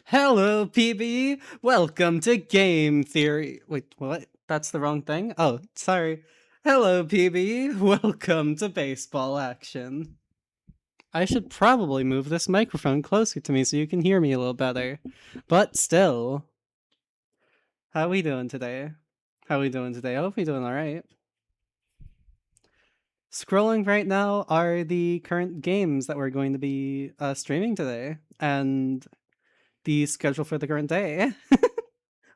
Hello, PBE. Welcome to Game Theory. Wait, what? That's the wrong thing? Oh, sorry. Hello, PBE. Welcome to Baseball Action. I should probably move this microphone closer to me so you can hear me a little better. But still, how we doing today? How we doing today? I hope we doing alright. Scrolling right now are the current games that we're going to be streaming today, and the schedule for the current day.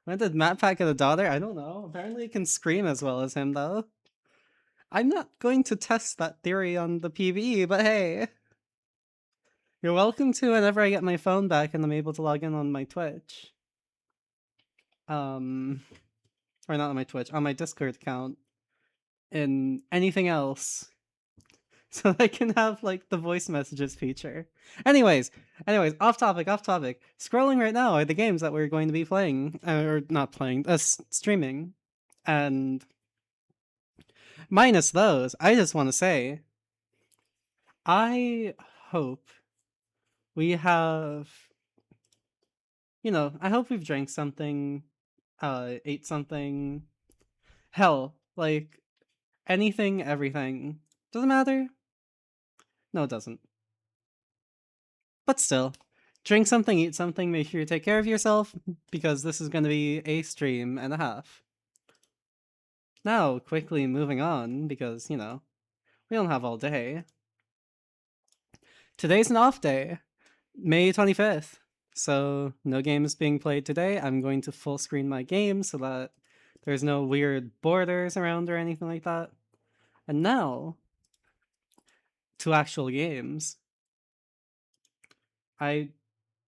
When did Matt Pack get a daughter? I don't know. Apparently it can scream as well as him, though. I'm not going to test that theory on the PBE, but hey. You're welcome to whenever I get my phone back and I'm able to log in on my Twitch. Or not on my Twitch, on my Discord account. In anything else. So I can have, like, the voice messages feature. Anyways, off topic. Scrolling right now are the games that we're going to be playing. Or not playing, streaming. And minus those, I just want to say, I hope we have, I hope we've drank something, ate something. Hell, like anything, everything. Doesn't matter. No, it doesn't. But still, drink something, eat something, make sure you take care of yourself, because this is going to be a stream and a half. Now, quickly moving on, because, we don't have all day. Today's an off day, May 25th. So, no games being played today. I'm going to full screen my game so that there's no weird borders around or anything like that. And now, to actual games. I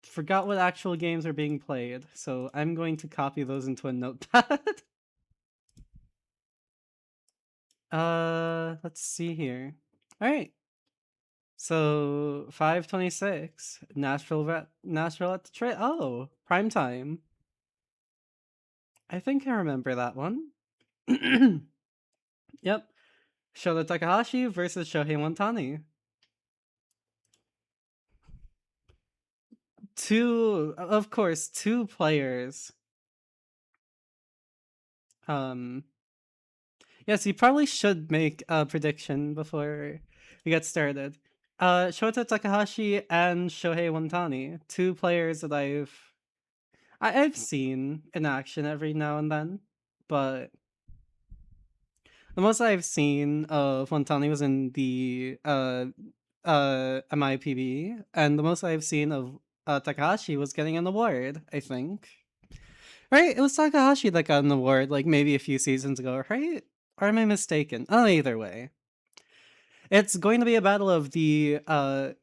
forgot what actual games are being played, so I'm going to copy those into a notepad. Let's see here. All right. So 526, Nashville at the Trail. Oh, prime time. I think I remember that one. Yep. Shota Takahashi versus Shohei Montani. Of course, two players. Yes, you probably should make a prediction before we get started. Shota Takahashi and Shohei Montani, two players that I've seen in action every now and then, but the most I've seen of Montani was in the MIPB, and the most I've seen of Takahashi was getting an award, I think. Right? It was Takahashi that got an award like maybe a few seasons ago, right? Or am I mistaken? Oh, either way. It's going to be a battle of the I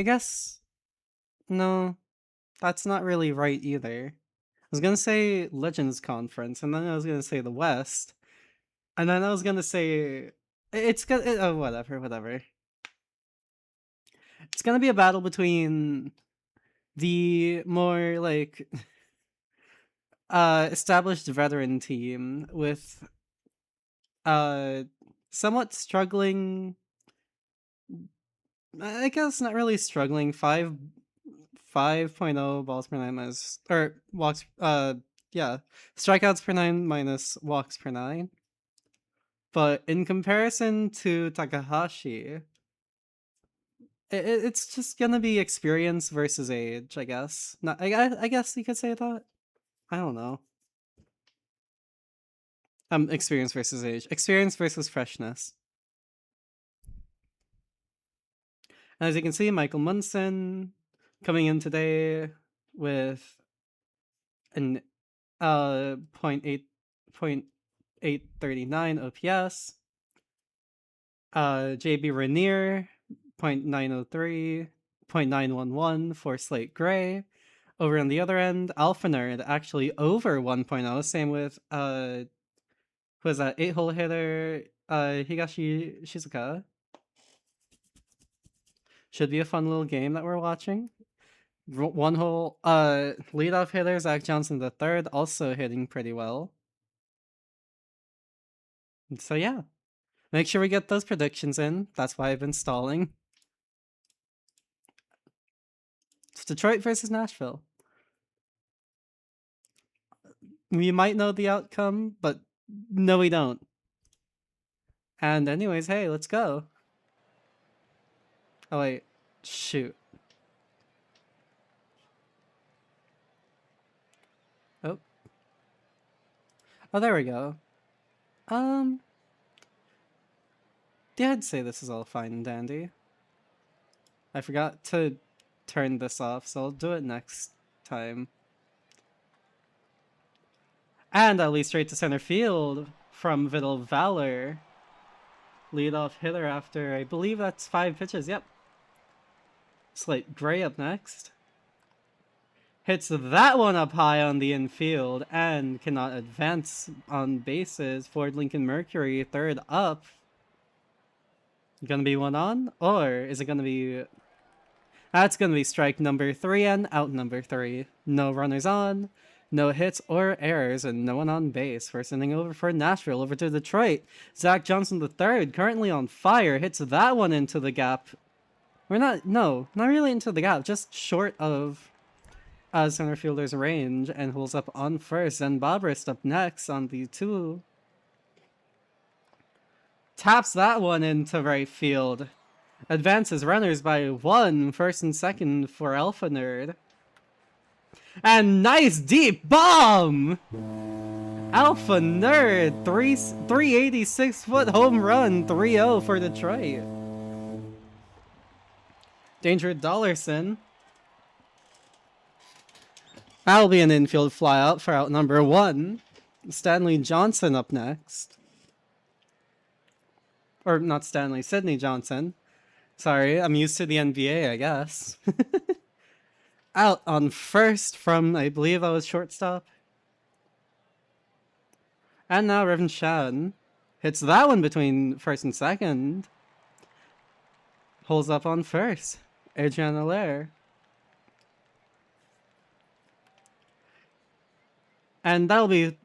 guess no, that's not really right either. I was gonna say Legends Conference, and then I was gonna say the West, and then I was gonna say it's gonna oh, whatever. It's gonna be a battle between the more like established veteran team with somewhat struggling, I guess not really struggling, 5.0 balls per nine minus, or walks, yeah, strikeouts per nine minus walks per nine. But in comparison to Takahashi, it's just gonna be experience versus age, I guess. Not, I guess you could say that. I don't know. Experience versus age. Experience versus freshness. And as you can see, Michael Munson coming in today with an point eight 39 OPS. JB Rainier 0.903, 0.911 for Slate Gray. Over on the other end, Alpha Nerd actually over 1.0. Same with who was that 8-hole hitter Higashi Shizuka. Should be a fun little game that we're watching. One hole leadoff hitter Zach Johnson the third also hitting pretty well. So yeah, make sure we get those predictions in. That's why I've been stalling. Detroit versus Nashville. We might know the outcome, but no, we don't. And anyways, hey, let's go. Oh wait, shoot. Oh, oh, there we go. Yeah, I'd say this is all fine and dandy. I forgot to turn this off, so I'll do it next time. And I'll lead straight to center field from Vidal Valor. Leadoff hitter after, I believe that's 5 pitches, yep. Slate Gray up next. Hits that one up high on the infield and cannot advance on bases. Ford Lincoln Mercury, third up. Gonna be one on? Or is it gonna be... That's gonna be strike number 3 and out number 3. No runners on, no hits or errors, and no one on base. First inning over for Nashville, over to Detroit. Zach Johnson III, currently on fire, hits that one into the gap. Not really into the gap, just short of center fielder's range, and holds up on first. And Bobrist up next on the 2. Taps that one into right field. Advances runners by 1, first and second for Alpha Nerd. And nice deep bomb! Alpha Nerd, 386-foot home run, 3-0 for Detroit. Danger Dollarson. That'll be an infield flyout for out number 1. Stanley Johnson up next. Or not Stanley, Sidney Johnson. Sorry, I'm used to the NBA, I guess. Out on first from, I believe that was shortstop. And now Revan Shan hits that one between first and second. Holds up on first. Adrian Allaire. And that'll be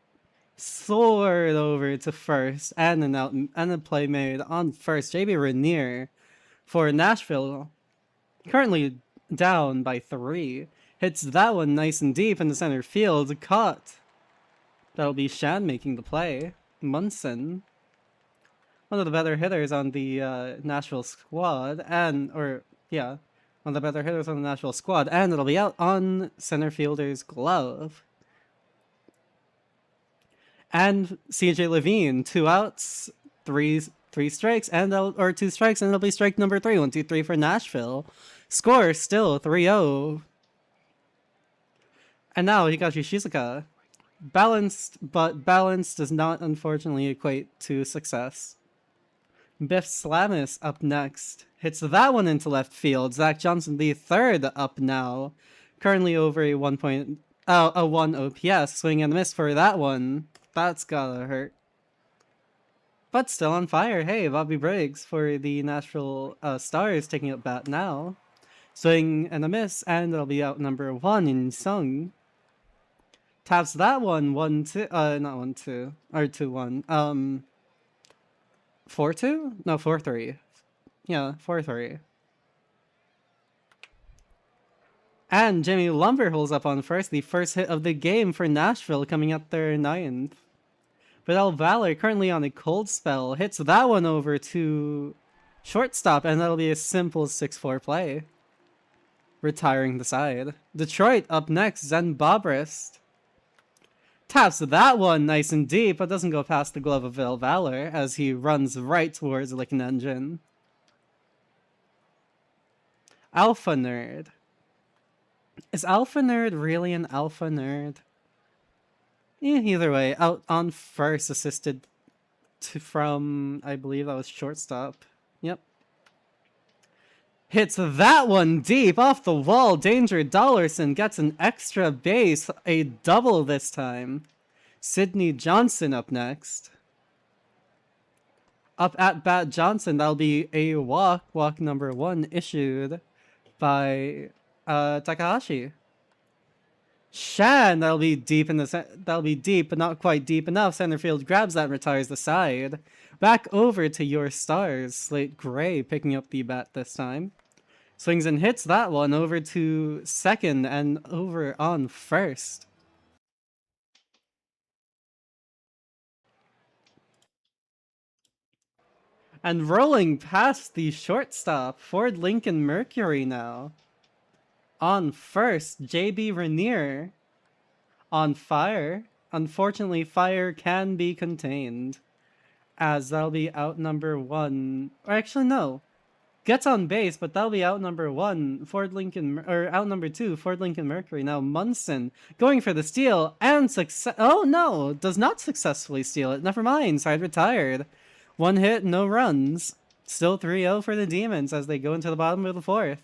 soared over to first, and an out and a play made on first. JB Rainier for Nashville, currently down by 3, hits that one nice and deep in the center field. Caught. That'll be Shan making the play. Munson, one of the better hitters on the Nashville squad, one of the better hitters on the Nashville squad, and it'll be out on center fielder's glove. And CJ Levine, 2 outs, 3 strikes, and 2 strikes, and it'll be strike number 3. 1, 2, 3 for Nashville. Score still 3-0. And now Hikashi Shizuka. Balanced, but balance does not unfortunately equate to success. Biff Slamis up next. Hits that one into left field. Zach Johnson the third up now. Currently over a 1 OPS. Swing and miss for that one. That's gotta hurt. But still on fire. Hey, Bobby Briggs for the Nashville Stars taking up bat now. Swing and a miss, and it'll be out number 1 in Sung. Taps that one 1-2. Not 1-2. Or 2-1. 4-2? No, 4-3. Yeah, 4-3. And Jimmy Lumber holds up on first. The first hit of the game for Nashville, coming up their 9th. Vidal Valor, currently on a cold spell, hits that one over to shortstop, and that'll be a simple 6-4 play. Retiring the side. Detroit up next. Zen Bobrist taps that one nice and deep, but doesn't go past the glove of Vidal Valor as he runs right towards like an engine. Alpha Nerd. Is Alpha Nerd really an Alpha Nerd? Yeah, either way, out on first, assisted from, I believe that was shortstop. Yep. Hits that one deep off the wall. Danger Dollarson gets an extra base, a double this time. Sidney Johnson up next. Up at bat Johnson, that'll be a walk number 1 issued by Takahashi. Shan, that'll be deep but not quite deep enough. Center field grabs that and retires the side. Back over to your Stars. Slate Gray picking up the bat this time. Swings and hits that one over to second and over on first. And rolling past the shortstop, Ford Lincoln Mercury now. On first, JB Rainier. On fire. Unfortunately, fire can be contained, as that'll be out number one. Or actually, no. Gets on base, but that'll be out number one, Ford Lincoln, or out number two, Ford Lincoln Mercury. Now Munson going for the steal and success. Oh no, does not successfully steal it. Never mind, side retired. One hit, no runs. Still 3-0 for the Demons as they go into the bottom of the fourth.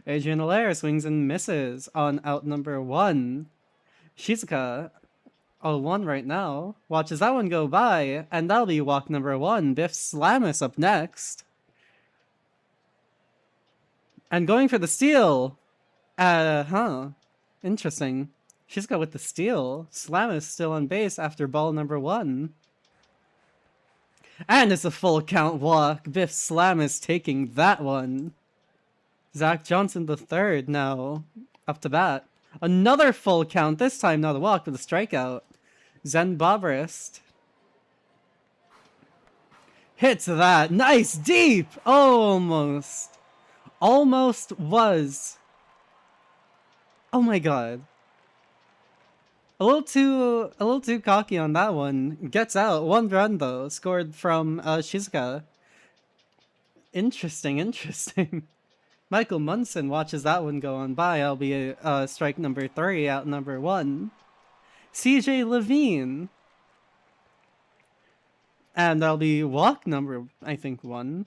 Adrian Allaire swings and misses on out number one. Shizuka 0-1 right now. Watches that one go by, and that'll be walk number one. Biff Slamus up next. And going for the steal. Interesting. Shizuka with the steal. Slamus still on base after ball number one. And it's a full count walk. Biff Slamus taking that one. Zach Johnson the third now up to bat. Another full count, this time not a walk, but a strikeout. Zen Bobrist hits that. Nice deep. Almost. Almost was. Oh my god. A little too cocky on that one. Gets out. One run though, scored from Shizuka. Interesting. Michael Munson watches that one go on by. I'll be strike number 3, out number 1. CJ Levine. And that'll be walk number, I think, 1.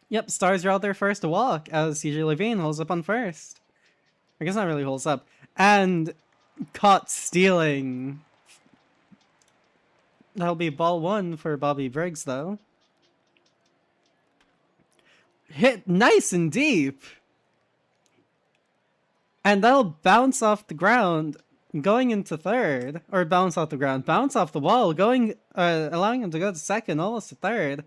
Yep, Stars are out there first to walk as CJ Levine holds up on first. I guess not really holds up. And caught stealing. That'll be ball 1 for Bobby Briggs, though. Hit nice and deep. And that'll bounce off the ground going into third. Or bounce off the ground. Bounce off the wall, going allowing him to go to second, almost to third.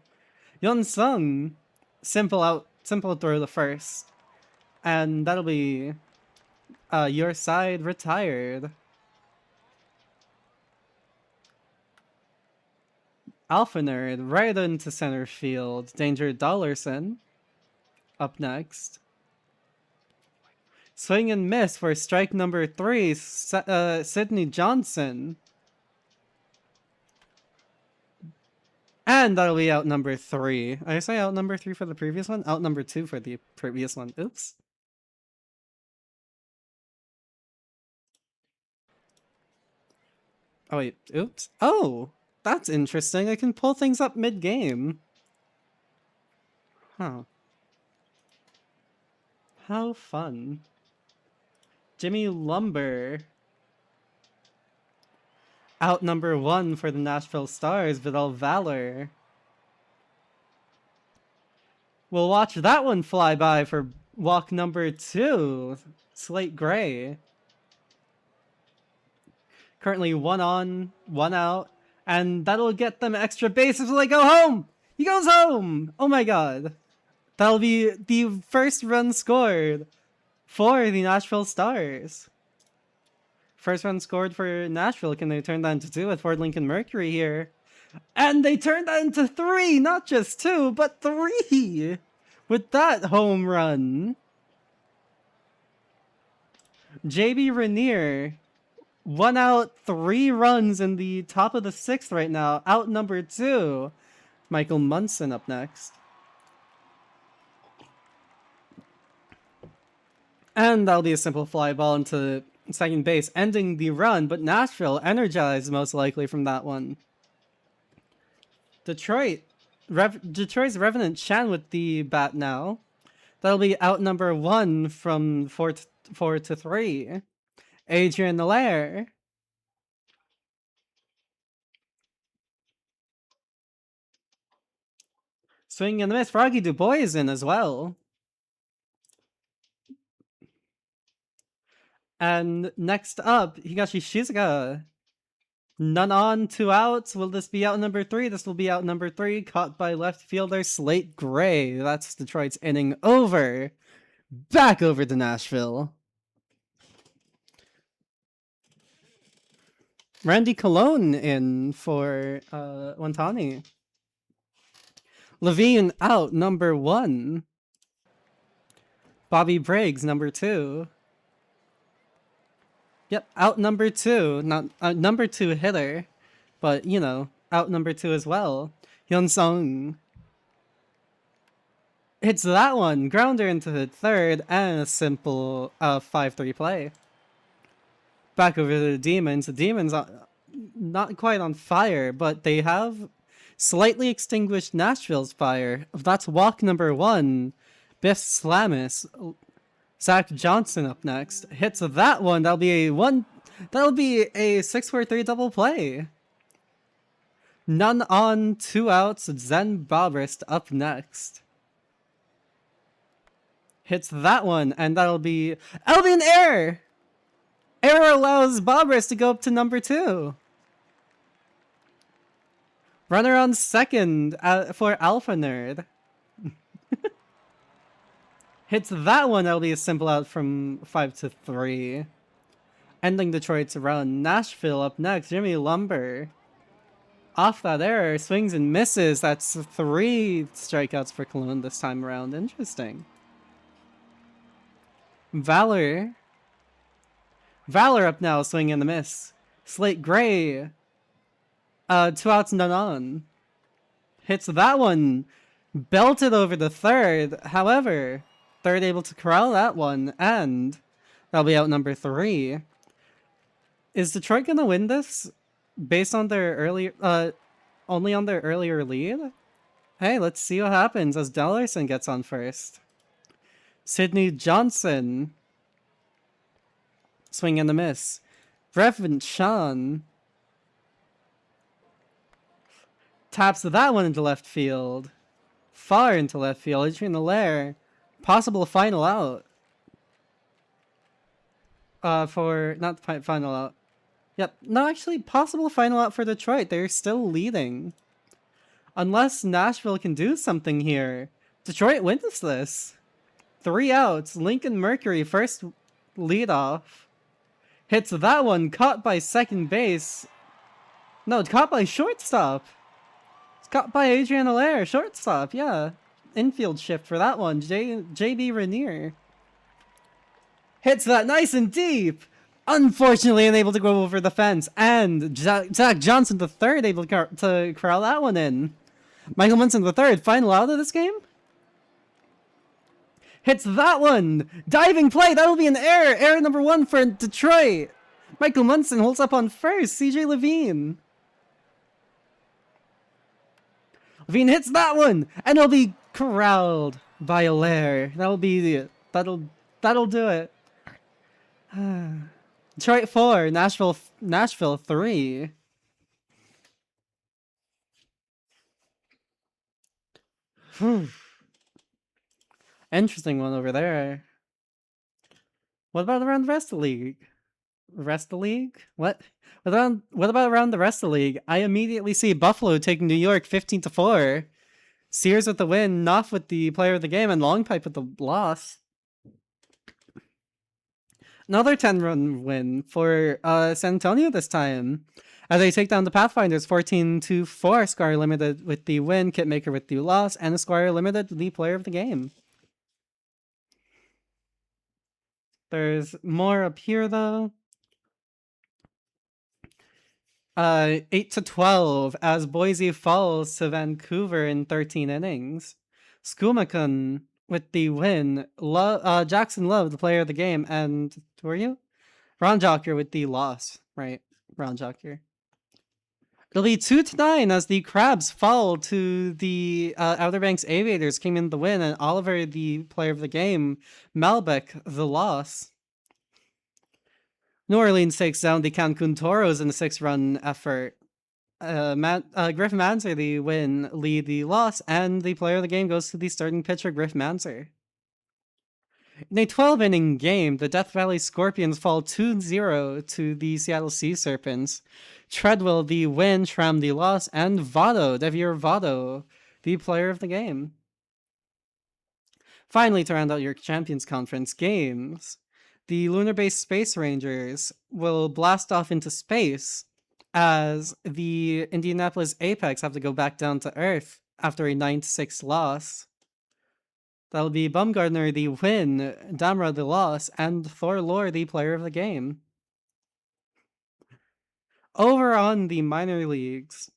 Yeon Sung, simple throw to first. And that'll be your side retired. Alpha Nerd right into center field. Danger Dollarson up next. Swing and miss for strike number 3, Sidney Johnson. And that'll be out number 3. I say out number 3 for the previous one? Out number 2 for the previous one. Oops. Oh wait, oops. Oh, that's interesting. I can pull things up mid-game. Huh. How fun. Jimmy Lumber. Out number 1 for the Nashville Stars, Vidal Valor. We'll watch that one fly by for walk number 2, Slate Gray. Currently 1 on, 1 out, and that'll get them extra bases when they go home! He goes home! Oh my god. That'll be the first run scored for the Nashville Stars. First run scored for Nashville. Can they turn that into 2 with Ford Lincoln Mercury here? And they turned that into 3! Not just 2, but 3! With that home run. JB Rainier, 1 out, 3 runs in the top of the 6th right now. Out number 2. Michael Munson up next. And that'll be a simple fly ball into second base, ending the run, but Nashville energized most likely from that one. Detroit's Revenant Chan with the bat now. That'll be out number 1 from 4 to 3. Adrian Allaire. Swing and a miss. Froggy Dubois is in as well. And next up, Higashi Shizuka None on, 2 outs. Will this be out number 3? This will be out number 3. Caught by left fielder Slate Gray. That's Detroit's inning over. Back over to Nashville. Randy Colon in for Wantani. Levine out, number 1. Bobby Briggs, number 2. Yep, out number 2. Not number 2 hitter, but you know, out number 2 as well. Hyun Sung hits that one, grounder into the third, and a simple 5-3 play. Back over to the Demons. The Demons are not quite on fire, but they have slightly extinguished Nashville's fire. That's walk number 1. Biff Slamis. Zach Johnson up next. Hits that one. That'll be a 6-4-3 double play. None on, 2 outs. Zen Bobrist up next. Hits that one, and that'll be an error. Error allows Bobrist to go up to number 2. Runner on second for Alpha Nerd. Hits that one, that'll be a simple out from 5-3. Ending Detroit's run. Nashville up next. Jimmy Lumber. Off that error, swings and misses. That's 3 strikeouts for Cologne this time around. Interesting. Valor up now, swing and a miss. Slate Gray. 2 outs, none on. Hits that one. Belted over the third. However, third able to corral that one, and that'll be out number 3. Is Detroit gonna win this based on their only on their earlier lead? Hey, let's see what happens as Dellerson gets on first. Sidney Johnson. Swing and a miss. Reverend Sean taps that one into left field. Far into left field. Adrian Allaire. Possible final out. For not final out. Yep. No, actually, possible final out for Detroit. They're still leading. Unless Nashville can do something here. Detroit wins this. 3 outs. Lincoln Mercury first leadoff. Hits that one. Caught by second base. No, it's caught by shortstop. It's caught by Adrian Allaire. Shortstop, yeah. Infield shift for that one. JB Rainier. Hits that nice and deep. Unfortunately unable to go over the fence. And Zach Johnson the third able to corral that one in. Michael Munson the third. Final out of this game? Hits that one. Diving play. That'll be an error. Error number 1 for Detroit. Michael Munson holds up on first. CJ Levine. Levine hits that one. And it'll be corralled by Allaire. That'll do it. Detroit 4, Nashville 3. Interesting one over there. What about around the rest of the league? Rest of the league? What about around the rest of the league? I immediately see Buffalo taking New York 15-4. Sears with the win, Knopf with the player of the game, and Longpipe with the loss. Another 10-run win for San Antonio this time, as they take down the Pathfinders 14-4. Squire Limited with the win, Kitmaker with the loss, and Squire Limited the player of the game. There's more up here though. 8-12 as Boise falls to Vancouver in 13 innings. Skumakun with the win. Jackson Love, the player of the game, and who are you? Ron Jocker with the loss. Right, Ron Jocker. It'll be 2-9 as the Crabs fall to the Outer Banks Aviators, came in the win, and Oliver, the player of the game. Malbec, the loss. New Orleans takes down the Cancun Toros in a 6-run effort. Griff Manser, the win, lead the loss, and the player of the game goes to the starting pitcher, Griff Manser. In a 12-inning game, the Death Valley Scorpions fall 2-0 to the Seattle Sea Serpents. Treadwell the win, Schramm the loss, and Votto, Devier Votto, the player of the game. Finally, to round out your Champions Conference games, the lunar-based Space Rangers will blast off into space as the Indianapolis Apex have to go back down to Earth after a 9-6 loss. That'll be Bumgardner the win, Damra the loss, and Thor Lore the player of the game. Over on the minor leagues,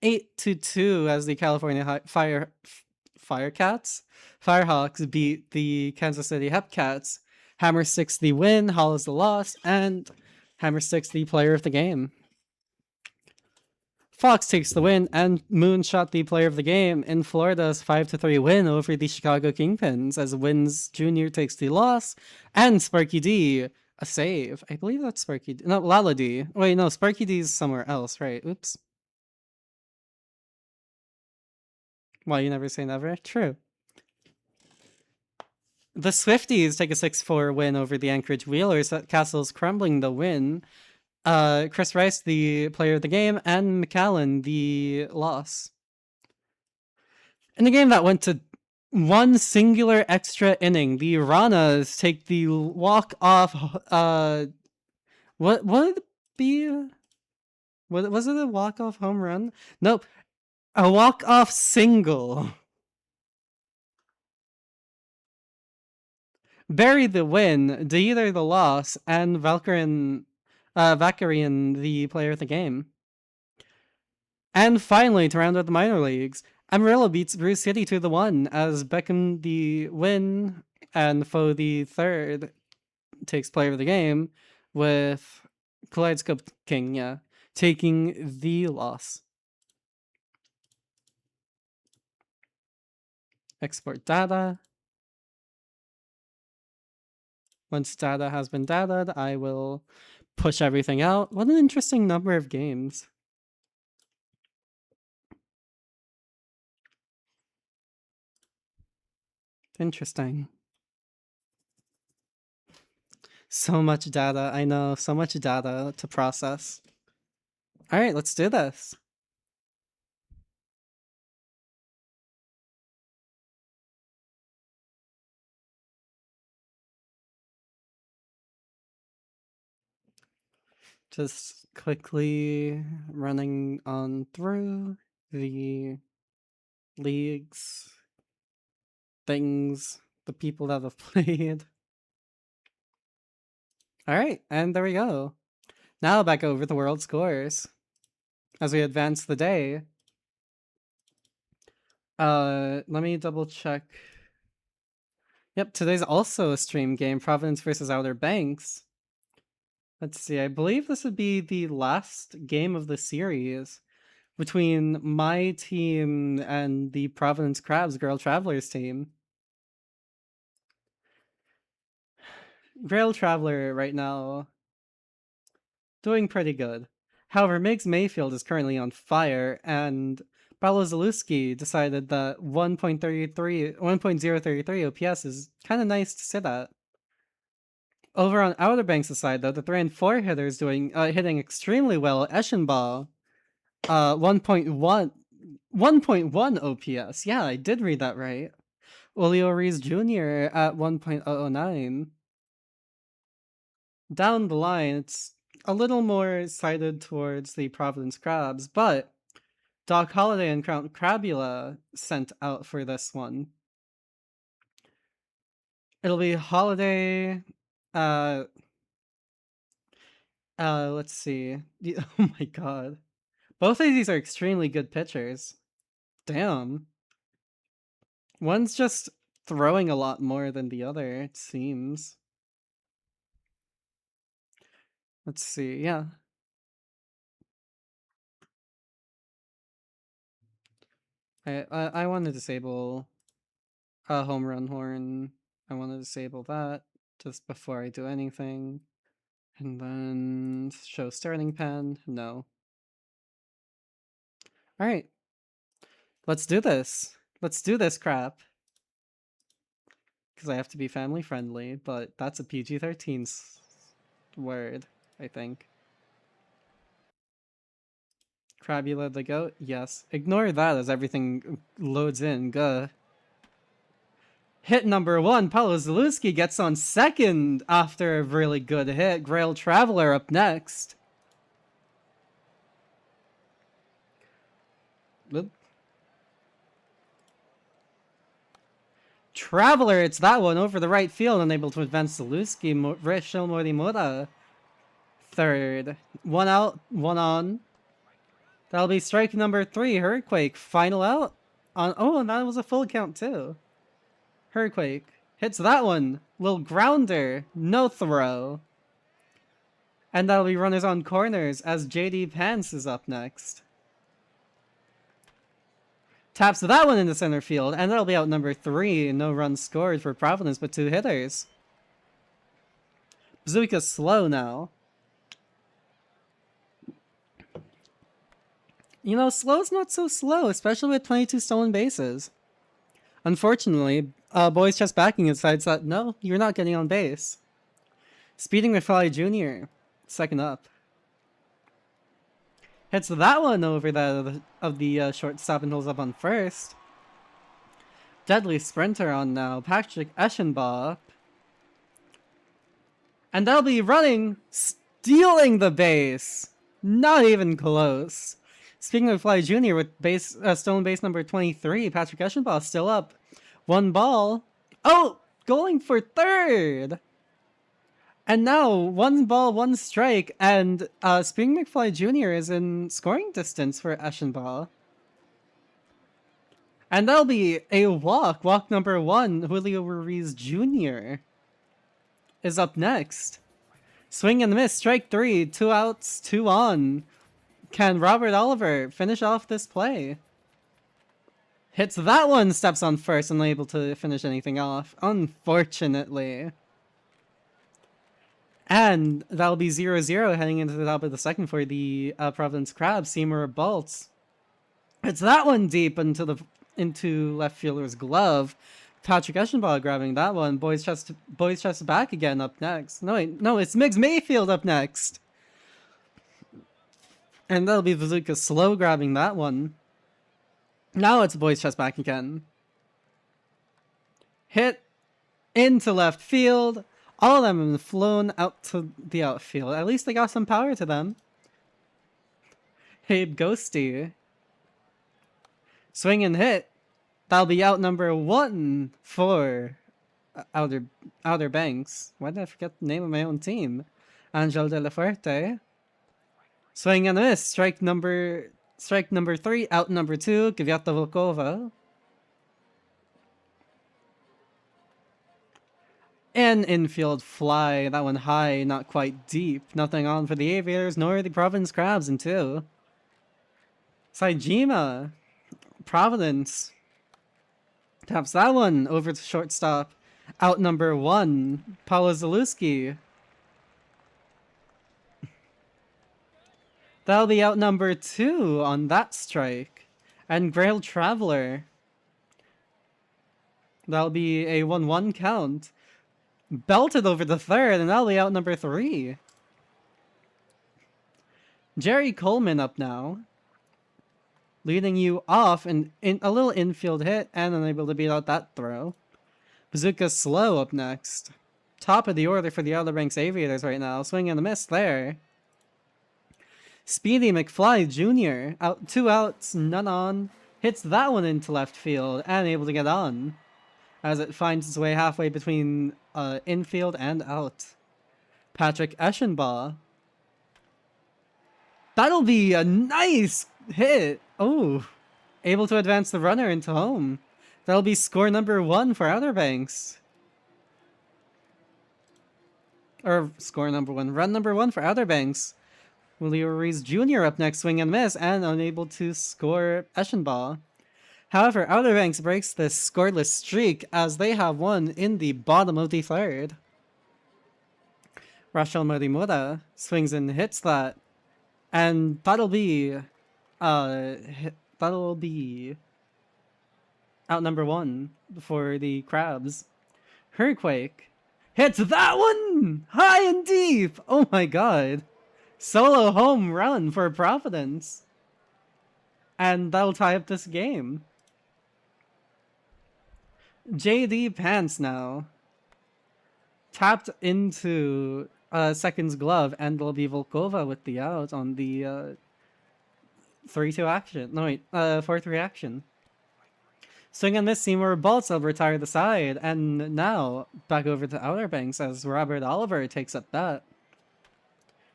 8-2 as the California Firehawks beat the Kansas City Hepcats. Hammer 6 the win, Hollis the loss, and Hammer 6 the player of the game. Fox takes the win, and Moonshot the player of the game in Florida's 5-3 win over the Chicago Kingpins as Wins Jr. takes the loss, and Sparky D a save. I believe that's Sparky D. No, Lala D. Wait, no, Sparky D's somewhere else, right? Oops. Well, you never say never. True. The Swifties take a 6-4 win over the Anchorage Wheelers. Castle's crumbling the win. Chris Rice, the player of the game, and McAllen, the loss. In a game that went to one singular extra inning, the Ranas take the walk-off. What would it be? Was it a walk-off home run? Nope, a walk-off single. Bury the win, Deether the loss, and Valkyrian the player of the game. And finally, to round out the minor leagues, Amarillo beats Bruce City 2-1 as Beckham the win and Foe the third takes player of the game, with Kaleidoscope King, taking the loss. Export data. Once data has been dataed, I will push everything out. What an interesting number of games. Interesting. So much data, I know, so much data to process. All right, let's do this. Just quickly running on through the leagues, things, the people that have played. All right, and there we go. Now back over the world scores as we advance the day. Let me double check. Yep, today's also a stream game, Providence versus Outer Banks. Let's see, I believe this would be the last game of the series between my team and the Providence Crabs Girl Travelers team. Grail Traveler right now doing pretty good. However, Migs Mayfield is currently on fire, and Paolo Zalewski decided that 1.033 OPS is kind of nice to sit at. Over on Outer Banks' side, though, the 3 and 4 hitters hitting extremely well. Eschenbach, 1.1 OPS. Yeah, I did read that right. Julio Reese Jr. at 1.009. Down the line, it's a little more sided towards the Providence Crabs, but Doc Holliday and Count Crabula sent out for this one. It'll be Holiday. Let's see. Oh my god. Both of these are extremely good pitchers. Damn. One's just throwing a lot more than the other, it seems. Let's see, yeah. I want to disable a home run horn. I want to disable that just before I do anything. And then show starting pen. No. All right. Let's do this. Let's do this crap. because I have to be family friendly, but that's a PG-13 word, I think. Crabula the goat? Yes. Ignore that as everything loads in. Guh. Hit number 1, Paulo Zalewski gets on second after a really good hit. Grail Traveler up next. Oop. Traveler, it's that one over the right field, unable to advance Zalewski. Rachel Morimura third. One out, one on. That'll be strike number 3, Hurricane. Final out. Oh, and that was a full count too. Hurricane hits that one. Little grounder. No throw. And that'll be runners on corners as JD Pants is up next. Taps that one into center field, and that'll be out number 3. No runs scored for Providence, but 2 hitters. Bazooka's slow now. You know, slow's not so slow, especially with 22 stolen bases. Unfortunately, Boys Just Backing decides that, no, you're not getting on base. Speeding McFly Jr., second up. Hits that one over that of the shortstop and holds up on first. Deadly Sprinter on now, Patrick Eschenbach. And they'll be running, stealing the base. Not even close. Speaking of Fly Jr. with stolen base number 23, Patrick Eschenbach still up. 1 ball. Oh, going for third. And now 1 ball, 1 strike, and Spring McFly Jr. is in scoring distance for Eschenbach. And that'll be a walk. Walk number 1, Julio Ruiz Jr. is up next. Swing and miss, strike 3, 2 outs, 2 on. Can Robert Oliver finish off this play? Hits that one, steps on first, unable to finish anything off, unfortunately. And that'll be 0-0 heading into the top of the second for the Providence Crabs. Seymour Baltz. It's that one deep into left fielder's glove. Patrick Eschenbach grabbing that one. Boys chest back again up next. No, wait, no, it's Miggs Mayfield up next. And that'll be Bazooka slow grabbing that one. Now it's Boys chest back again. Hit into left field. All of them have flown out to the outfield. At least they got some power to them. Abe Ghosty. Swing and hit. That'll be out number 1 for Outer Banks. Why did I forget the name of my own team? Angel De La Fuerte. Swing and miss. Strike number 3. Out number 2. Kvyata Volkova. An infield fly. That one high, not quite deep. Nothing on for the Aviators nor the Providence Crabs in 2. Saijima. Providence. Taps that one over to shortstop. Out number 1. Paulo Zalewski. That'll be out number 2 on that strike. And Grail Traveler. That'll be a 1-1 count. Belted over the third, and that'll be out number 3. Jerry Coleman up now. Leading you off in a little infield hit and unable to beat out that throw. Bazooka Slow up next. Top of the order for the Outer Banks Aviators right now. Swing and a miss there. Speedy McFly Jr. Out 2 outs, none on. Hits that one into left field and able to get on. As it finds its way halfway between infield and out. Patrick Eschenbach. That'll be a nice hit. Oh, able to advance the runner into home. That'll be score number 1 for Outer Banks. Or score number 1. Run number 1 for Outer Banks. Julio Ruiz Jr. up next, swing and miss, and unable to score Eschenbach. However, Outer Banks breaks this scoreless streak as they have won in the bottom of the third. Rachel Morimura swings and hits that. And that'll be out number 1 for the Crabs. Hurricane hits that one high and deep. Oh my god. Solo home run for Providence. And that'll tie up this game. JD Pants now. Tapped into Second's glove, and it'll be Volkova with the out on the 3-2 action. No, wait, 4-3 action. Swing and miss, Seymour Bolts will retire the side, and now back over to Outer Banks as Robert Oliver takes at bat.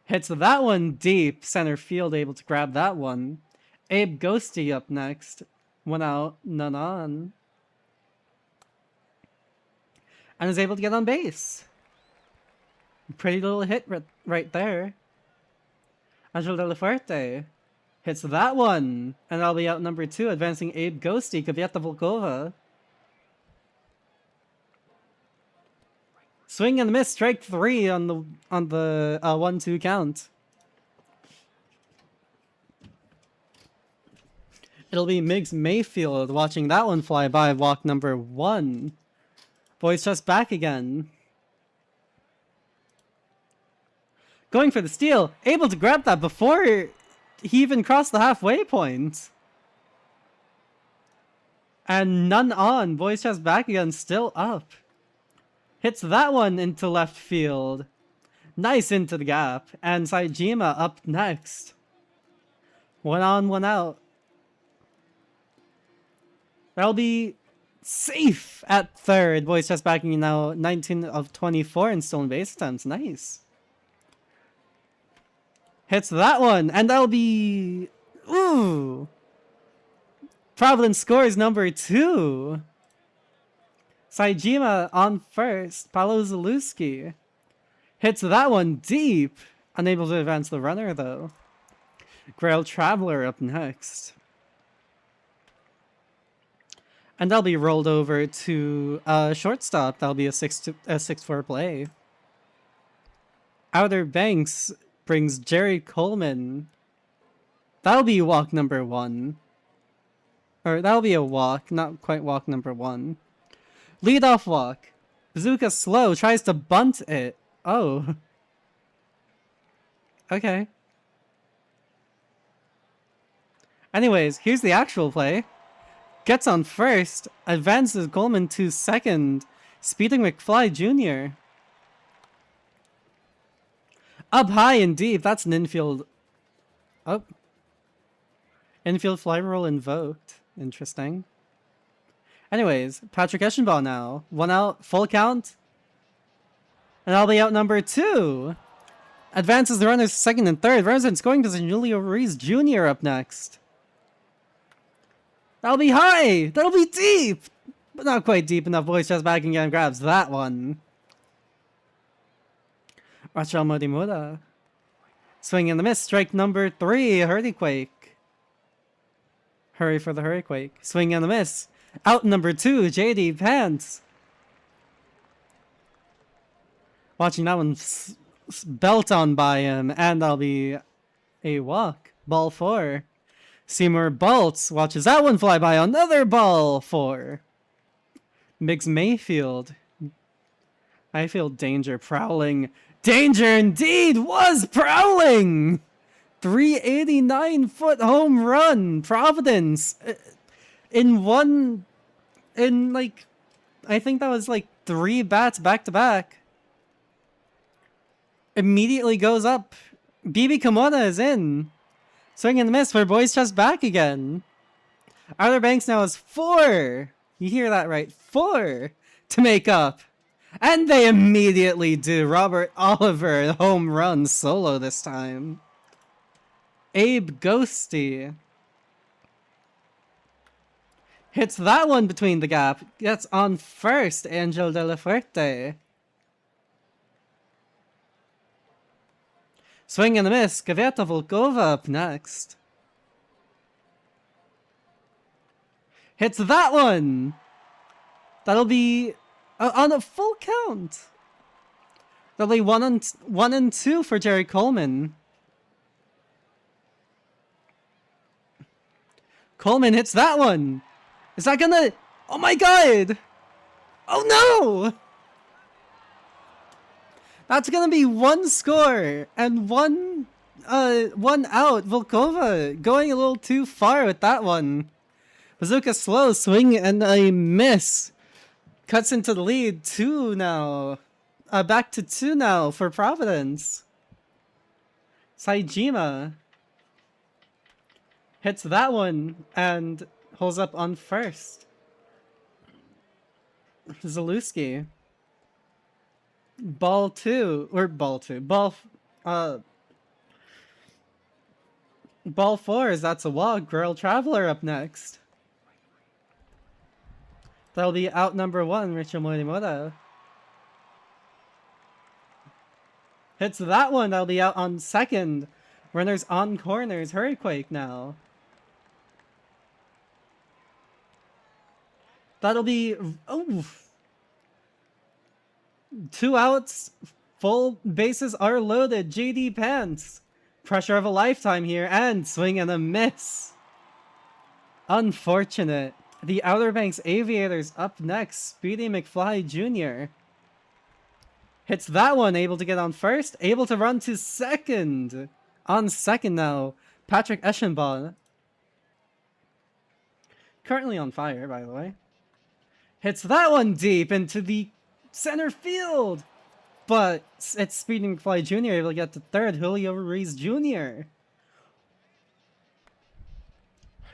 Hits that one deep, center field able to grab that one. Abe Ghosty up next. 1 out, none on. And is able to get on base. Pretty little hit right there. Angel De La Fuerte hits that one, and that'll be out number 2, advancing Abe Ghosty, Kvyat Volkova. Swing and miss, strike 3 on the 1-2 count. It'll be Miggs Mayfield watching that one fly by, walk number 1. Boys just back again. Going for the steal, able to grab that before he even crossed the halfway point. And none on, boys just back again, still up. Hits that one into left field. Nice into the gap, and Saejima up next. 1 on, 1 out. That'll be safe at third. Boys just backing now 19 of 24 in stolen base attempts. Nice. Hits that one, and that'll be... Ooh! Providence scores number 2. Saejima on first. Paolo Zalewski hits that one deep. Unable to advance the runner, though. Grail Traveler up next. And that'll be rolled over to shortstop. That'll be a 6-4 play. Outer Banks brings Jerry Coleman. That'll be walk number 1. Or that'll be a walk, not quite walk number 1. Leadoff walk. Bazooka slow, tries to bunt it. Oh. Okay. Anyways, here's the actual play. Gets on first, advances Coleman to second, speeding McFly Jr. Up high and deep, that's an infield. Oh. Infield fly roll invoked. Interesting. Anyways, Patrick Eschenbaugh now. 1 out, full count. And that'll be out number 2. Advances the runners to second and third. Runners in scoring position, Julio Ruiz Jr. up next. That'll be high! That'll be deep! But not quite deep enough. Boys just backing and grabs that one. Rachel Modimura. Swing and the miss. Strike number 3. Hurricane. Hurry for the Hurricane. Swing and the miss. Out number 2. JD Pants. Watching that one belt on by him. And that'll be a walk. Ball 4. Seymour Bolts watches that one fly by. Another ball 4. Miggs Mayfield. I feel danger prowling. Danger indeed was prowling! 389-foot home run. Providence. In like, I think that was like 3 bats back to back. Immediately goes up. BB Kimona is in. Swing and miss for boys just back again. Outer Banks now has 4. You hear that right. 4 to make up. And they immediately do. Robert Oliver, home run solo this time. Abe Ghosty hits that one between the gap. Gets on first. Angel De La Fuerte. Swing and a miss. Kvyat Volkova up next. Hits that one. That'll be on a full count. That'll be 1 and 2 for Jerry Coleman. Coleman hits that one. Is that gonna... Oh my god! Oh no! That's gonna be one score and one out. Volkova going a little too far with that one. Bazooka slow swing and a miss. Cuts into the lead. 2 now. Back to 2 now for Providence. Saijima hits that one and holds up on first. Zalewski. Ball 2. Or ball 2. Ball 4 is That's a Walk. Girl Traveler up next. That'll be out number 1, Rachel Morimoto. Hits that one, that'll be out on second. Runners on corners, Hurricane now. That'll be, 2 outs, full bases are loaded. JD Pants. Pressure of a lifetime here, and swing and a miss. Unfortunate. The Outer Banks Aviators up next. Speedy McFly Jr. Hits that one, able to get on first, able to run to second. On second now, Patrick Eschenbaugh. Currently on fire, by the way. Hits that one deep into the center field. But it's Speedy McFly Jr. able to get to third, Julio Ruiz Jr.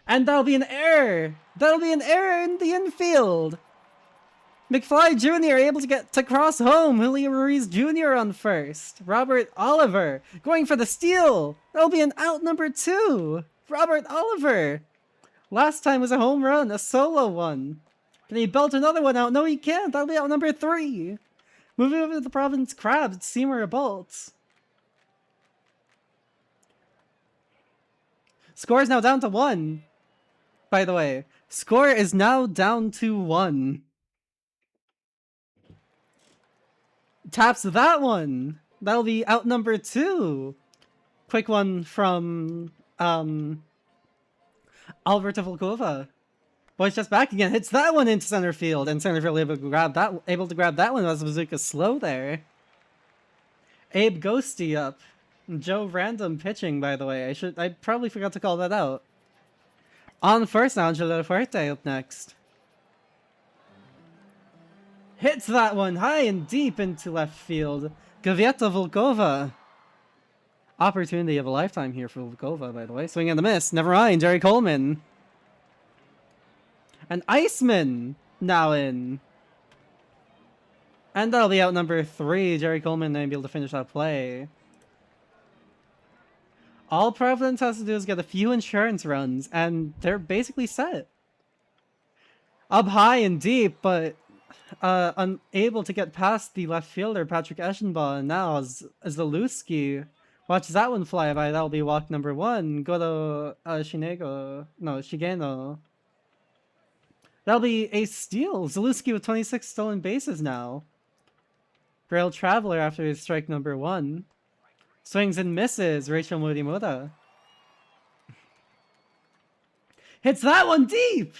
And that'll be an error. That'll be an error in the infield. McFly Jr. able to get to cross home. Julio Ruiz Jr. on first. Robert Oliver going for the steal. That'll be an out number 2. Robert Oliver. Last time was a home run, a solo one. Can he belt another one out? No, he can't. That'll be out number 3. Moving over to the Providence Crabs, Seymour Bolts. Score is now down to 1. By the way, score is now down to 1. Taps that one. That'll be out number 2. Quick one from Alberto Volkova. Boy's just back again. Hits that one into center field, and center field able to grab that one as Bazooka slow there. Abe Ghosty up. Joe Random pitching, by the way. I probably forgot to call that out. On first now, Angelo Fuerte up next. Hits that one high and deep into left field. Gavieta Volkova. Opportunity of a lifetime here for Volkova, by the way. Swing and a miss. Never mind, Jerry Coleman. And Iceman now in. And that'll be out number 3. Jerry Coleman able to finish that play. All Providence has to do is get a few insurance runs, and they're basically set. Up high and deep, but unable to get past the left fielder, Patrick Eschenbaugh. And now as Zalewski watches that one fly by, that'll be walk number 1. Shigeno. That'll be a steal. Zalewski with 26 stolen bases now. Grail Traveler after his strike number 1. Swings and misses, Rachel Morimoto. Hits that one deep!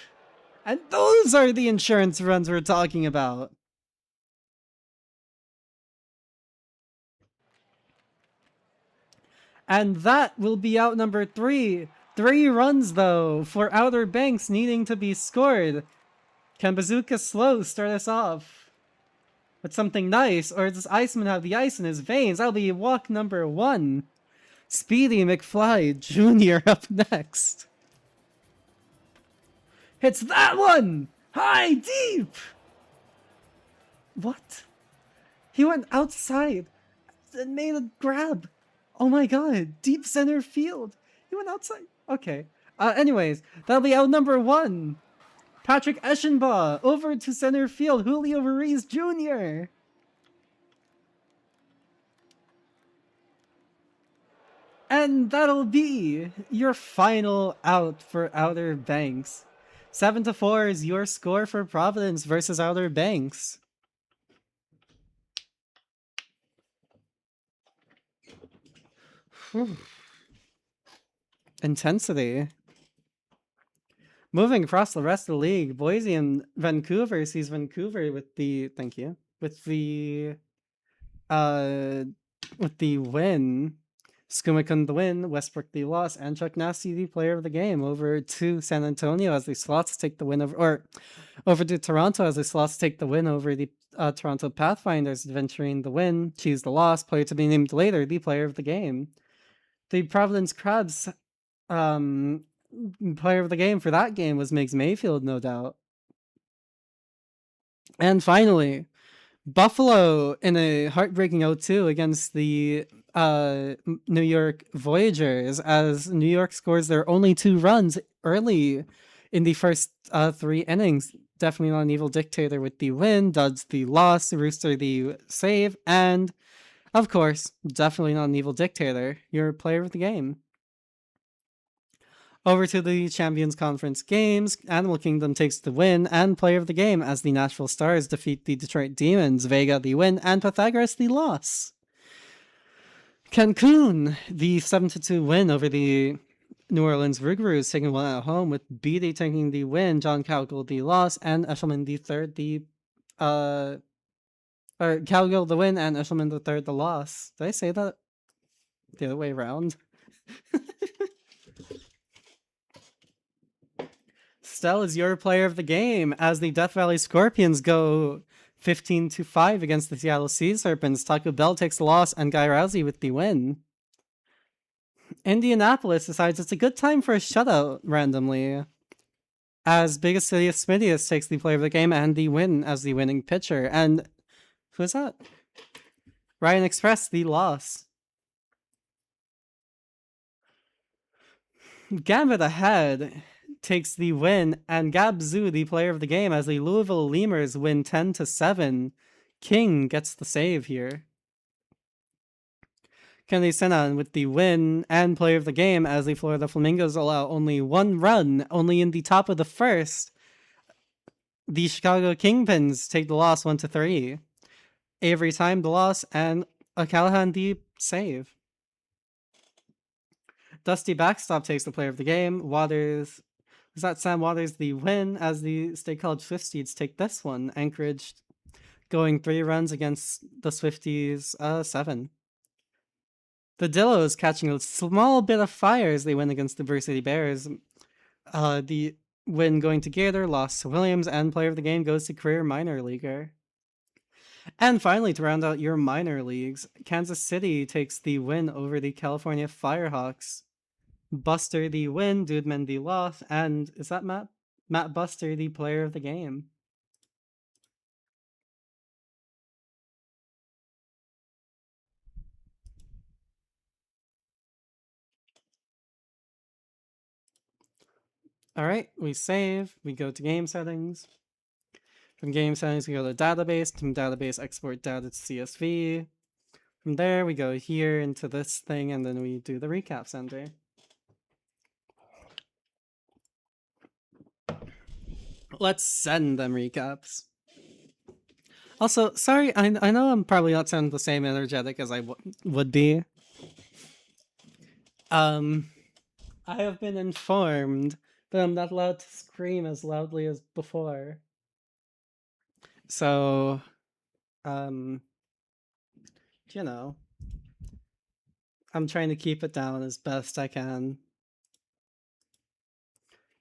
And those are the insurance runs we're talking about. And that will be out number 3. 3 runs, though, for Outer Banks needing to be scored. Can Bazooka Slow start us off with something nice, or does Iceman have the ice in his veins? That'll be walk number 1. Speedy McFly Jr. up next. Hits that one! High, deep! What? He went outside and made a grab. Oh my god, deep center field. He went outside. Okay. Anyways, that'll be out number 1. Patrick Eschenbaugh over to center field. Julio Ruiz Jr. And that'll be your final out for Outer Banks. 7-4 is your score for Providence versus Outer Banks. Whew. Intensity. Moving across the rest of the league, Boise and Vancouver sees Vancouver with the with the win, Skumakun the win, Westbrook the loss, and Chuck Nasty the player of the game over to San Antonio as the Slots take the win over to Toronto as the Slots take the win over the Toronto Pathfinders, adventuring the win, choose the loss, player to be named later, the player of the game. The Providence Crabs player of the game for that game was Miggs Mayfield, no doubt. And finally, Buffalo in a heartbreaking 0-2 against the New York Voyagers as New York scores their only 2 runs early in the first 3 innings. Definitely Not an Evil Dictator with the win, Duds the loss, Rooster the save, and of course, Definitely Not an Evil Dictator, your player of the game. Over to the Champions Conference games, Animal Kingdom takes the win and player of the game as the Nashville Stars defeat the Detroit Demons, Vega the win, and Pythagoras the loss. Cancun, the 7-2 win over the New Orleans Rougarous, taking one at home, with BD taking the win, John Cowgill the loss, and Eshelman the third or Cowgill the win and Eshelman the third the loss. Did I say that the other way around? Stell is your player of the game as the Death Valley Scorpions go 15-5 against the Seattle Sea Serpents. Taco Bell takes the loss and Guy Rousey with the win. Indianapolis decides it's a good time for a shutout randomly as Biggest City of Smithius takes the player of the game and the win as the winning pitcher. And who is that? Ryan Express, the loss. Gambit Ahead takes the win, and Gabzu, the player of the game, as the Louisville Lemurs win 10-7. King gets the save here. Kennedy Senan with the win and player of the game as the Florida Flamingos allow only 1 run, only in the top of the first. The Chicago Kingpins take the loss 1-3. Avery timed the loss and Callahan the save. Dusty Backstop takes the player of the game. Waters, is that Sam Waters the win as the State College Swifties take this one. Anchorage going 3 runs against the Swifties 7. The Dillos catching a small bit of fire as they win against the Brew City Bears. The win going to Gator, loss to Williams, and player of the game goes to career minor leaguer. And finally, to round out your minor leagues, Kansas City takes the win over the California Firehawks. Buster the win, Dudeman the loss, and is that Matt? Matt Buster the player of the game. All right, we save, we go to game settings. From game settings, we go to database, from database, export data to CSV. From there, we go here into this thing, and then we do the recap center. Let's send them recaps. Also, sorry, I know I'm probably not sounding the same energetic as I would be. I have been informed that I'm not allowed to scream as loudly as before. So, you know, I'm trying to keep it down as best I can.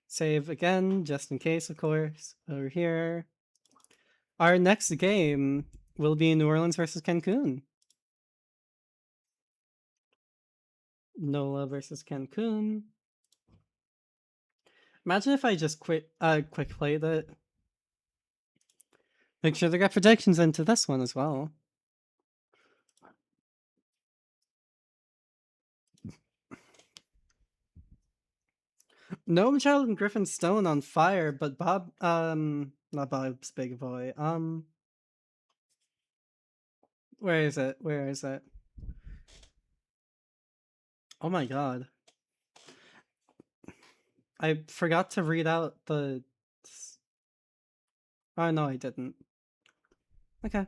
Save again, just in case, of course, over here. Our next game will be New Orleans versus Cancun. NOLA versus Cancun. Imagine if I just quick played it. Make sure they got projections into this one as well. Gnome Child and Griffin Stone on fire, but Bob, not Bob's Big Boy. Where is it? Where is it? Oh my god. I forgot to read out the... Oh, no, I didn't. Okay.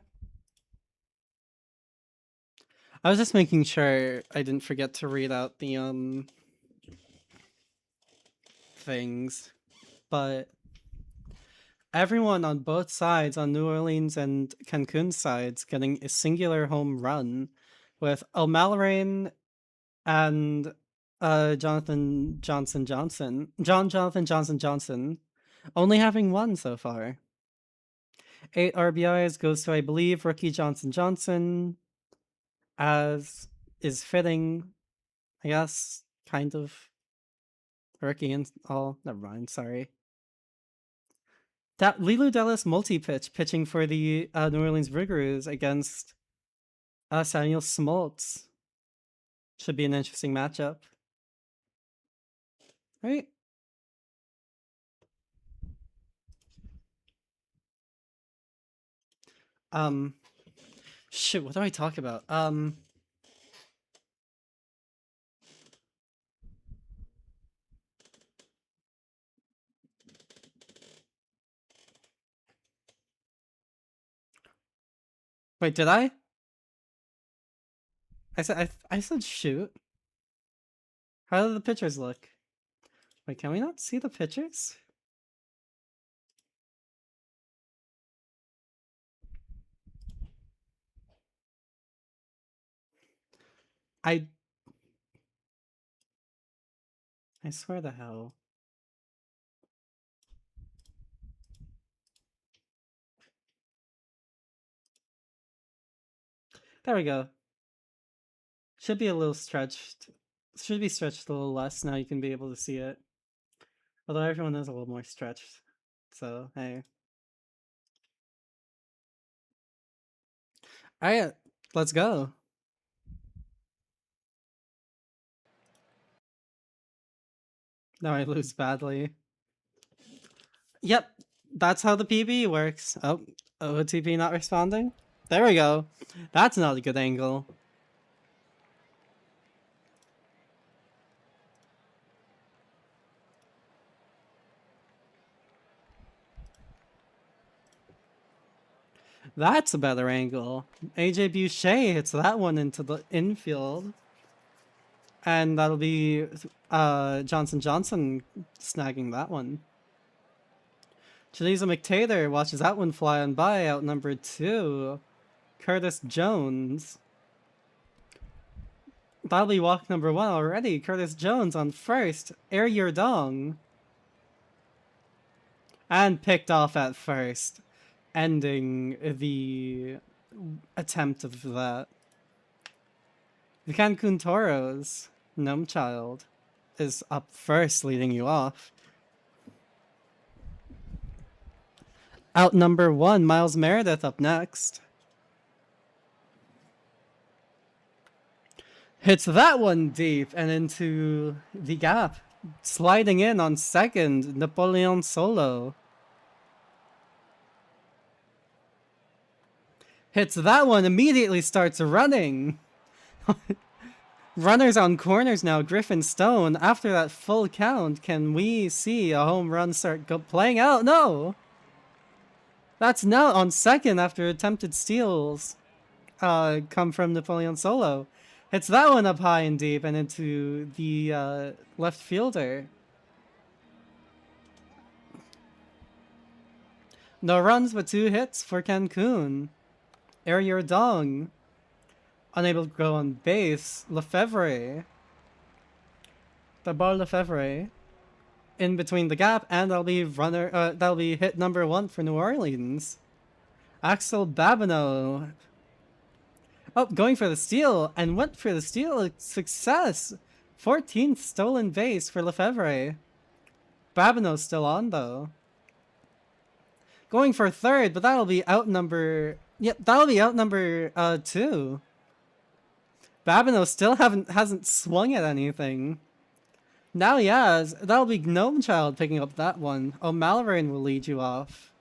I was just making sure I didn't forget to read out the, things. But Everyone on both sides, on New Orleans and Cancun sides, getting a singular home run, with O'Mallorain and John Jonathan Johnson only having one so far. 8 RBIs goes to, I believe, rookie Johnson, as is fitting, I guess, kind of. Rookie and all. Never mind, sorry. That Lilu Dellis multi-pitch pitching for the New Orleans Rougarous against Samuel Smoltz. Should be an interesting matchup. Right? Shoot, what do I talk about? Wait, did I? I said shoot. How do the pictures look? Wait, can we not see the pictures? I swear the hell. There we go. Should be a little stretched. Should be stretched a little less. Now you can be able to see it. Although everyone is a little more stretched. So, hey. Alright, let's go. Now I lose badly. Yep, that's how the PBE works. Oh, OTP not responding? There we go. That's not a good angle. That's a better angle. AJ Boucher hits that one into the infield. And that'll be Johnson snagging that one. Janiza McTater watches that one fly on by, outnumbered 2. Curtis Jones. That'll be walk number 1 already. Curtis Jones on first. Air your dong. And picked off at first, ending the attempt of that. The Cancun Toros, Gnome Child, is up first, leading you off. Out number 1, Miles Meredith up next. Hits that one deep and into the gap. Sliding in on second, Napoleon Solo. Hits that one, immediately starts running. Runners on corners now, Griffin Stone. After that full count, can we see a home run start playing out? No! That's now on second after attempted steals come from Napoleon Solo. Hits that one up high and deep and into the left fielder. No runs but 2 hits for Cancun. Air your dong. Unable to go on base. Lefebvre. The ball Lefebvre. In between the gap, and that'll be hit number 1 for New Orleans. Axel Babineau. Oh, going for the steal, and went for the steal. Success! 14th stolen base for Lefebvre. Babineau's still on, though. Going for third, but that'll be outnumber... Yep, that'll be outnumber 2. Babineau still hasn't swung at anything. Now he has. That'll be Gnome Child picking up that one. O'Mallorain will lead you off.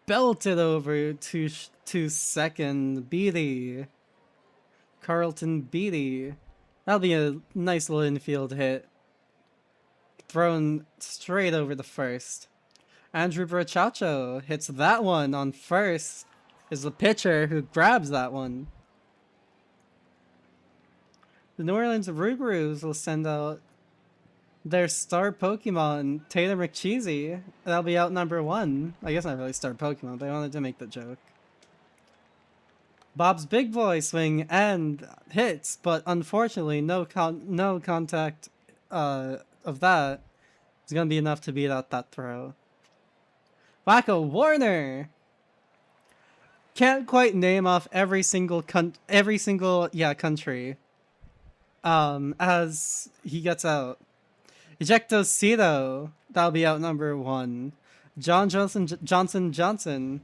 Belted over to second. Beatty. Carlton Beatty. That'll be a nice little infield hit. Thrown straight over the first. Andrew Brachacho hits that one on first. Is the pitcher who grabs that one. The New Orleans Rougarous will send out their star Pokemon, Taylor McCheesy. That'll be out number 1. I guess not really star Pokemon, but I wanted to make the joke. Bob's Big Boy swing and hits, but unfortunately no contact of that is going to be enough to beat out that throw. Wacko Warner! Can't quite name off every single country as he gets out. Ejectocito, that'll be out number 1. Johnson.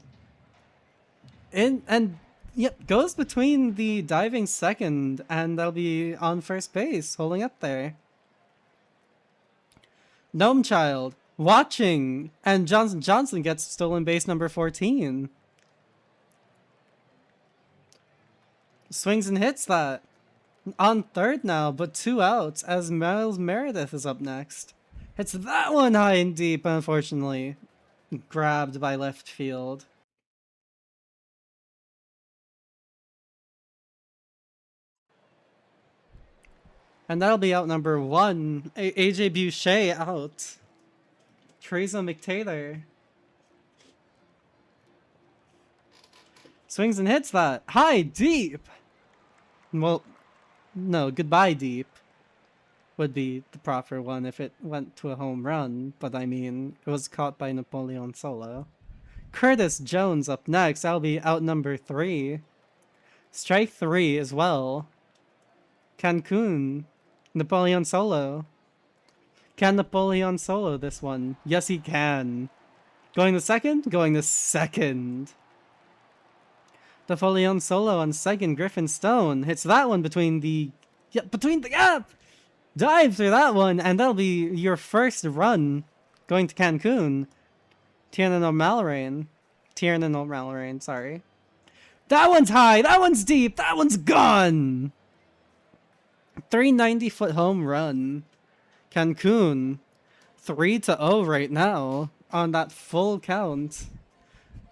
Yep, goes between the diving second, and they'll be on first base, holding up there. Gnome Child, watching, and Johnson gets stolen base number 14. Swings and hits that. On third now, but 2 outs, as Miles Meredith is up next. Hits that one high and deep, unfortunately. Grabbed by left field. And that'll be out number 1. AJ Boucher out. Teresa McTaylor. Swings and hits that. High, deep. Well, no, goodbye deep would be the proper one if it went to a home run. But I mean, it was caught by Napoleon Solo. Curtis Jones up next. That'll be out number 3. Strike 3 as well. Cancun. Napoleon Solo. Can Napoleon solo this one? Yes, he can. Going to second? Going to second. Napoleon Solo on second. Griffin Stone hits that one between the gap. Dive through that one, and that'll be your first run going to Cancun. Tiernan O'Mallorain, sorry. That one's high. That one's deep. That one's gone. 390-foot home run. Cancun 3-0 right now on that full count.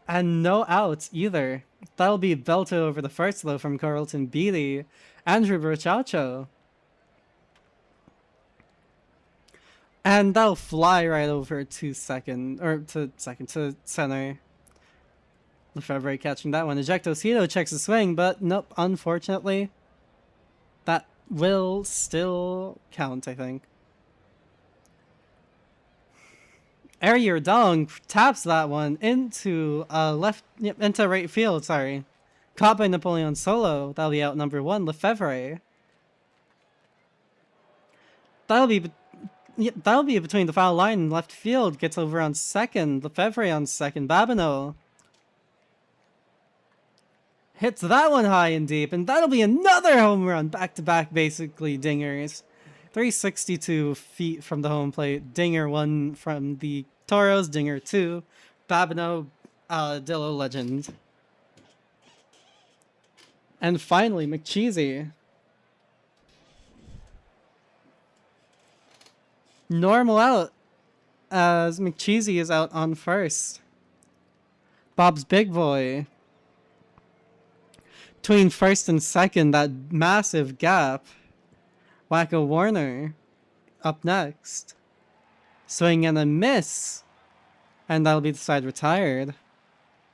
And no outs either. That'll be belted over the first though from Carlton Beatty. Andrew Berchacho. And that'll fly right over to center. Lefebvre catching that one. Ejectocito checks the swing, but nope, unfortunately. That will still count, I think. Arier Dong taps that one into into right field, sorry. Caught by Napoleon Solo. That'll be out number 1, Lefebvre. That'll be between the foul line and left field. Gets over on second. Lefebvre on second. Babineau hits that one high and deep, and that'll be another home run. Back-to-back, basically, dingers. 362 feet from the home plate. Dinger 1 from the Toros. Dinger 2. Babineau, Dillo legend. And finally, McCheesy. Normal out, as McCheesy is out on first. Bob's Big Boy. Between first and second, that massive gap. Wacko Warner up next. Swing and a miss. And that'll be the side retired.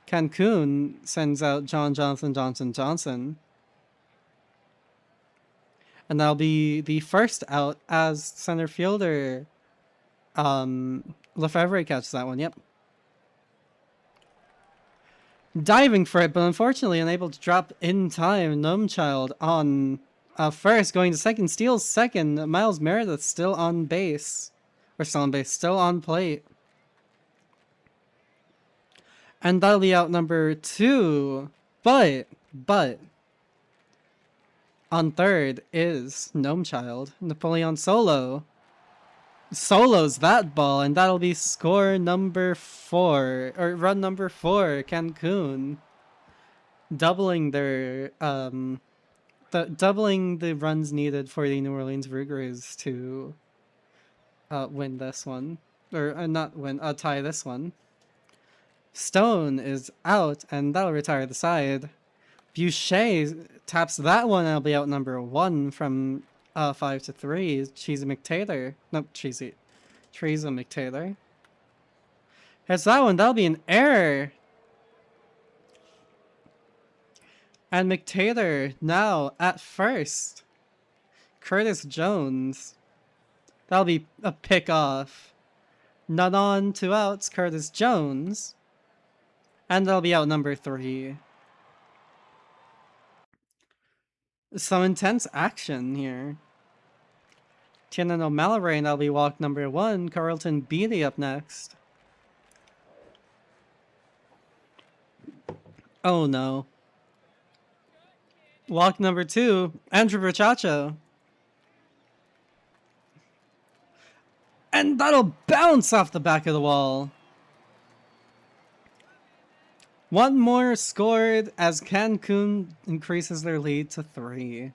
Cancun sends out Johnson. And that'll be the first out as center fielder. Lefebvre catches that one, yep. Diving for it, but unfortunately unable to drop in time. Gnome Child on first, going to second, steals second. Miles Meredith still on base. Still on plate. And that'll be out number 2. But on third is Gnome Child. Napoleon Solo. Solos that ball, and that'll be score number 4, or run number 4, Cancun. Doubling their doubling the runs needed for the New Orleans Rougarous to win this one, or not win, tie this one. Stone is out, and that'll retire the side. Boucher taps that one, and it'll be out number 1 from 5-3. Cheesy McTaylor. Nope, Cheesy. Teresa McTaylor. Here's that one. That'll be an error. And McTaylor now at first. Curtis Jones. That'll be a pick off. None on, 2 outs. Curtis Jones. And that'll be out number 3. Some intense action here. Tiernan O'Malley, and that'll be walk number 1. Carlton Beatty up next. Oh no. Walk number 2. Andrew Brachacho. And that'll bounce off the back of the wall. One more scored as Cancun increases their lead to 3.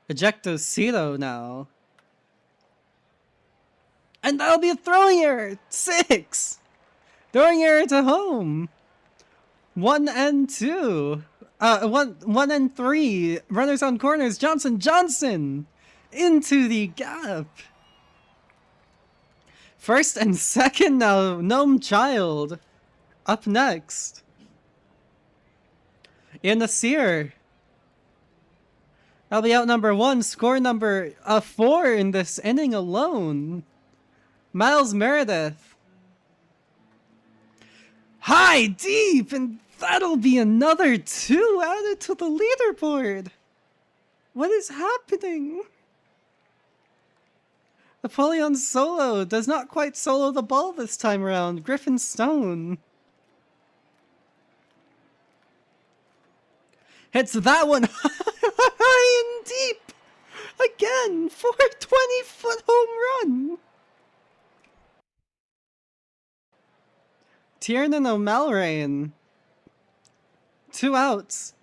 Ejectocito now. And that'll be a throwing error. 6. Throwing error to home. 1 and 2. 1 and 3. Runners on corners. Johnson into the gap. First and second now. Gnome Child up next. In the Seer. That'll be out number 1. Score number 4 in this inning alone. Miles Meredith. High, deep, and that'll be another 2 added to the leaderboard. What is happening? Napoleon Solo does not quite solo the ball this time around. Griffin Stone hits that one high and deep. Again, 420-foot home run. Tiernan O'Malley, 2 outs.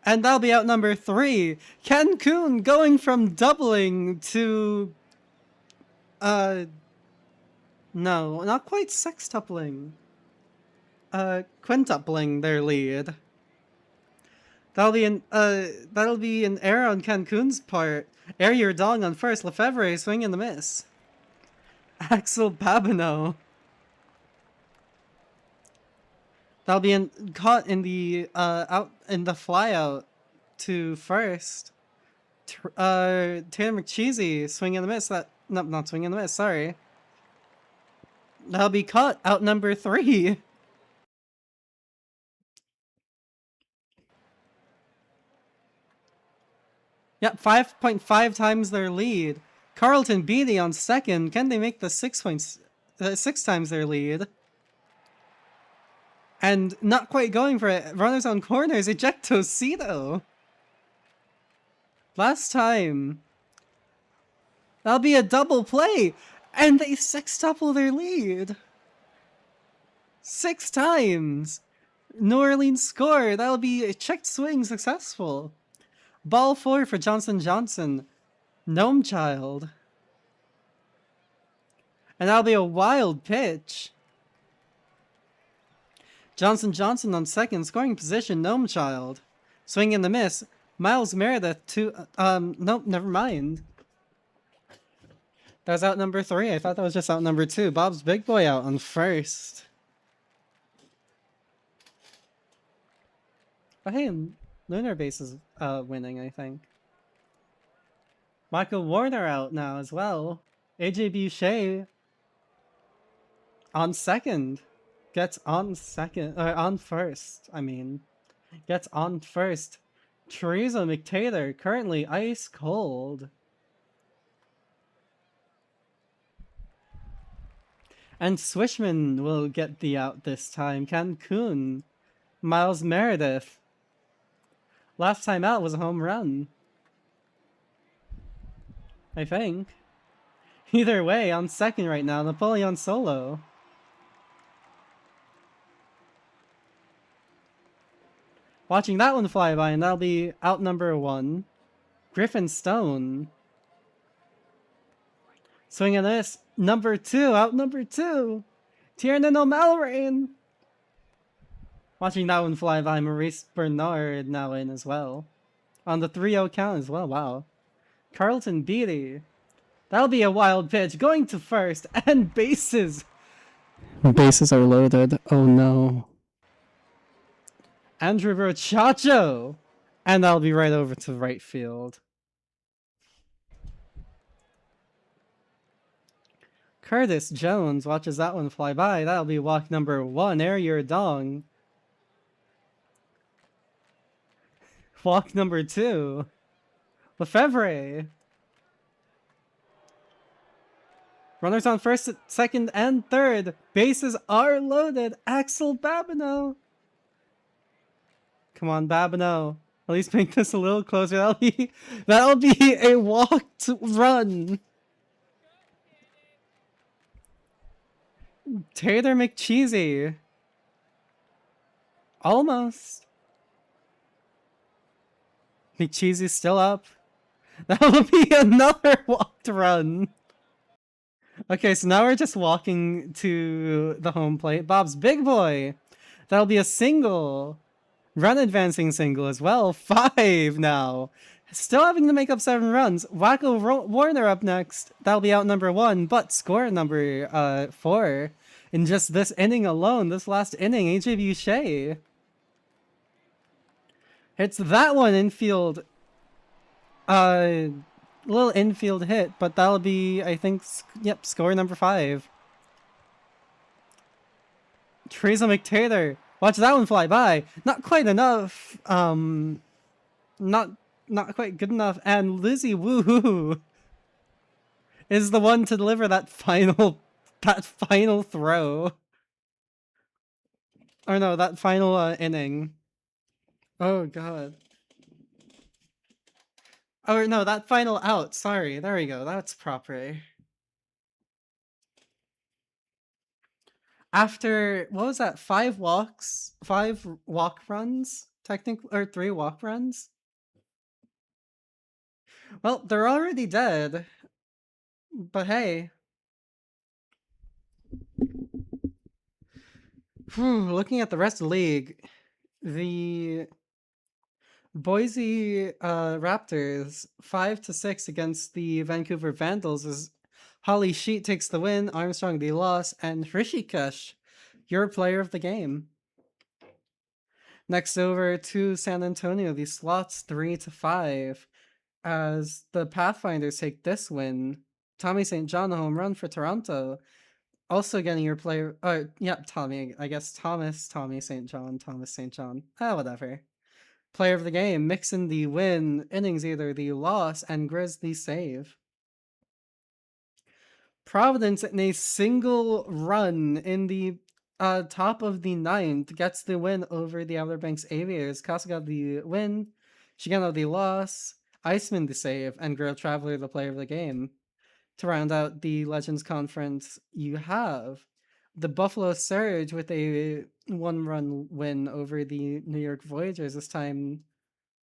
And that'll be out number 3. Cancun going from doubling to... no, not quite sextupling. Quintupling their lead. That'll be an error on Cancun's part. Air your dong on first. Lefebvre swing and the miss. Axel Babineau. That'll be caught in the out in the fly out to first. Taylor McCheesy swing and the miss. Not swing and the miss. Sorry. That'll be caught out number 3. Yep, 5.5 times their lead. Carlton Beatty on second. Can they make the 6 times their lead? And not quite going for it. Runners on corners. Ejectocito. Last time. That'll be a double play. And they sextuple their lead. 6 times. New Orleans score. That'll be a checked swing successful. Ball 4 for Johnson. Gnome Child. And that'll be a wild pitch. Johnson on second, scoring position, Gnome Child. Swing and the miss. Miles Meredith to, nope, never mind. That was out number 3. I thought that was just out number 2. Bob's Big Boy out on first. But hey, Lunar Base is winning, I think. Michael Warner out now as well. AJ Boucher on second. Gets on second, or on first, I mean. Gets on first. Teresa McTaylor, currently ice cold. And Swishman will get the out this time. Cancun. Miles Meredith. Last time out was a home run. I think. Either way, on second right now, Napoleon Solo. Watching that one fly by, and that'll be out number 1. Griffin Stone. Swing and this. Number 2, out number 2. Tiernan O'Malley. Watching that one fly by, Maurice Bernard now in as well. on the 3-0 count as well. Wow. Carlton Beatty. That'll be a wild pitch. Going to first, and bases. Bases are loaded. Oh no. Andrew Rochacho. And that'll be right over to right field. Curtis Jones watches that one fly by. That'll be walk number 1. Air your dong. Walk number 2. Lefebvre. Runners on first, second, and third. Bases are loaded. Axel Babineau. Come on, Babineau. At least make this a little closer. That'll be a walked run. Taylor McCheesy. Almost. McCheesy's still up. That'll be another walked run. Okay, so now we're just walking to the home plate. Bob's Big Boy. That'll be a single. Run advancing single as well. 5 now. Still having to make up 7 runs. Wacko Warner up next. That'll be out number 1, but score number 4. In just this inning alone, this last inning, AJ Boucher. It's that one infield. Little infield hit, but that'll be, I think, yep, score number 5. Teresa McTaylor. Watch that one fly by. Not quite enough. Not quite good enough. And Lizzie Woohoo is the one to deliver that final throw. Or no, that final inning. Oh god. Oh no, that final out. Sorry, there we go. That's proper. After what was that? 5 walk runs, technically, or 3 walk runs. Well, they're already dead. But hey. Looking at the rest of the league, the Boise Raptors 5-6 against the Vancouver Vandals as Holly Sheet takes the win, Armstrong the loss, and Hrishikesh, your player of the game. Next over to San Antonio, the Slots 3-5 as the Pathfinders take this win. Tommy St. John, a home run for Toronto. Also getting your player, Tommy St. John, whatever. Player of the game, Mixon the win, innings either the loss, and Grizz the save. Providence in a single run in the top of the 9th gets the win over the Outer Banks Aviators. Casa got the win, Shigano the loss, Iceman the save, and Girl Traveler the player of the game. To round out the Legends Conference, you have the Buffalo Surge with a 1-run win over the New York Voyagers, this time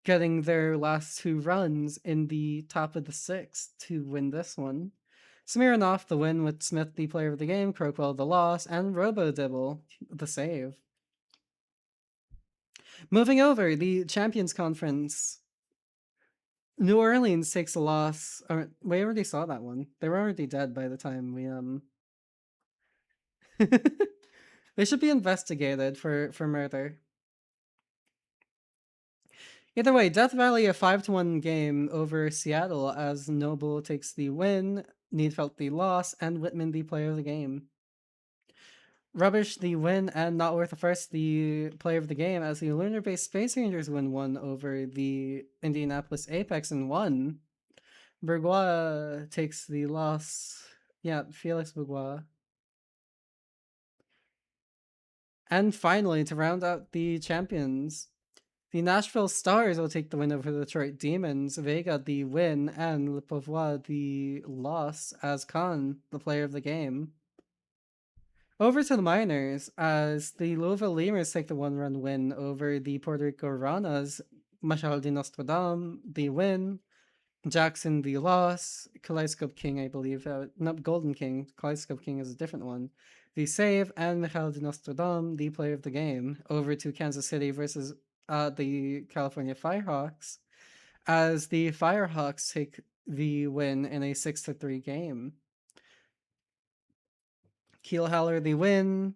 getting their last 2 runs in the top of the 6th to win this one. Smirnoff the win with Smith the player of the game, Crockwell the loss, and Robo-Dibble the save. Moving over, the Champions Conference. New Orleans takes a loss. We already saw that one. They were already dead by the time we They should be investigated for murder. Either way, Death Valley a 5-1 game over Seattle as Noble takes the win, Needfelt the loss, and Whitman the player of the game. Rubbish the win, and Not Worth the First the player of the game as the Lunar-based Space Rangers win 1 over the Indianapolis Apex in 1. Bourgois takes the loss. Yeah, Felix Bourgois. And finally, to round out the champions, the Nashville Stars will take the win over the Detroit Demons, Vega the win, and Le Pauvoir the loss as Khan, the player of the game. Over to the minors, as the Louisville Lemurs take the 1-run win over the Puerto Rico Ranas, Machal de Nostradam the win, Jackson the loss, Kaleidoscope King, I believe, not Golden King, Kaleidoscope King is a different one, the save, and Michal de Nostradam, the player of the game, over to Kansas City versus the California Firehawks, as the Firehawks take the win in a 6-3 game. Keelhaller the win,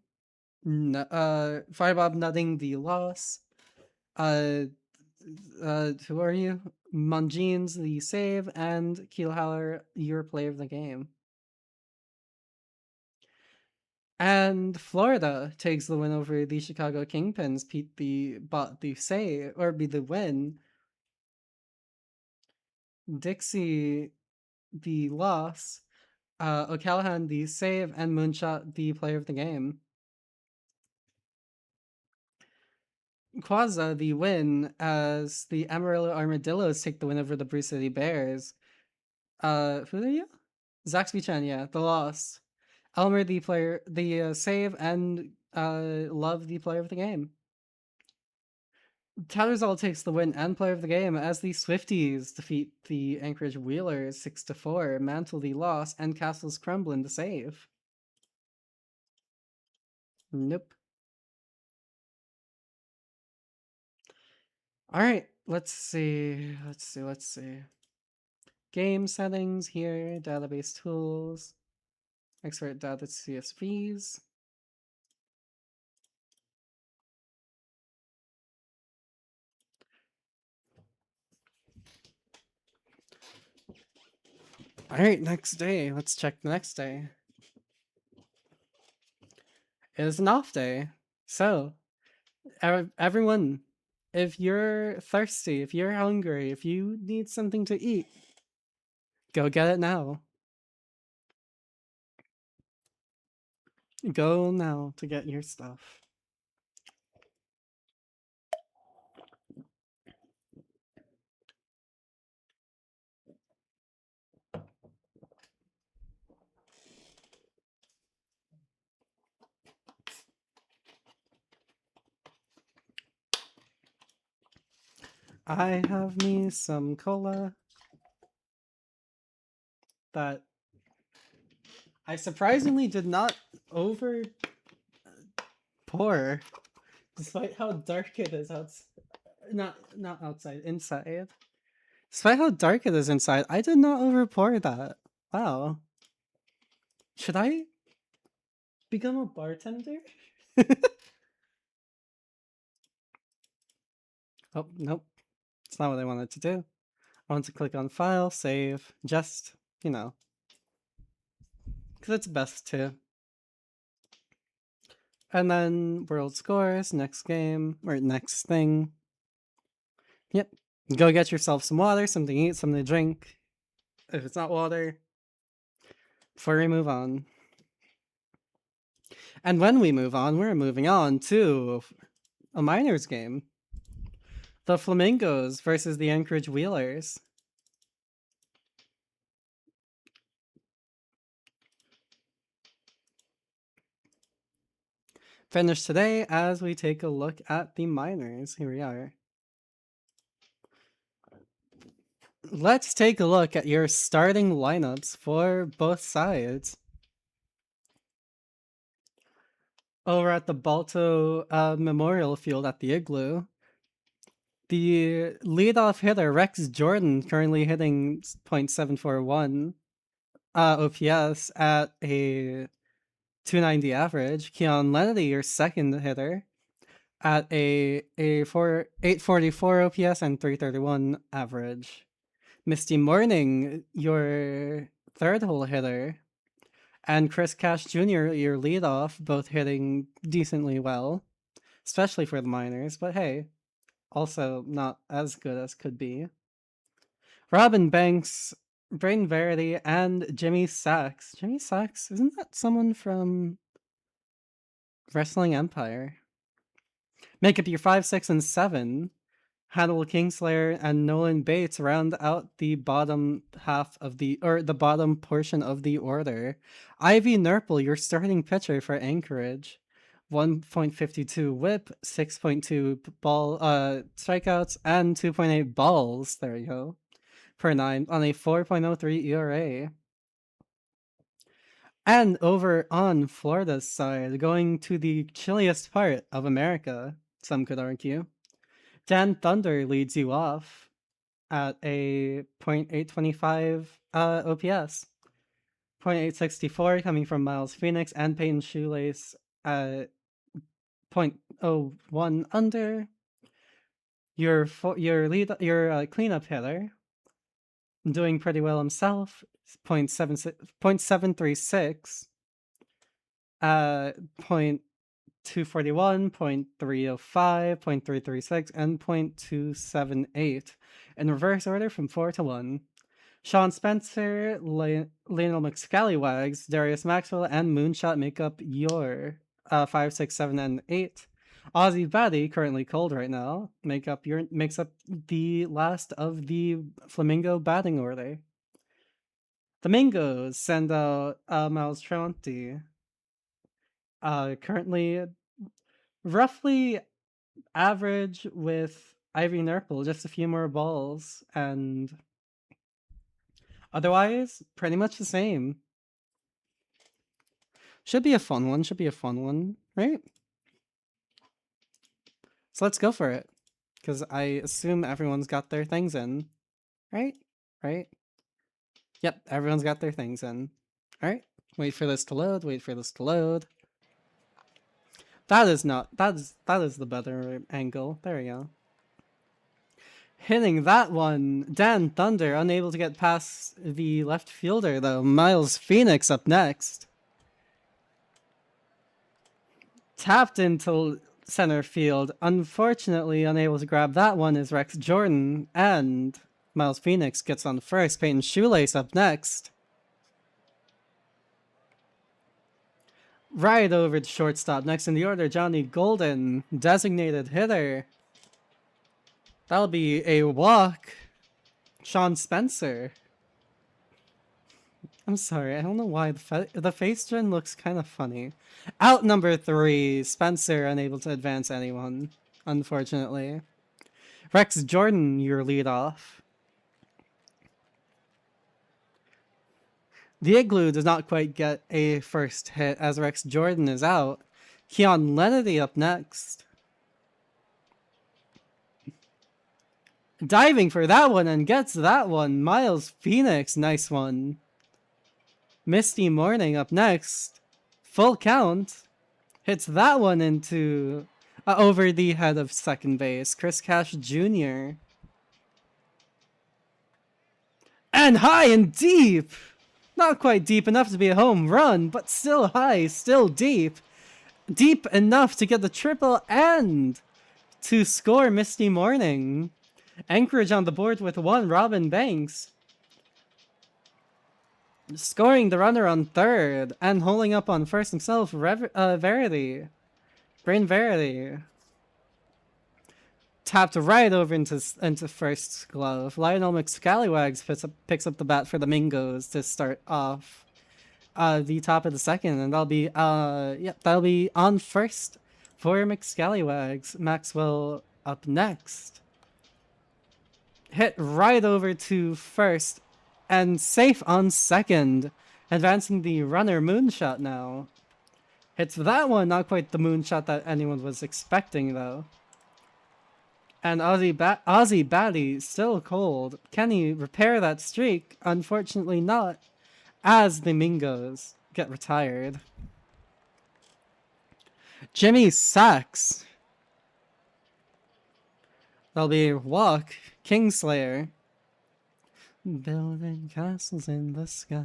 Firebob nutting the loss. Uh, who are you? Mungines the save, and Keelhaller your play of the game. And Florida takes the win over the Chicago Kingpins. Pete the save or be the win. Dixie the loss. O'Callahan the save, and Moonshot the player of the game. Quaza the win as the Amarillo Armadillos take the win over the Brew City Bears. Who are you? Zaxby Chen, yeah, the loss. Elmer the player, the save, and Love the player of the game. Tattersall takes the win and player of the game as the Swifties defeat the Anchorage Wheelers 6-4. Mantle the loss, and Castles Crumbling the save. Nope. All right, let's see. Game settings here, database tools, export data CSVs. All right, next day. Let's check the next day. It is an off day. So, everyone, if you're thirsty, if you're hungry, if you need something to eat, go get it now. Go now to get your stuff. I have me some cola that I surprisingly did not over pour, despite how dark it is outside. Not outside, inside. Despite how dark it is inside, I did not over pour that. Wow. Should I become a bartender? Oh, nope. It's not what I wanted to do. I want to click on File, Save, just, you know. Because it's best to. And then World Scores, next game, or next thing. Yep. Go get yourself some water, something to eat, something to drink. If it's not water, before we move on. And when we move on, we're moving on to a minors game. The Flamingos versus the Anchorage Wheelers. Finish today as we take a look at the minors. Here we are. Let's take a look at your starting lineups for both sides. Over at the Balto Memorial Field at the Igloo, the leadoff hitter, Rex Jordan, currently hitting .741 OPS at a 290 average. Keon Lenedy, your second hitter, at a 844 OPS and 331 average. Misty Morning, your third hole hitter, and Chris Cash Jr., your leadoff, both hitting decently well, especially for the minors, but hey, also not as good as could be. Robin Banks, Brain Verity, and Jimmy Sachs. Jimmy Sachs, isn't that someone from Wrestling Empire? Make up your 5, 6, and 7. Hannibal Kingslayer and Nolan Bates round out the bottom half of the bottom portion of the order. Ivy Nurple, your starting pitcher for Anchorage. 1.52 whip, 6.2 ball strikeouts, and 2.8 balls, there you go, per 9 on a 4.03 ERA. And over on Florida's side, going to the chilliest part of America, some could argue, Dan Thunder leads you off. at a .825 OPS. .864 coming from Miles Phoenix and Peyton Shoelace at .01 under. Your cleanup hitter doing pretty well himself. .736. 0.241, 0.305, 0.336, and 0.278 in reverse order from 4 to 1. Sean Spencer, Lionel McScallywags, Darius Maxwell, and Moonshot make up your 5, 6, 7, and 8. Ozzy Batty, currently cold right now, makes up the last of the Flamingo batting order. Flamingos send out Miles Tronti. Currently roughly average with Ivy Nurple, just a few more balls, and otherwise pretty much the same. Should be a fun one, right? So let's go for it, because I assume everyone's got their things in, right? Yep, everyone's got their things in. Alright, wait for this to load, That is the better angle. There we go. Hitting that one, Dan Thunder, unable to get past the left fielder though. Miles Phoenix up next. Tapped into center field. Unfortunately, unable to grab that one is Rex Jordan, and Miles Phoenix gets on first. Peyton Shoelace up next. Right over to shortstop. Next in the order, Johnny Golden, designated hitter. That'll be a walk. Sean Spencer. I'm sorry, I don't know why the face gen looks kind of funny. Out number 3, Spencer unable to advance anyone, unfortunately. Rex Jordan, your leadoff. The Igloo does not quite get a first hit as Rex Jordan is out. Keon Lennedy up next. Diving for that one and gets that one. Miles Phoenix, nice one. Misty Morning up next. Full count. Hits that one into over the head of second base. Chris Cash Jr. And high and deep. Not quite deep enough to be a home run, but still high, still deep. Deep enough to get the triple and to score Misty Morning. Anchorage on the board with 1, Robin Banks. Scoring the runner on third and holding up on first himself, Verity. Brain Verity. Tapped right over into first glove. Lionel McScallywags picks up the bat for the Mingos to start off the top of the second, and that'll be on first for McScallywags. Maxwell up next. Hit right over to first and safe on second, advancing the runner Moonshot now. Hits that one, not quite the moonshot that anyone was expecting though. And Ozzy Batty still cold. Can he repair that streak? Unfortunately not, as the Mingos get retired. Jimmy Sachs. That'll be walk. Kingslayer. Building castles in the sky.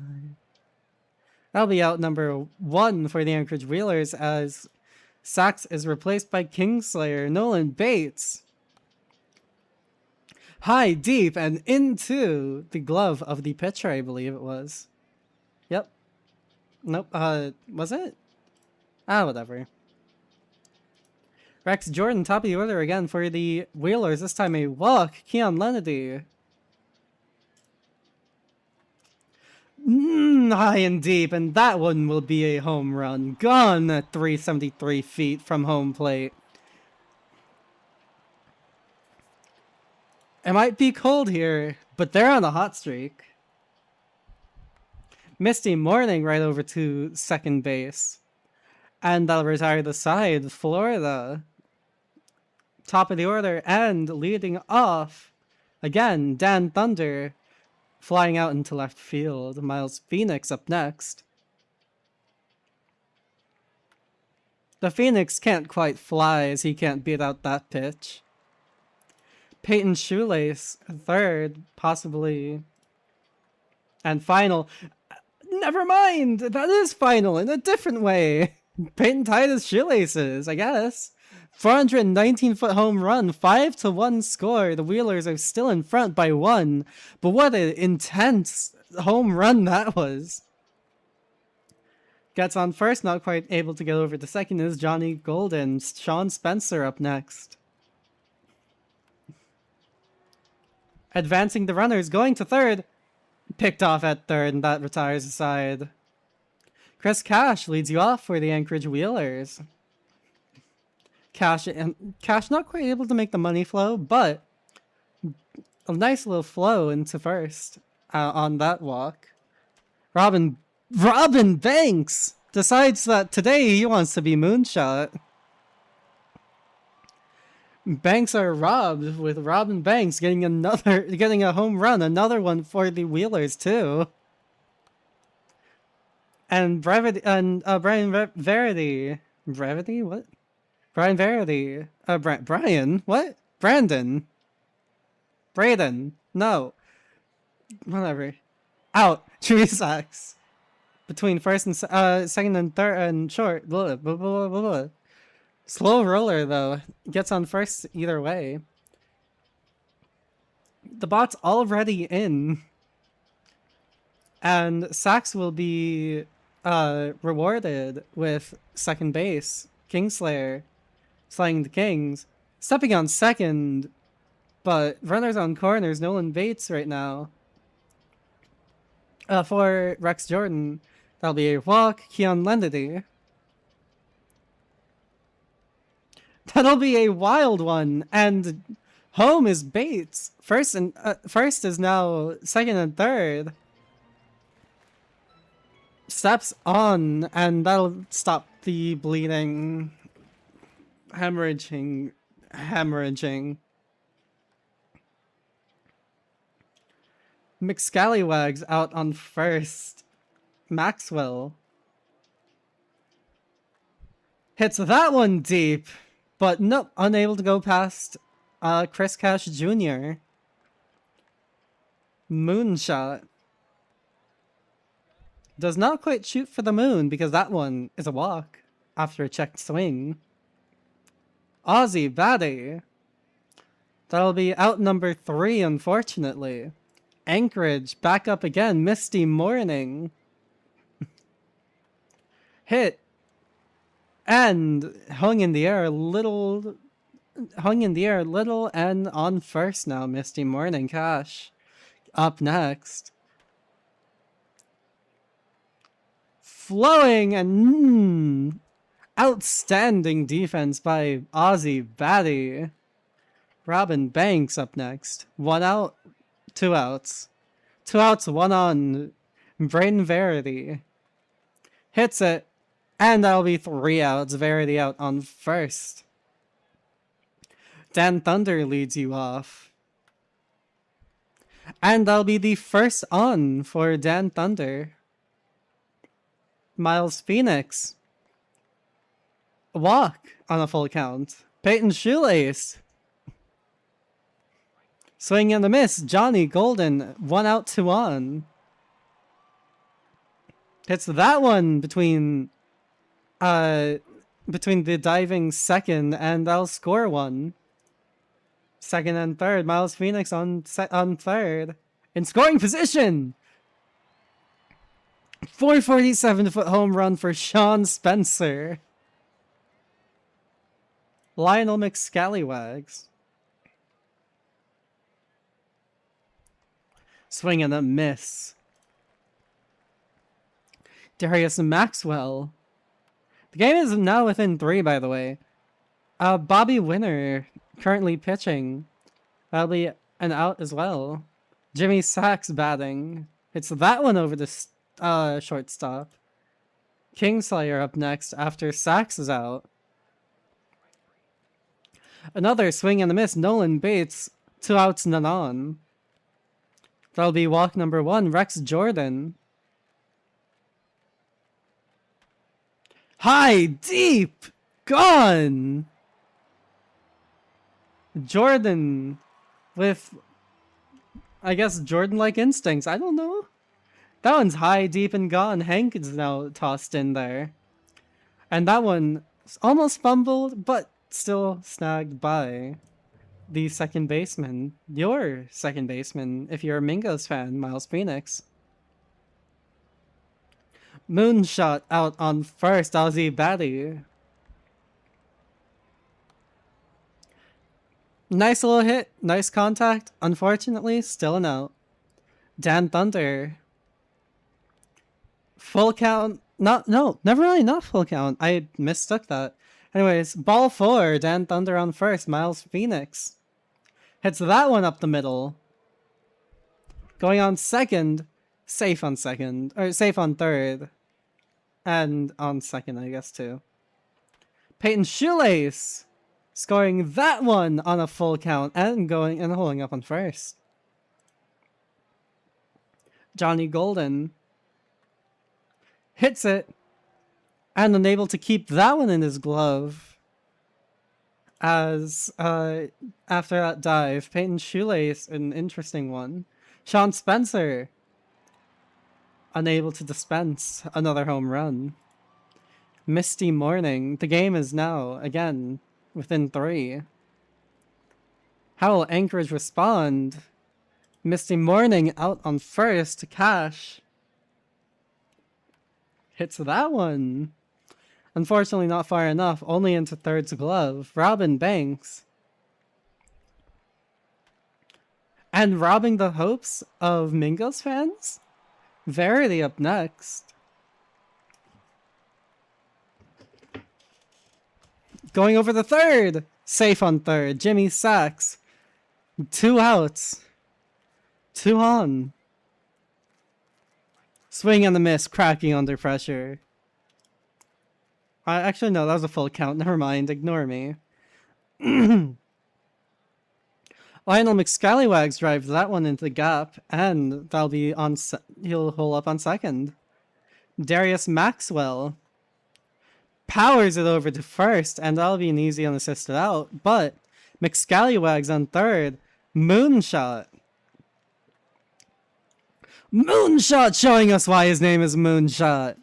That'll be out number 1 for the Anchorage Wheelers as Sachs is replaced by Kingslayer. Nolan Bates. High, deep, and into the glove of the pitcher, I believe it was. Yep. Nope. Was it? Whatever. Rex Jordan, top of the order again for the Wheelers. This time a walk. Keon Lennedy. High and deep, and that one will be a home run. Gone at 373 feet from home plate. It might be cold here, but they're on a hot streak. Misty Morning right over to second base. And that'll retire the side. Florida. Top of the order and leading off Again, Dan Thunder flying out into left field. Miles Phoenix up next. The Phoenix can't quite fly as he can't beat out that pitch. Peyton Shoelace, third, possibly. And final. Never mind! That is final in a different way. Peyton tied his shoelaces, I guess. 419-foot home run, 5-1 score. The Wheelers are still in front by 1. But what an intense home run that was. Gets on first, not quite able to get over to second is Johnny Golden. Sean Spencer up next. Advancing the runners, going to third. Picked off at third, and that retires the side. Chris Cash leads you off for the Anchorage Wheelers. Cash not quite able to make the money flow, but a nice little flow into first on that walk. Robin Banks decides that today he wants to be moonshot. Banks are robbed, with Robin Banks getting a home run, another one for the Wheelers too. And Brian Verity. Brevity? What? Brian Verity. Brian? What? Brandon. Braden. No. Whatever. Out. 3 sacks. Between first and second and third and short. Blah, blah, blah, blah, blah. Slow roller, though. Gets on first either way. The bot's already in. And sacks will be rewarded with second base. Kingslayer slaying the Kings. Stepping on second, but runners on corners. Nolan Bates right now. For Rex Jordan, that'll be a walk. Keon Lendy. That'll be a wild one, and home is Bates. First is now second and third. Steps on, and that'll stop the bleeding. Hemorrhaging. McScallywags out on first. Maxwell hits that one deep, but nope, unable to go past Chris Cash Jr. Moonshot. Does not quite shoot for the moon because that one is a walk after a checked swing. Ozzy Batty. That'll be out number 3, unfortunately. Anchorage back up again. Misty Morning. Hit. And hung in the air a little and on first now. Misty Morning. Cash up next. Flowing and outstanding defense by Ozzy Batty. Robin Banks up next. 1 out, 2 outs. 2 outs, 1 on. Braden Verity hits it, and that'll be 3 outs. Verity out on first. Dan Thunder leads you off. And that'll be the first on for Dan Thunder. Miles Phoenix. Walk on a full count. Peyton Shoelace. Swing and a miss. Johnny Golden. 1 out, 2 on. Hits that one between the diving second, and that'll score 1. Second and third. Miles Phoenix on third. In scoring position. 447-foot home run for Sean Spencer. Lionel McScallywags. Swing and a miss. Darius Maxwell. The game is now within 3, by the way. Bobby Winner currently pitching. That'll be an out as well. Jimmy Sachs batting. It's that one over the shortstop. Kingslayer up next after Sachs is out. Another swing and a miss. Nolan Bates 2 outs, none on. That'll be walk number 1, Rex Jordan. High, deep, gone. Jordan with, I guess, Jordan-like instincts. I don't know. That one's high, deep, and gone. Hank is now tossed in there. And that one almost fumbled, but still snagged by the second baseman. Your second baseman, if you're a Mingos fan, Miles Phoenix. Moonshot out on first, Ozzy Batty. Nice little hit, nice contact. Unfortunately, still an out. Dan Thunder. Full count. No, never mind, not full count. I mistook that. Anyways, ball 4, Dan Thunder on first, Miles Phoenix. Hits that one up the middle. Going on second. Safe on second. Or safe on third. And on second, I guess, too. Peyton Shoelace scoring that one on a full count and going and holding up on first. Johnny Golden hits it and unable to keep that one in his glove. As after that dive, Peyton Shoelace, an interesting one. Sean Spencer unable to dispense another home run. Misty Morning. The game is now, again, within 3. How will Anchorage respond? Misty Morning out on first. Cash hits that one. Unfortunately not far enough, only into third's glove. Robin Banks. And robbing the hopes of Mingos fans? Verity up next. Going over the third. Safe on third. Jimmy Sachs. 2 outs. 2 on. Swing and a miss. Cracking under pressure. Actually, no, that was a full count. Never mind. Ignore me. Lionel McScallywags drives that one into the gap, and that'll be on. He'll hole up on second. Darius Maxwell powers it over to first, and that'll be an easy unassisted out. But McScallywags on third. Moonshot. Moonshot showing us why his name is Moonshot.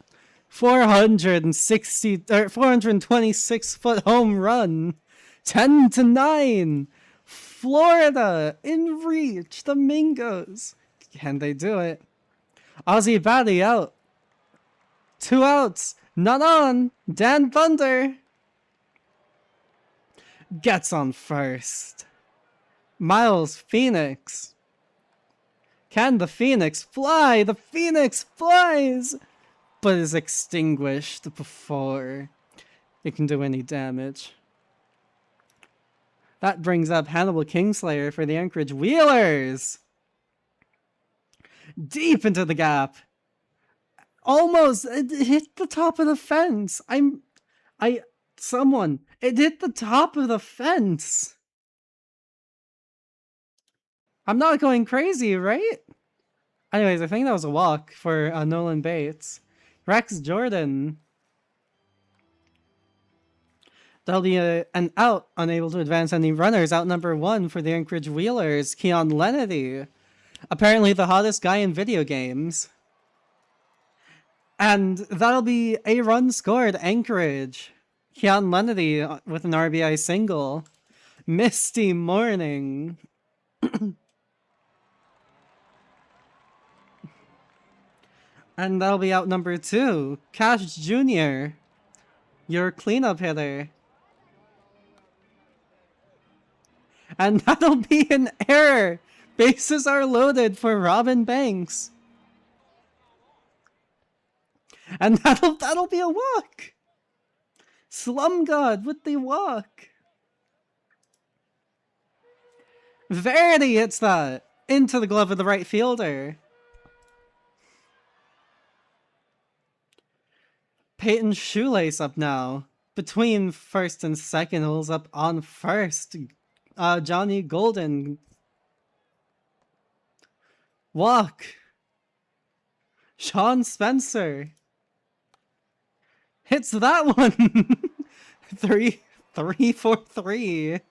426-foot home run. 10-9. Florida in reach. The Mingos. Can they do it? Ozzy Batty out. 2 outs. None on. Dan Thunder gets on first. Miles Phoenix. Can the Phoenix fly? The Phoenix flies, but is extinguished before it can do any damage. That brings up Hannibal Kingslayer for the Anchorage Wheelers. Deep into the gap. Almost. It hit the top of the fence. It hit the top of the fence. I'm not going crazy, right? Anyways, I think that was a walk for Nolan Bates. Rex Jordan. That'll be an out, unable to advance any runners. Out number 1 for the Anchorage Wheelers, Keon Lenedy. Apparently the hottest guy in video games. And that'll be a run scored, Anchorage. Keon Lenedy with an RBI single. Misty Morning. And that'll be out number 2. Cash Jr., your cleanup hitter. And that'll be an error. Bases are loaded for Robin Banks. And that'll be a walk. Slum God with the walk. Verity hits that into the glove of the right fielder. Peyton Shoelace up now. Between first and second, holds up on first. Johnny Golden Walk. Sean Spencer hits that one. 3-4-3.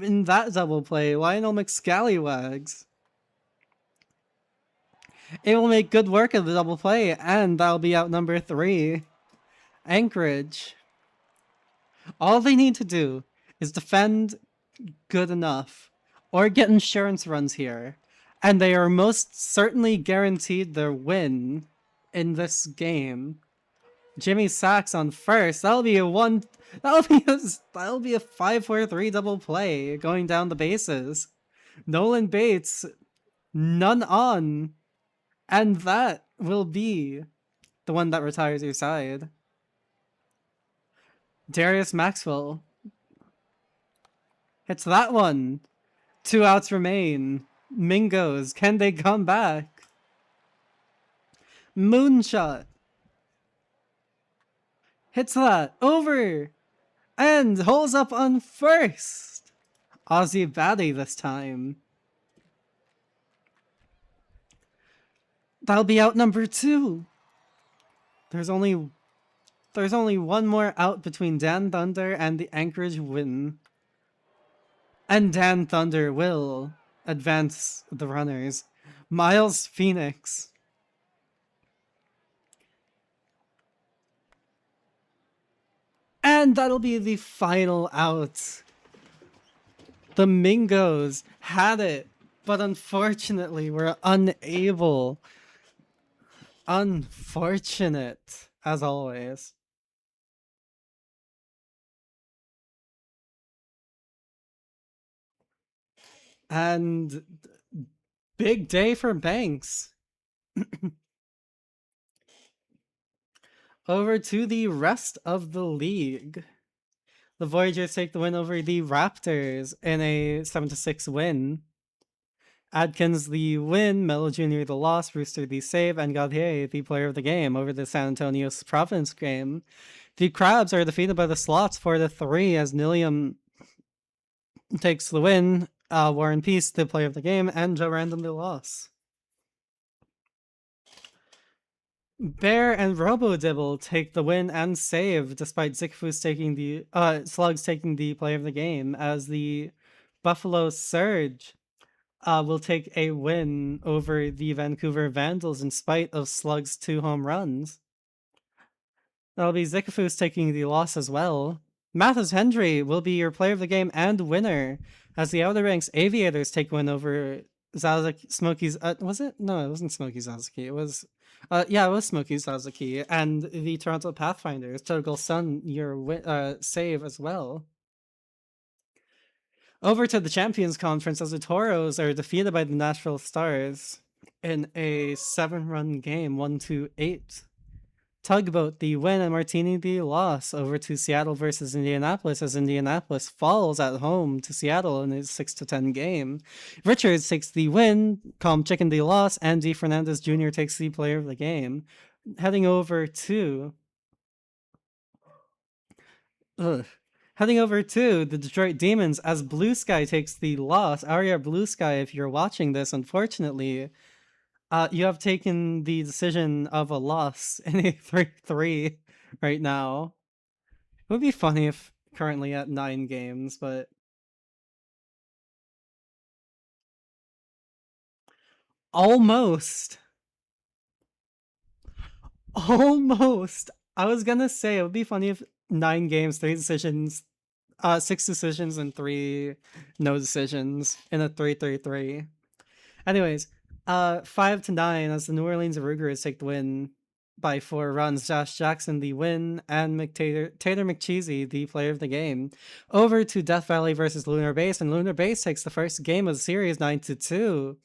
In that double play, Lionel McScallywags. It will make good work of the double play, and that'll be out number 3. Anchorage. All they need to do is defend good enough, or get insurance runs here, and they are most certainly guaranteed their win in this game. Jimmy Sachs on first. That'll be a 5-4-3 double play going down the bases. Nolan Bates, none on, and that will be the one that retires your side. Darius Maxwell hits that one. 2 outs remain. Mingos, can they come back? Moonshot hits that over and holds up on first. Ozzy Batty this time. That'll be out number 2. There's only one more out between Dan Thunder and the Anchorage win. And Dan Thunder will advance the runners. Miles Phoenix. And that'll be the final out. The Mingos had it, but unfortunately were unable. Unfortunate, as always. And big day for Banks. Over to the rest of the league. The Voyagers take the win over the Raptors in a 7-6 win. Adkins the win, Melo Jr. the loss, Rooster the save, and Gauthier the player of the game over the San Antonio Province game. The Crabs are defeated by the Slots 4-3 as Nilium takes the win, Warren Peace the player of the game, and Joe Random the loss. Bear and Robodibble take the win and save, despite Slugs taking the player of the game, as the Buffalo Surge will take a win over the Vancouver Vandals in spite of Slugs' 2 home runs. That'll be Zikafus taking the loss as well. Mathis Hendry will be your player of the game and winner, as the Outer Banks Aviators take win over Smokey's. Was it? No, it wasn't Smokey Zazuki. It was. It was Smokey Zazuki and the Toronto Pathfinders. Total Sun, your save as well. Over to the Champions Conference as the Toros are defeated by the Nashville Stars in a 7-run game, 1-8. Tugboat the win and Martini the loss. Over to Seattle versus Indianapolis as Indianapolis falls at home to Seattle in a 6-10 game. Richards takes the win, Calm Chicken the loss, and D. Fernandez Jr. takes the player of the game. Heading over to the Detroit Demons as Blue Sky takes the loss. Aria Blue Sky, if you're watching this, unfortunately, you have taken the decision of a loss in a 3-3 right now. It would be funny if currently at 9 games, but almost. I was gonna say it would be funny if 9 games, 3 decisions, 6 decisions, and 3 no decisions in a 3-3-3. Anyways, 5-9 as the New Orleans Arugas take the win by 4 runs. Josh Jackson the win, and Tater McCheesy the player of the game. Over to Death Valley versus Lunar Base, and Lunar Base takes the first game of the series 9-2.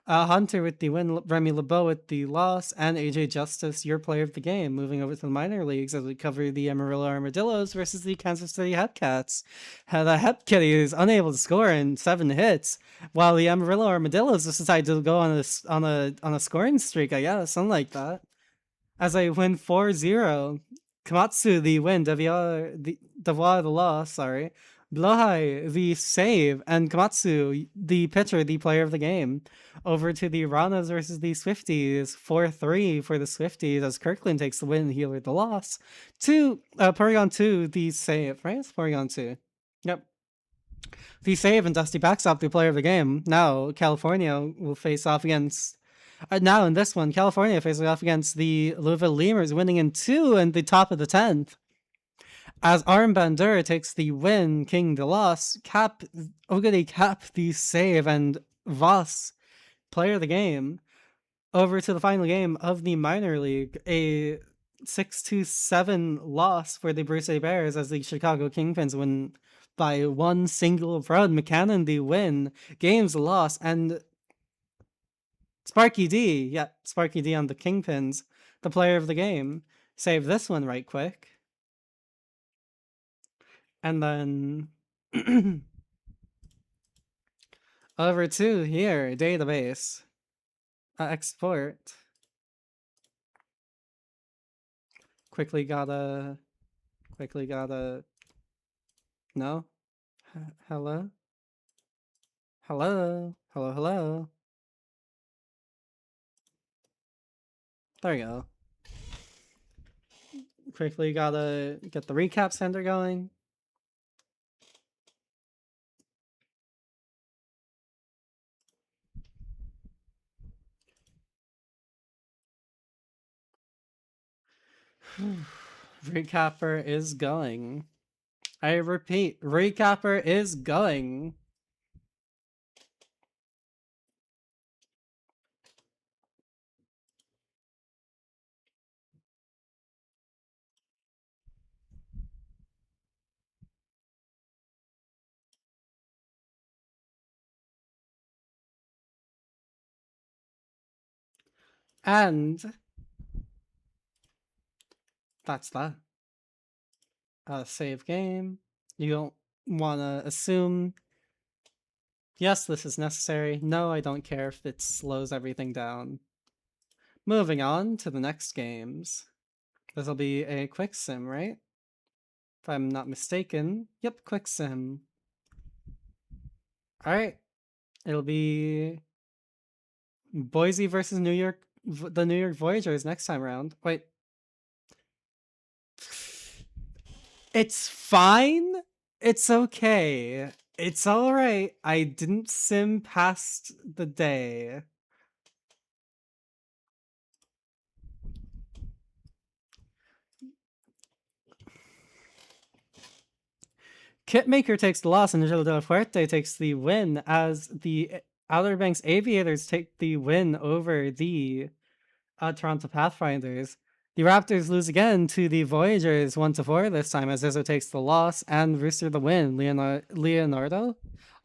Hunter with the win, Remy LeBeau with the loss, and AJ Justice, your player of the game. Moving over to the minor leagues as we cover the Amarillo Armadillos versus the Kansas City Hepcats. The Hep Kitty is unable to score in 7 hits, while the Amarillo Armadillos decide to go on a scoring streak, I guess, something like that. As I win 4-0. Komatsu the win, Devoir the loss, sorry. Blohai, the save, and Komatsu, the pitcher, the player of the game. Over to the Ranas versus the Swifties. 4-3 for the Swifties as Kirkland takes the win, Healer the loss. Porygon 2, the save, right? It's Porygon 2. Yep. The save and Dusty Backstop, the player of the game. Now, California will face off against. Now, in this one, California facing off against the Louisville Lemurs, winning in 2 in the top of the 10th. As Armbandura takes the win, King the loss, Ogade Cap the save, and Voss, player of the game. Over to the final game of the minor league, a 6-7 loss for the Bruce Bears as the Chicago Kingpins win by one single run. McCannon the win, Games the loss, and Sparky D on the Kingpins, the player of the game. Save this one right quick. And then over to here, database. Export. Quickly gotta. No? Hello? Hello? There you go. Quickly gotta get the recap center going. Recapper is going. I repeat, recapper is going. And that's that. Save game. You don't want to assume. Yes, this is necessary. No, I don't care if it slows everything down. Moving on to the next games. This'll be a quick sim, right? If I'm not mistaken. Yep, quick sim. Alright. It'll be Boise versus New York, the New York Voyagers next time around. Wait. It's fine. It's okay. It's alright. I didn't sim past the day. Kitmaker takes the loss and Angelo de la Fuerte takes the win as the Outer Banks Aviators take the win over the Toronto Pathfinders. The Raptors lose again to the Voyagers 1-4 this time as Izzo takes the loss and Rooster the win. Leonidas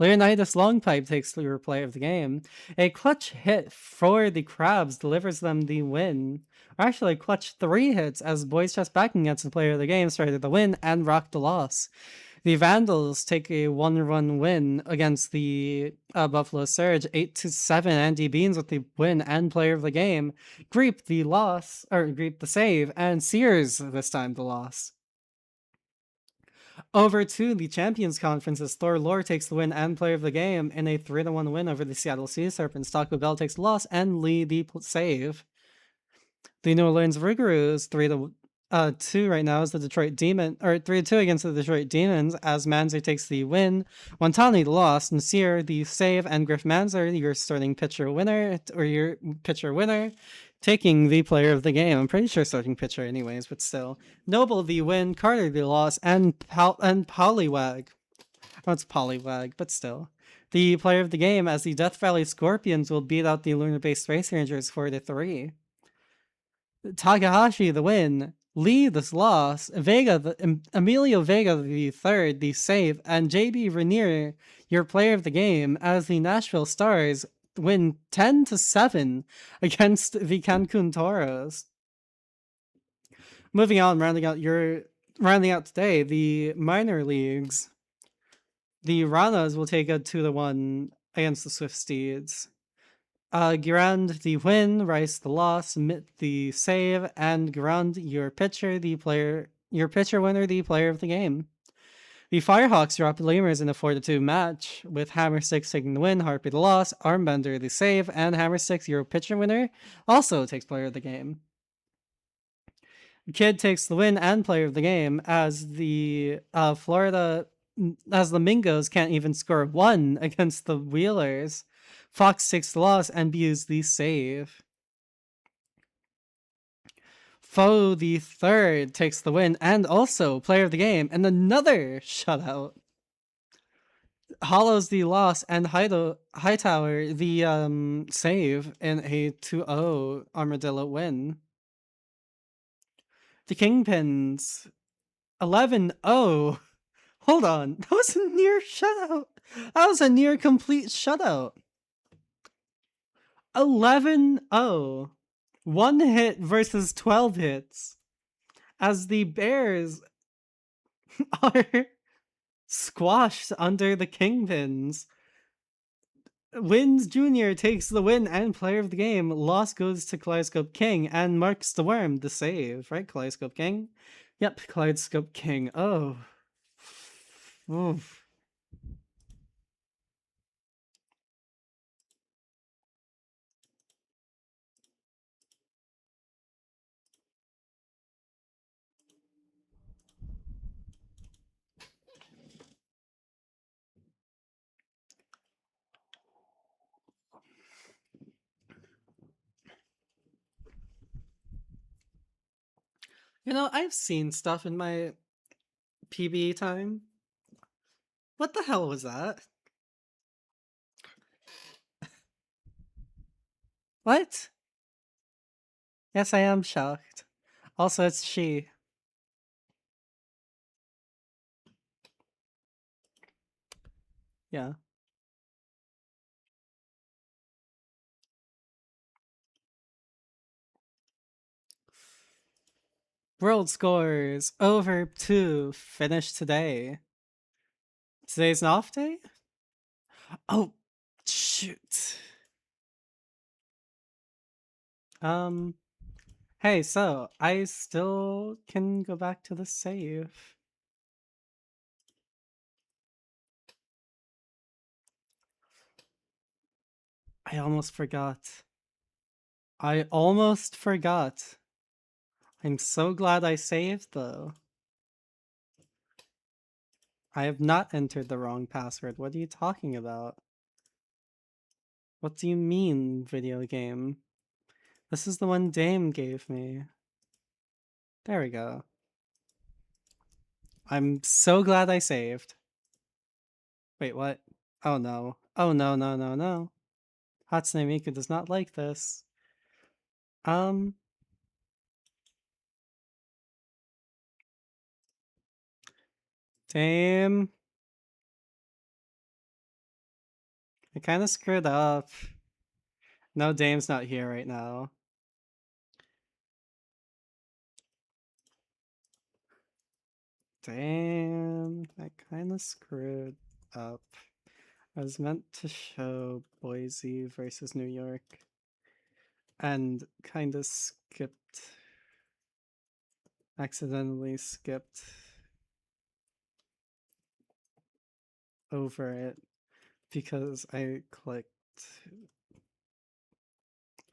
Longpipe takes the replay of the game. A clutch hit for the Crabs delivers them the win. Or actually, a clutch 3 hits as Boys Chest backing against the player of the game started the win and rocked the loss. The Vandals take a 1-run win against the Buffalo Surge, 8-7. Andy Beans with the win and player of the game. Greep the save, and Sears this time the loss. Over to the Champions Conference as Thor Lore takes the win and player of the game in a 3-1 win over the Seattle Sea Serpents. Taco Bell takes the loss and Lee the save. The New Orleans Rougarous 3-2 right now is the Detroit Demon, or 3-2 against the Detroit Demons as Manzer takes the win, Wantani the loss, Nasir the save, and Griff Manzer, your starting pitcher winner, or your pitcher winner, taking the player of the game. I'm pretty sure starting pitcher anyways, but still. Noble the win, Carter the loss, and Poliwag. Oh, it's Poliwag, but still. The player of the game as the Death Valley Scorpions will beat out the Lunar-based Space Rangers 4-3. Takahashi the win, Lee the loss, Emilio Vega the third, the save, and JB Rainier, your player of the game, as the Nashville Stars win 10-7 against the Cancun Toros. Moving on, rounding out today, the minor leagues. The Ranas will take a 2-1 against the Swift Steeds. Grand the win, Rice the loss, Mitt the save, and Grand your pitcher winner, the player of the game. The Firehawks drop Lemurs in a 4-2 match, with Hammer 6 taking the win, Harpy the loss, Armbender the save, and Hammer 6 Euro Pitcher winner also takes player of the game. Kid takes the win and player of the game as the Mingos can't even score one against the Wheelers. Fox takes the loss and Buse the save. Foe the third takes the win and also player of the game and another shutout. Hollows the loss and Hightower the save in a 2-0 Armadillo win. The Kingpins 11-0. Hold on. That was a near shutout. That was a near complete shutout. 11-0. 1 hit versus 12 hits. As the Bears are squashed under the Kingpins. Wins Jr. takes the win and player of the game. Loss goes to Kaleidoscope King and Marks the Worm the save. Right, Kaleidoscope King? Yep, Kaleidoscope King. Oh. Oof. You know, I've seen stuff in my PBE time. What the hell was that? What? Yes, I am shocked. Also, it's she. Yeah. World scores over 2 finished today. Today's an off day? Oh, shoot. Hey, so I still can go back to the save. I almost forgot. I almost forgot. I'm so glad I saved, though. I have not entered the wrong password. What are you talking about? What do you mean, video game? This is the one Dame gave me. There we go. I'm so glad I saved. Wait, what? Oh no. Oh no, no, no, no. Hatsune Miku does not like this. Dame. I kind of screwed up. No, Dame's not here right now. Damn, I kind of screwed up. I was meant to show Boise versus New York and kind of accidentally skipped over it because I clicked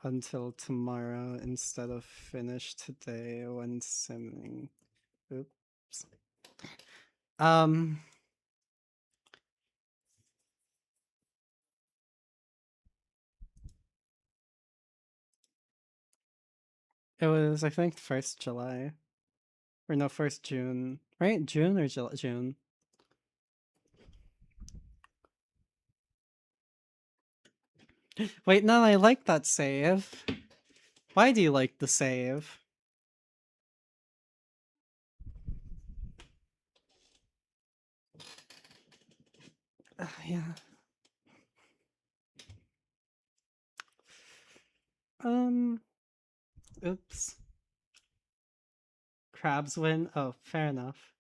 until tomorrow instead of finish today when simming. Oops. It was, I think, 1st July. Or no, 1st June. Right? June or June? Wait, no, I like that save. Why do you like the save? Yeah. Oops. Crabs win? Oh, fair enough.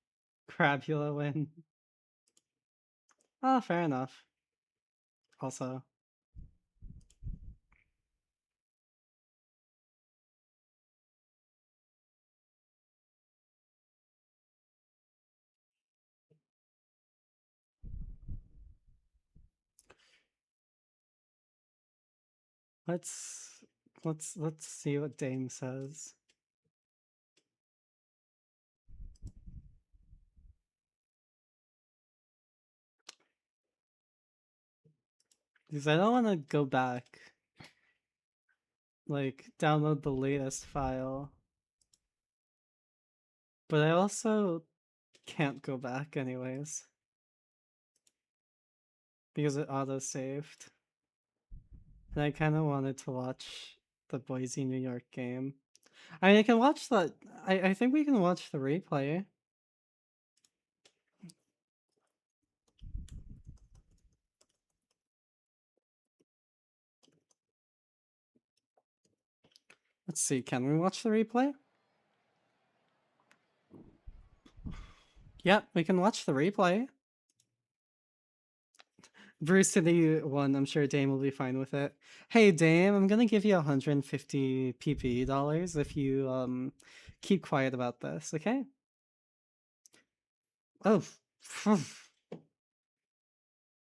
Crabula win. Oh, fair enough. Also. Let's let's see what Dame says. Because I don't want to go back, like download the latest file, but I also can't go back anyways because it auto saved. And I kind of wanted to watch the Boise, New York game. I mean, I can watch that. I think we can watch the replay. Let's see. Can we watch the replay? Yeah, we can watch the replay. Bruce to the one. I'm sure Dame will be fine with it. Hey Dame, I'm gonna give you 150 PBE dollars if you keep quiet about this, okay? Oh,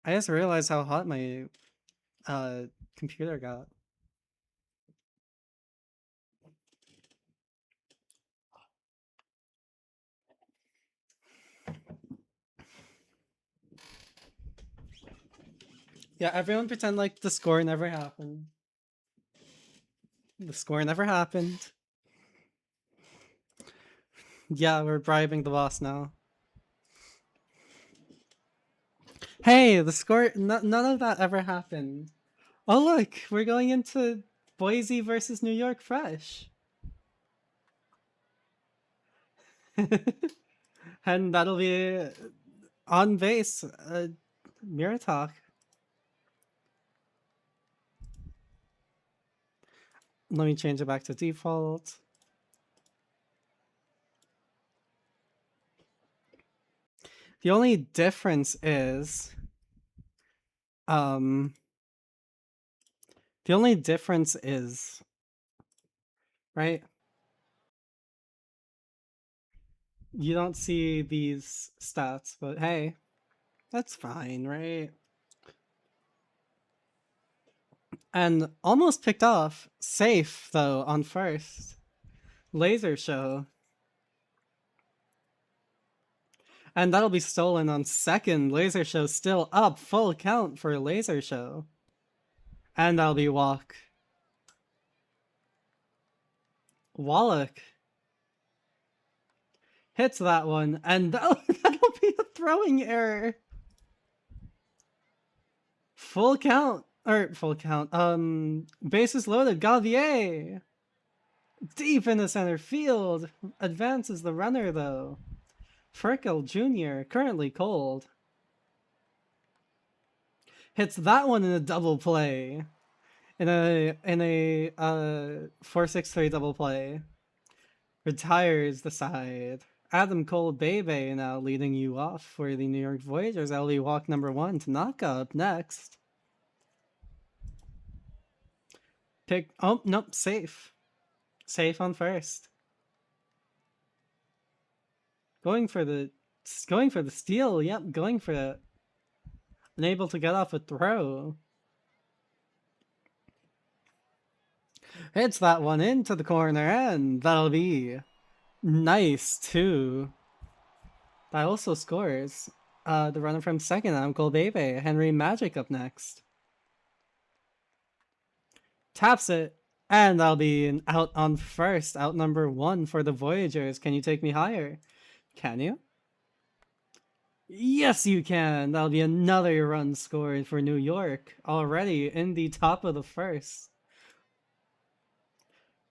I just realized how hot my computer got. Yeah, everyone pretend like the score never happened. The score never happened. Yeah, we're bribing the boss now. Hey, the score, none of that ever happened. Oh look, we're going into Boise versus New York fresh. And that'll be on base, mirror talk. Let me change it back to default. The only difference is, the only difference is, right? You don't see these stats, but hey, that's fine, right? And almost picked off. Safe, though, on first. Laser Show. And that'll be stolen on second. Laser Show still up. Full count for Laser Show. And that'll be Walk. Wallach hits that one. And that'll be a throwing error. Full count. Or full count. Bases loaded. Gavier. Deep in the center field. Advances the runner, though. Ferkel Jr., currently cold. Hits that one in a double play. In a 4-6-3 double play. Retires the side. Adam Cole Bebe now leading you off for the New York Voyagers. LE walk number 1. Tanaka up next. Pick. Oh, nope. Safe. Safe on first. Going for the steal. Yep, going for it. Unable to get off a throw. Hits that one into the corner, and that'll be nice too. That also scores. The runner from second, Uncle Bebe. Henry Magic up next. Taps it, and that'll be an out on first. Out number 1 for the Voyagers. Can you take me higher? Can you? Yes, you can. That'll be another run scored for New York. Already in the top of the first.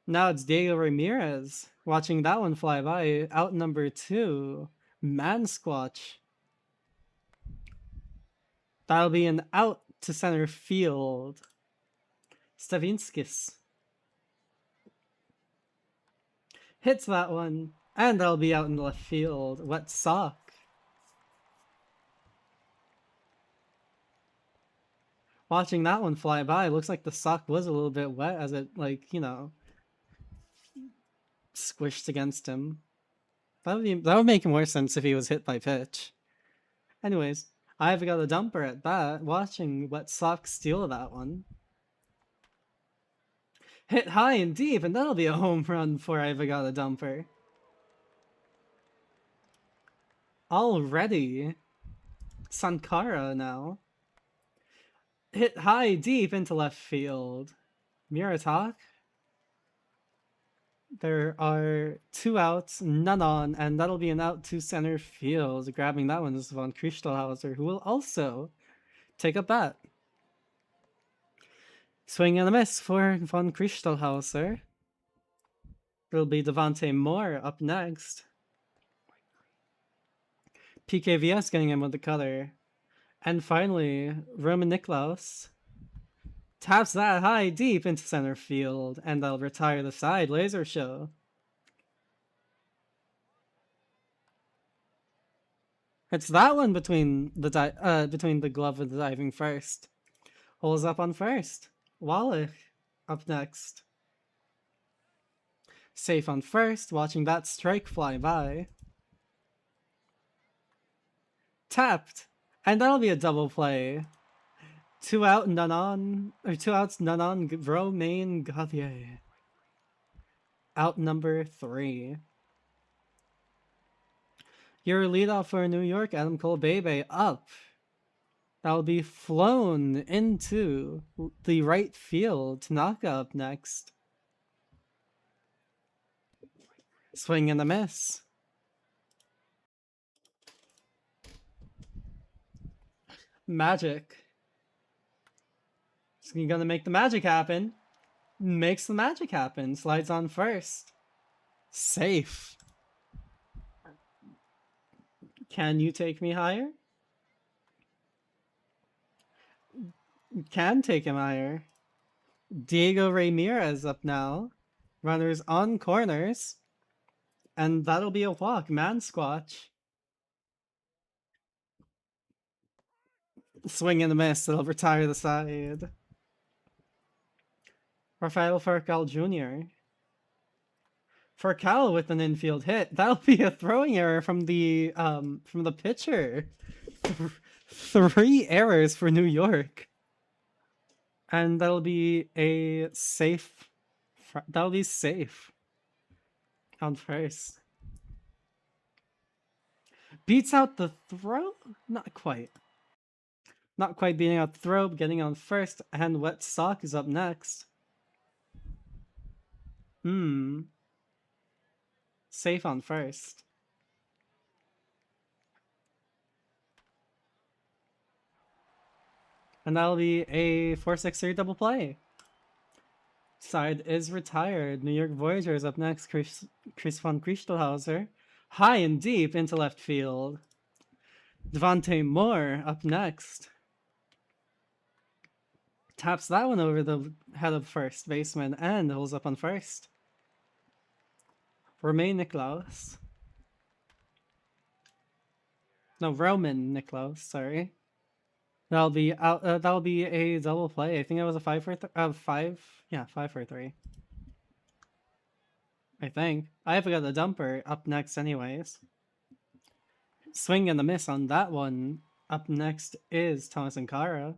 Now it's Diego Ramirez. Watching that one fly by. Out number 2. Man Squatch. That'll be an out to center field. Stavinskis hits that one, and that'll be out in left field. Wet sock. Watching that one fly by, looks like the sock was a little bit wet as it, like, you know, squished against him. That would make more sense if he was hit by pitch. Anyways, I've got a dumper at bat. Watching Wet Sock steal that one. Hit high and deep, and that'll be a home run before I ever got a dumper. Already. Sankara now. Hit high, deep into left field. Muratak. There are 2 outs, none on, and that'll be an out to center field. Grabbing that one is von Krichtelhauser, who will also take a bat. Swing and a miss for von Krichtelhauser. It'll be Devontae Moore up next. PKVS getting him with the cutter. And finally, Roman Niklaus taps that high deep into center field, and they'll retire the side. Laser show. It's that one between the glove and the diving first. Holes up on first. Wallach up next. Safe on first, watching that strike fly by. Tapped, and that'll be a double play. 2 out, none on, or 2 outs, none on. Romain Gauthier. Out number 3. Your leadoff for New York, Adam Cole Bebe, up. That'll be flown into the right field. Tanaka up next. Swing and a miss. Magic. He's gonna make the magic happen. Makes the magic happen. Slides on first. Safe. Can you take me higher? Can take him higher. Diego Ramirez up now. Runners on corners. And that'll be a walk. Man squatch. Swing and a miss. It'll retire the side. Rafael Furcal Jr. Furcal with an infield hit. That'll be a throwing error from the pitcher. 3 errors for New York. And that'll be a safe. That'll be safe. On first. Beats out the throw? Not quite. Not quite beating out the throw, but getting on first, and Wet Sock is up next. Safe on first. And that'll be a 4-6-3 double play. Side is retired. New York Voyagers up next. Chris von Krichtelhauser. High and deep into left field. Devontae Moore up next. Taps that one over the head of first baseman and holds up on first. Romain Niklaus. No, Roman Niklaus, sorry. That'll be out. That'll be a double play. I think it was a 5 for 5. Yeah, 5 for 3. I think I have got a dumper up next, anyways. Swing and a miss on that one. Up next is Thomas and Kara.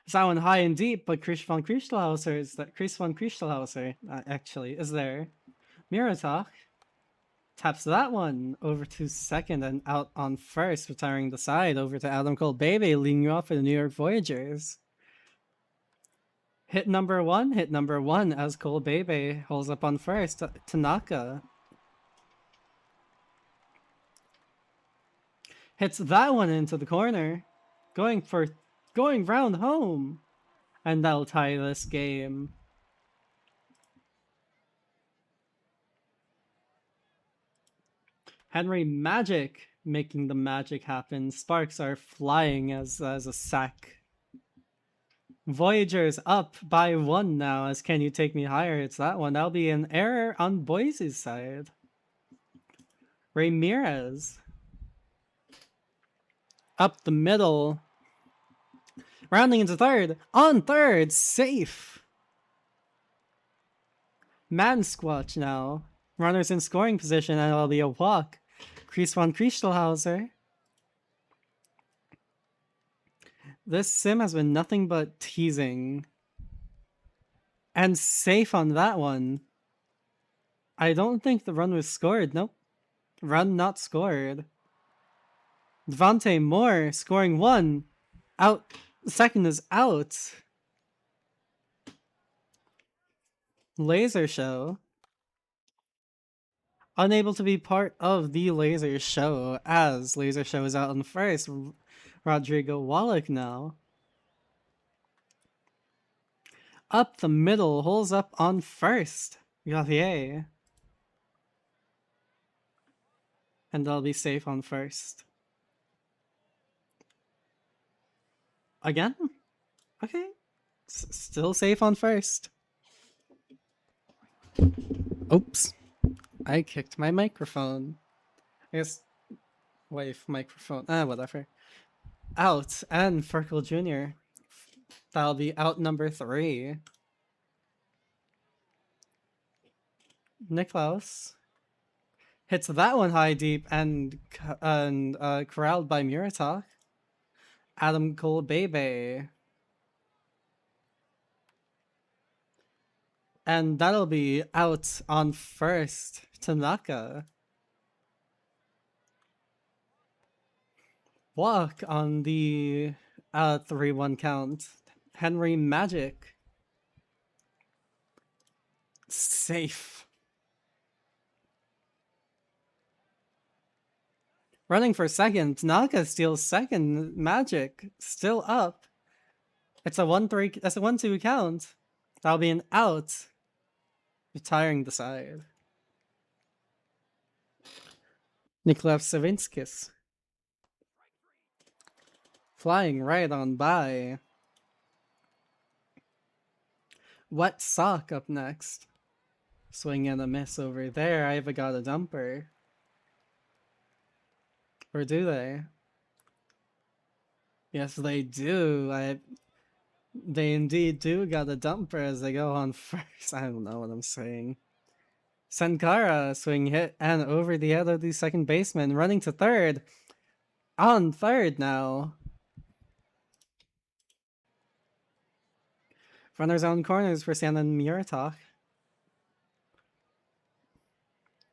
It's that one high and deep, but Chris von Krichtelhauser actually is there. Muratak taps that one over to second and out on first, retiring the side over to Adam Cole Bebe, leading you off for the New York Voyagers. Hit number one as Cole Bebe holds up on first. Tanaka hits that one into the corner, going round home, and that'll tie this game. Henry Magic making the magic happen. Sparks are flying as a sack. Voyagers up by 1 now as Can You Take Me Higher? It's that one. That'll be an error on Boise's side. Ramirez up the middle. Rounding into third. On third. Safe. Man squatch now. Runners in scoring position, and it'll be a walk. Chris von Krichtelhauser. This sim has been nothing but teasing. And safe on that one. I don't think the run was scored. Nope. Run not scored. Devontae Moore scoring one. Out. Second is out. Laser Show. Unable to be part of the Laser Show as Laser Show is out on first. Rodrigo Wallach now. Up the middle, holes up on first. Gauthier. And they'll be safe on first. Again? Okay. Still safe on first. Oops. I kicked my microphone. I guess wave microphone. Whatever. Out. And Ferkel Jr. That'll be out number 3. Niklaus hits that one high deep and corralled by Muratok. Adam Cole Bebe. And that'll be out on first. Tanaka. Walk on the 3-1 count. Henry Magic. Safe. Running for second. Tanaka steals second. Magic still up. It's a 1-3. That's a 1-2 count. That'll be an out. Retiring the side. Niklaus Savinskis. Flying right on by. Wet Sock up next. Swing and a miss over there. I've got a dumper. Or do they? Yes, they do. They indeed do got a dumper as they go on first. I don't know what I'm saying. Sankara swing hit and over the head of the second baseman, running to third. On third now. Runners on corners for Shannon Muratok.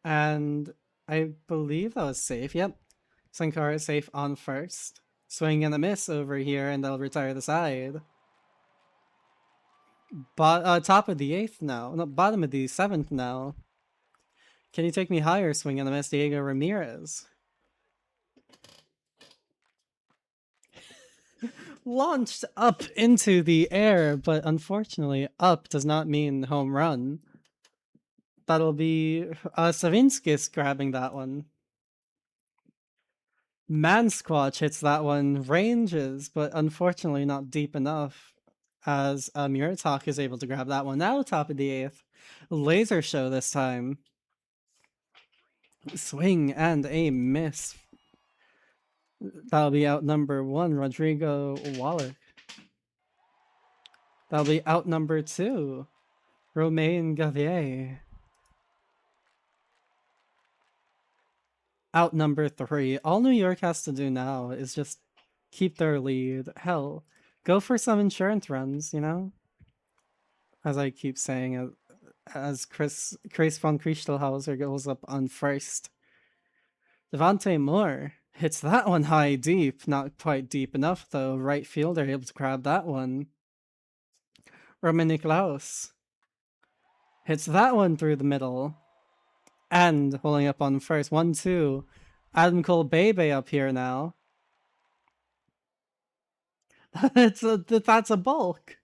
And I believe that was safe. Yep. Sankara is safe on first. Swing and a miss over here, and they'll retire the side. Top of the 8th now. No, bottom of the 7th now. Can you take me higher? Swing and a miss, Diego Ramirez. Launched up into the air, but unfortunately, up does not mean home run. That'll be Savinskis grabbing that one. Mansquatch hits that one, ranges, but unfortunately not deep enough, as Muratok is able to grab that one. Now top of the 8th. Laser Show this time. Swing and a miss. That'll be out number 1, Rodrigo Wallach. That'll be out number 2, Romain Gavier. Out number 3. All New York has to do now is just keep their lead. Hell, go for some insurance runs, you know? As I keep saying, as Chris von Christelhauser goes up on first. Devontae Moore hits that one high deep. Not quite deep enough, though. Right fielder able to grab that one. Roman Niklaus hits that one through the middle. And holding up on first. 1-2. Adam Cole Bebe up here now. That's a bulk.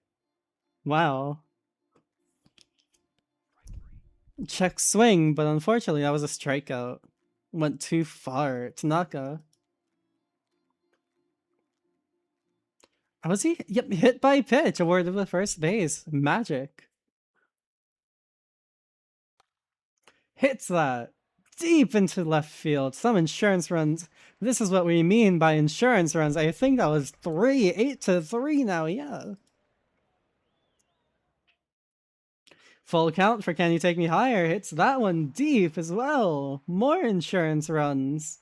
Wow. Check swing, but unfortunately that was a strikeout. Went too far. Tanaka. Was he? Yep, hit by pitch. Awarded with first base. Magic. Hits that deep into left field. Some insurance runs. This is what we mean by insurance runs. I think that was 3. 8-3 now, yeah. Full count for Can You Take Me Higher. Hits that one deep as well. More insurance runs.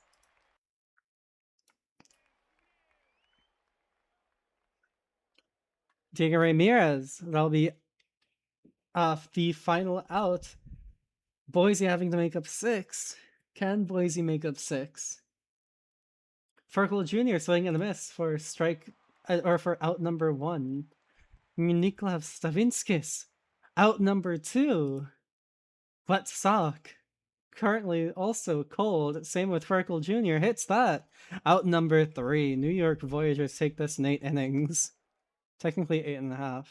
Diego Ramirez. That'll be The final out, Boise having to make up 6. Can Boise make up 6? Ferkel Jr. swing and a miss for strike, or for out number 1. Niklav Stavinskis, out number 2. Wet sock, currently also cold. Same with Ferkel Jr. Hits that. Out number 3. New York Voyagers take this in 8 innings. Technically 8.5.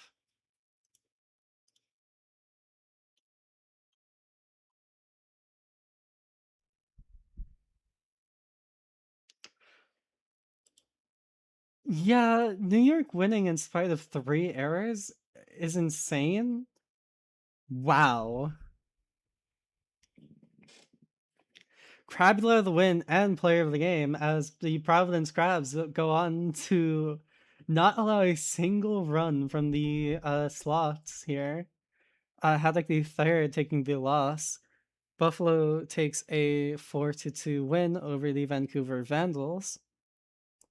Yeah, New York winning in spite of 3 errors is insane. Wow. Crabula the win and player of the game as the Providence Crabs go on to not allow a single run from the slots here. Haddock the third taking the loss. Buffalo takes a 4-2 win over the Vancouver Vandals.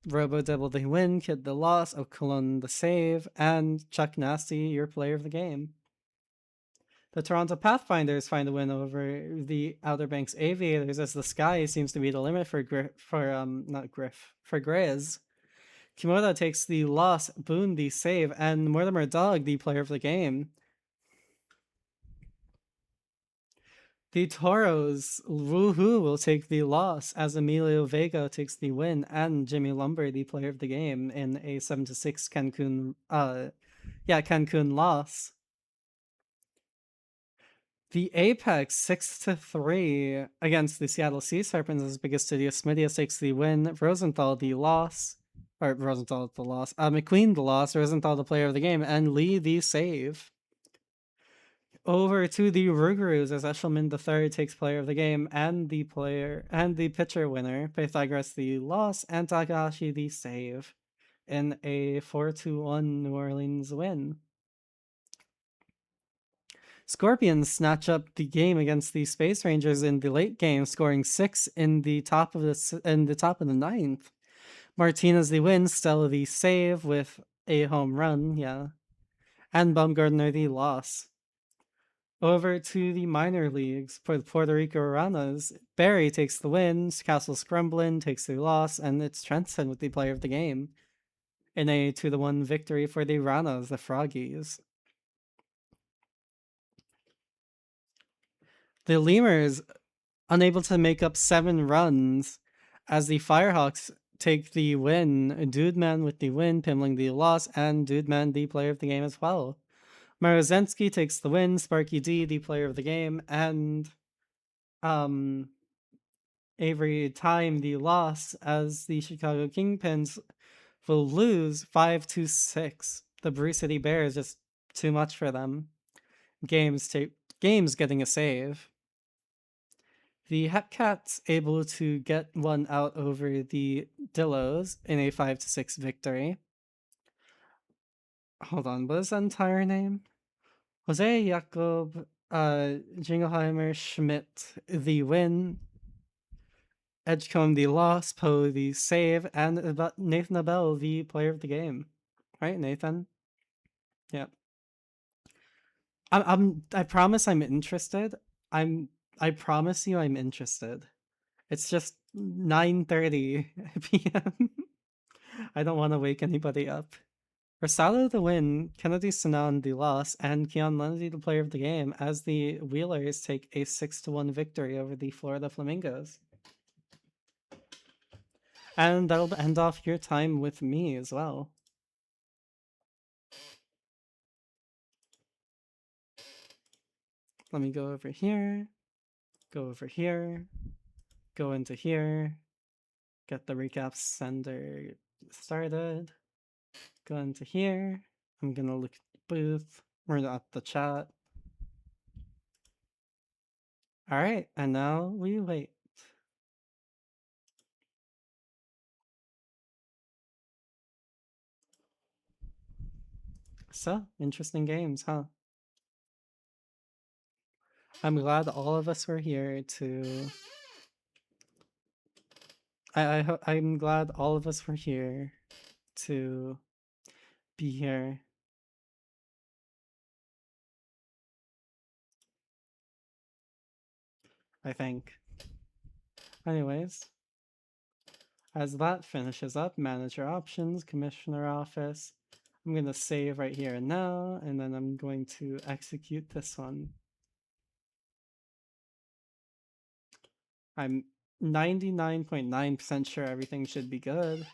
Robo Devil the win, Kid the loss, O'Cullen the save, and Chuck Nasty, your player of the game. The Toronto Pathfinders find a win over the Outer Banks Aviators as the sky seems to be the limit for Grizz. Kimoda takes the loss, Boone the save, and Mortimer Dog the player of the game. The Toros, woohoo, will take the loss as Emilio Vega takes the win and Jimmy Lumber the player of the game in a 7-6 Cancun loss. The Apex 6-3 against the Seattle Sea Serpents as Biggest Studio. Smidius takes the win. Rosenthal the loss. Or Rosenthal the loss. McQueen the loss. Rosenthal the player of the game. And Lee the save. Over to the Rougarous as Eshelman the third takes player of the game and the pitcher winner. Pythagoras the loss and Takahashi the save in a 4-1 New Orleans win. Scorpions snatch up the game against the Space Rangers in the late game, scoring 6 in the top of the ninth. Martinez the win, Stella the save with a home run, and Baumgartner the loss. Over to the minor leagues for the Puerto Rico Ranas. Barry takes the win, Castle Scrumblin takes the loss, and it's Trenton with the player of the game in a 2-1 victory for the Ranas, the Froggies. The Lemurs unable to make up 7 runs as the Firehawks take the win. Dude Man with the win, Pimling the loss, and Dude Man the player of the game as well. Marozensky takes the win, Sparky D the player of the game, and Avery Time the loss as the Chicago Kingpins will lose 5-6. The Brew City Bears just too much for them. Games getting a save. The Hepcats able to get one out over the Dillos in a 5-6 victory. Hold on, what is the entire name? Jose Jacob Jingleheimer Schmidt the win. Edgecombe the loss, Poe the save, and Nathan Abel the player of the game. Right, Nathan? Yep. I promise I'm interested. I promise you I'm interested. It's just 9:30 p.m. I don't want to wake anybody up. Rosalo the win, Kennedy Sanan the loss, and Keon Lundy the player of the game as the Wheelers take a 6-1 victory over the Florida Flamingos. And that'll end off your time with me as well. Let me go over here, go over here, go into here, get the recap sender started, go into here. I'm gonna look at the booth. We're at the chat. Alright, and now we wait. So, interesting games, huh? I'm glad all of us were here to... I'm glad all of us were here to be here I think. Anyways, as that finishes up, manager options, commissioner office. I'm going to save right here and now, and then I'm going to execute this one. I'm 99.9% sure everything should be good.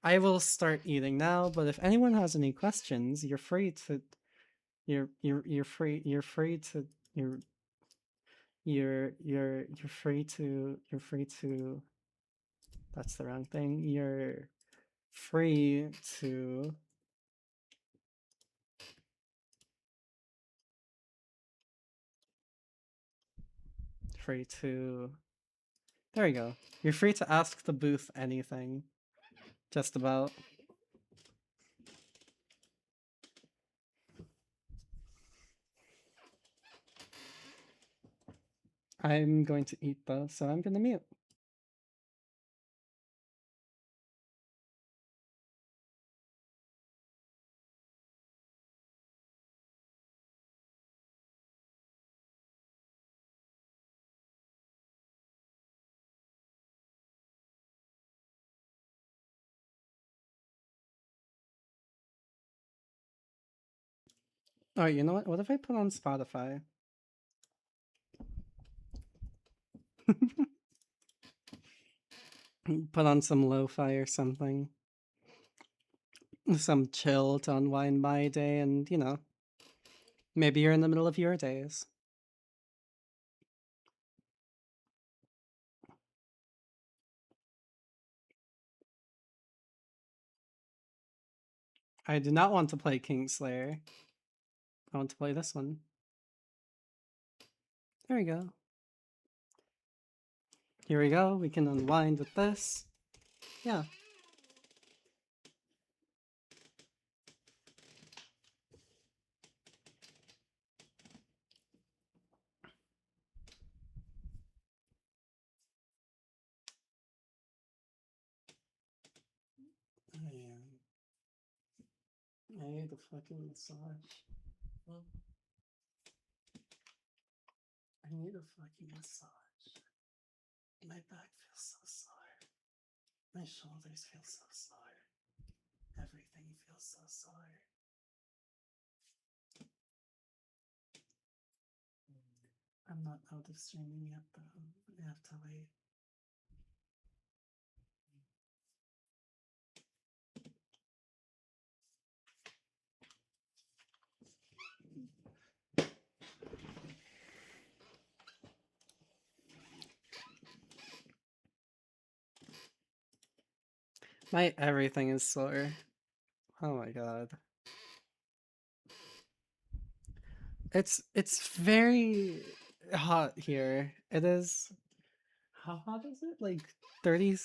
I will start eating now, but if anyone has any questions, you're free to you're free to you're free to that's the wrong thing. You're free to there we go. You're free to ask the booth anything. Just about. I'm going to eat though, so I'm gonna mute. Oh, you know what? What if I put on Spotify? Put on some lo-fi or something. Some chill to unwind my day, and you know, maybe you're in the middle of your days. I do not want to play Kingslayer. I want to play this one. There we go. Here we go. We can unwind with this. Yeah. I need a fucking massage. I need a fucking massage. My back feels so sore. My shoulders feel so sore. Everything feels so sore. I'm not out of streaming yet though. I have to wait. My everything is sore. Oh my god. It's very hot here. It is. How hot is it? Like 30,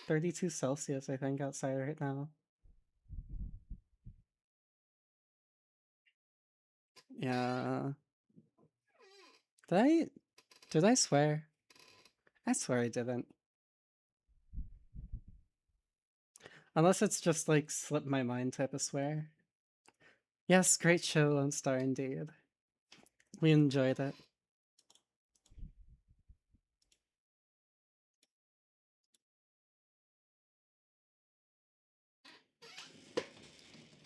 32 Celsius, I think, outside right now. Yeah. Did I swear? I swear I didn't. Unless it's just like slip my mind type of swear. Yes, great show, Lone Star indeed. We enjoyed it.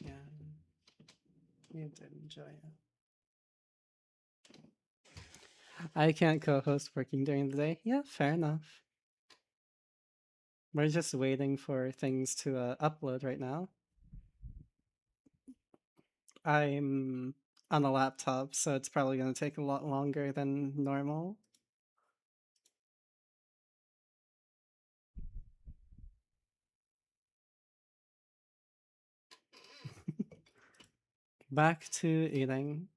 Yeah. We did enjoy it. I can't co-host working during the day. Yeah, fair enough. We're just waiting for things to upload right now. I'm on a laptop, so it's probably going to take a lot longer than normal. Back to eating.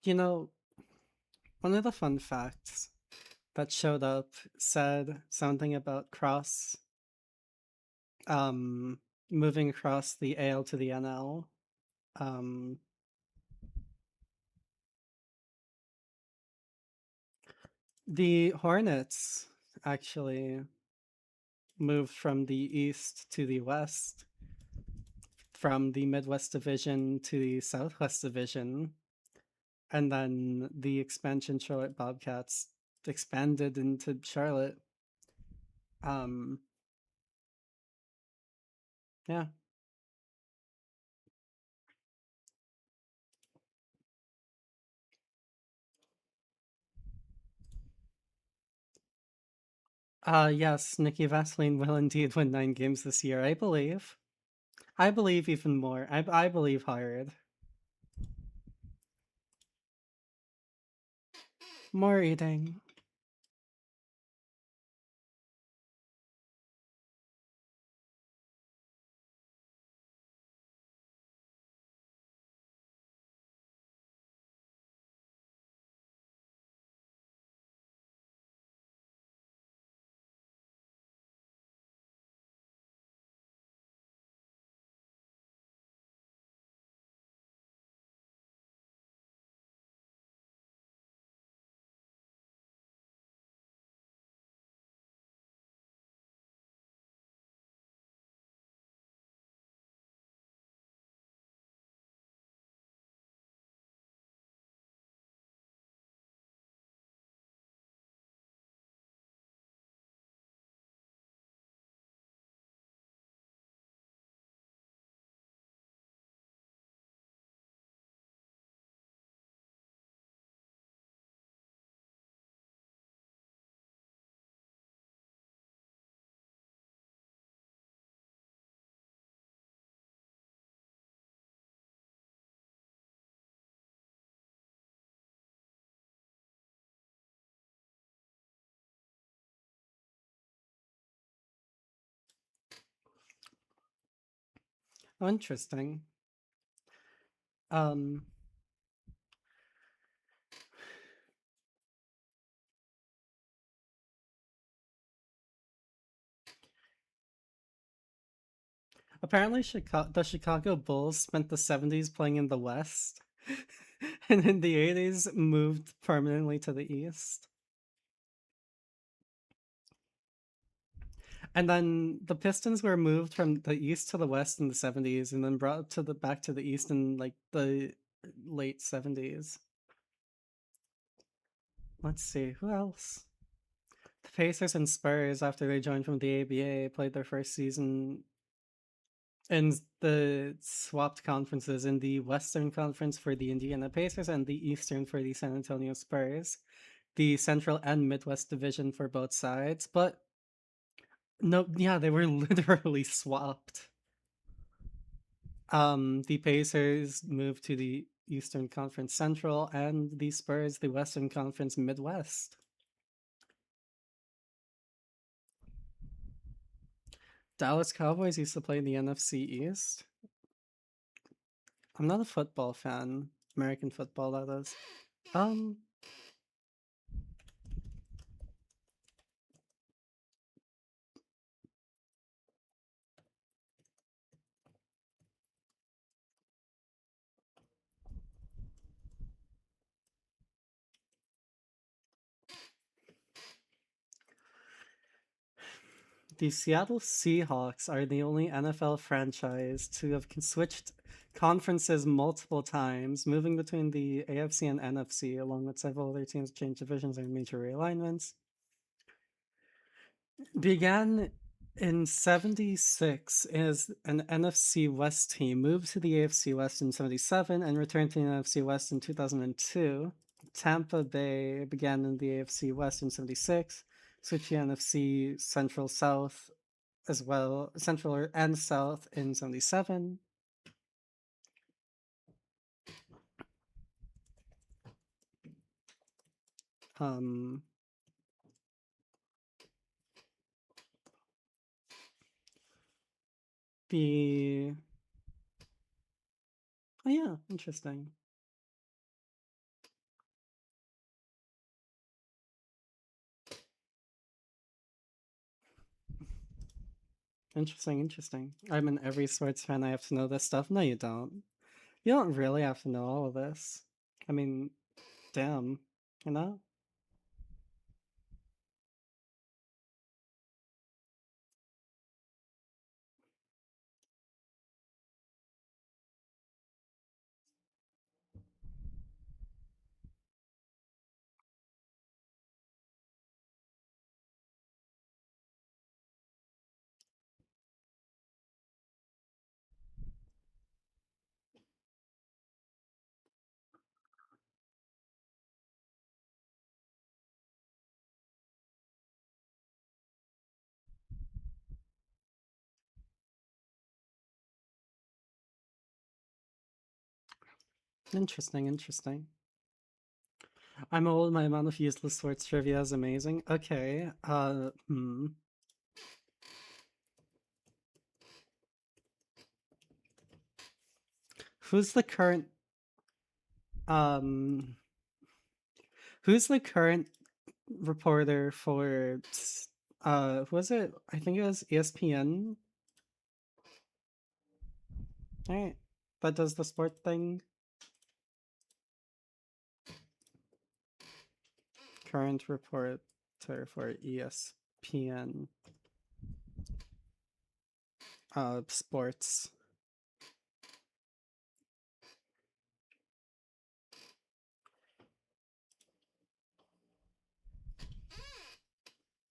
You know, one of the fun facts that showed up said something about cross um moving across the AL to the NL. Um the Hornets actually moved from the East to the West, from the Midwest Division to the Southwest Division, and then the expansion Charlotte Bobcats expanded into Charlotte. Um yeah. Yes, Nikki Vaseline will indeed win 9 games this year, I believe. I believe even more. I believe hard. More eating. Oh, interesting. Um, Apparently, the Chicago Bulls spent the 70s playing in the West, and in the 80s moved permanently to the East. And then the Pistons were moved from the East to the West in the 70s, and then brought to the back to the East in like the late 70s. Let's see, who else? The Pacers and Spurs, after they joined from the ABA, played their first season in the swapped conferences, in the Western Conference for the Indiana Pacers and the Eastern for the San Antonio Spurs, the Central and Midwest Division for both sides. But no, yeah, they were literally swapped. The Pacers moved to the Eastern Conference Central, and the Spurs the Western Conference Midwest. Dallas Cowboys used to play in the NFC East. I'm not a football fan. American football, that is. Um, the Seattle Seahawks are the only NFL franchise to have switched conferences multiple times, moving between the AFC and NFC, along with several other teams changed divisions and major realignments. Began in 76 as an NFC West team, moved to the AFC West in 77, and returned to the NFC West in 2002. Tampa Bay began in the AFC West in 76, switched to NFC Central South as well, Central and South in 77. Um, the Oh yeah, interesting. Interesting, interesting. I'm an every sports fan. I have to know this stuff. No, you don't. You don't really have to know all of this. I mean, damn, you know? Interesting, interesting. I'm old. My amount of useless sports trivia is amazing. Okay. Who's the current um who's the current reporter for who was it? I think it was ESPN. Alright. That does the sport thing. Current reporter for ESPN sports.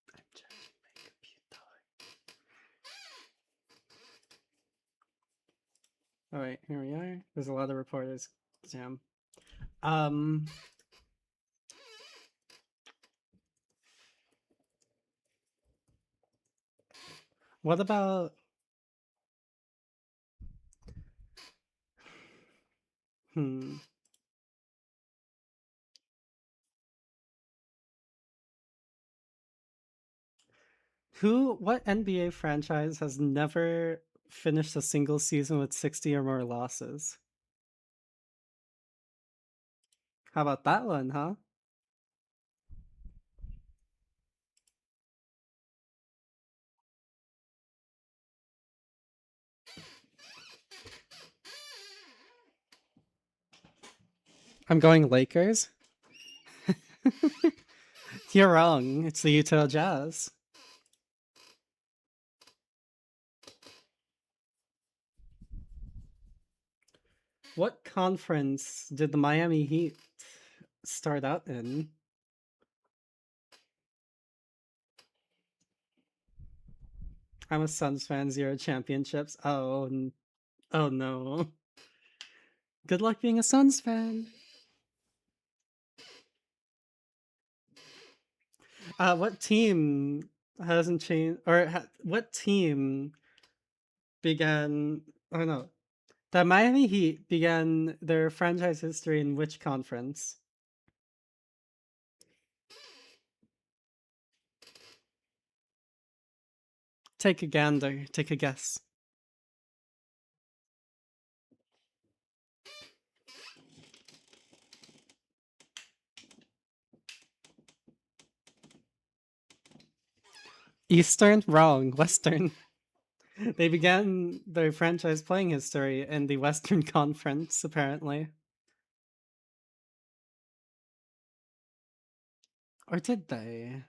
I'm checking my computer. Alright, here we are. There's a lot of reporters. Damn. Um what about hmm what NBA franchise has never finished a single season with 60 or more losses? How about that one, huh? I'm going Lakers. You're wrong. It's the Utah Jazz. What conference did the Miami Heat start out in? I'm a Suns fan, 0 championships. Oh no. Good luck being a Suns fan. What team hasn't changed, or what team began? Oh no, the Miami Heat began their franchise history in which conference? Take a gander. Take a guess. Eastern? Wrong. Western. They began their franchise playing history in the Western Conference, apparently. Or did they?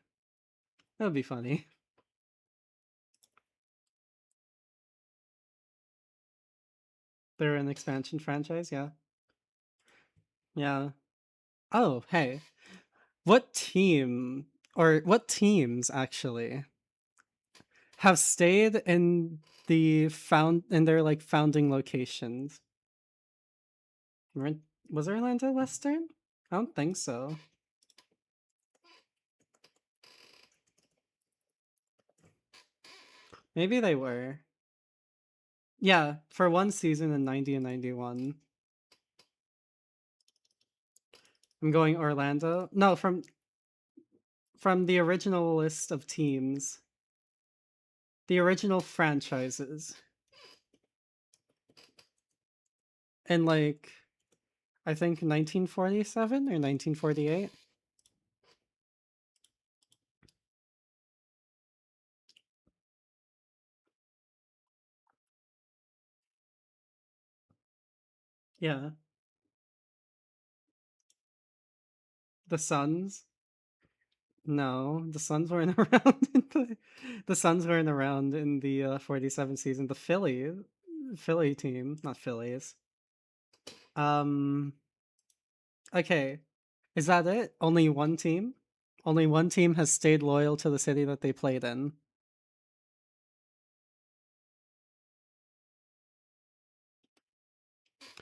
That would be funny. They're an expansion franchise, yeah. Yeah. Oh, hey. What team, or what teams actually, have stayed in their like founding locations? Was Orlando Western? I don't think so. Maybe they were. Yeah, for one season in 90 and 91. I'm going Orlando. No, from the original list of teams. The original franchises. And like I think 1947 or 1948. Yeah. The Suns. No, the Suns weren't around the Suns weren't around in the 47 season. The Philly team, not Phillies. Um okay. Is that it? Only one team? Only one team has stayed loyal to the city that they played in.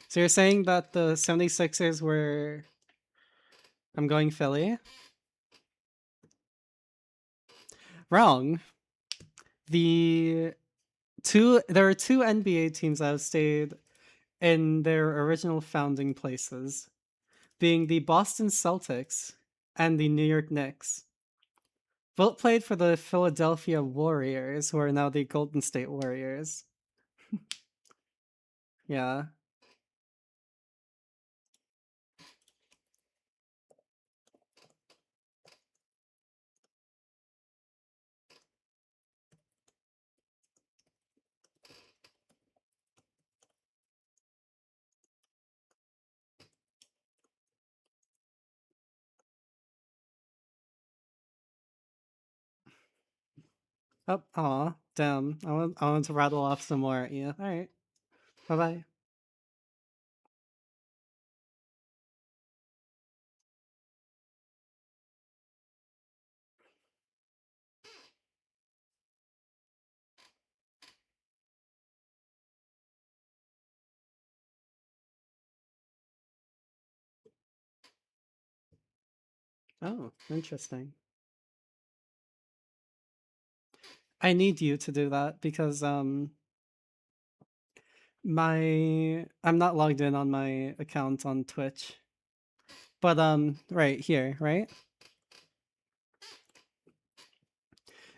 So you're saying that the 76ers were I'm going Philly? Wrong. The there are two NBA teams that have stayed in their original founding places, being the Boston Celtics and the New York Knicks. Both played for the Philadelphia Warriors, who are now the Golden State Warriors. Yeah. Oh, aw, damn. I want to rattle off some more at you. All right. Bye bye. Oh, interesting. I need you to do that because my I'm not logged in on my account on Twitch. But right here, right?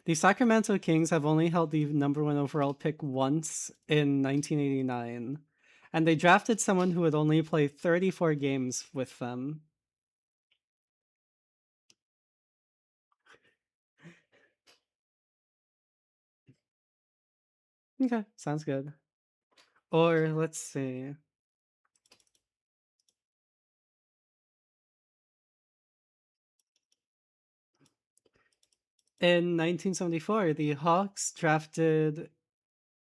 The Sacramento Kings have only held the number one overall pick once in 1989, and they drafted someone who would only play 34 games with them. Okay, sounds good. Or let's see. In 1974, the Hawks drafted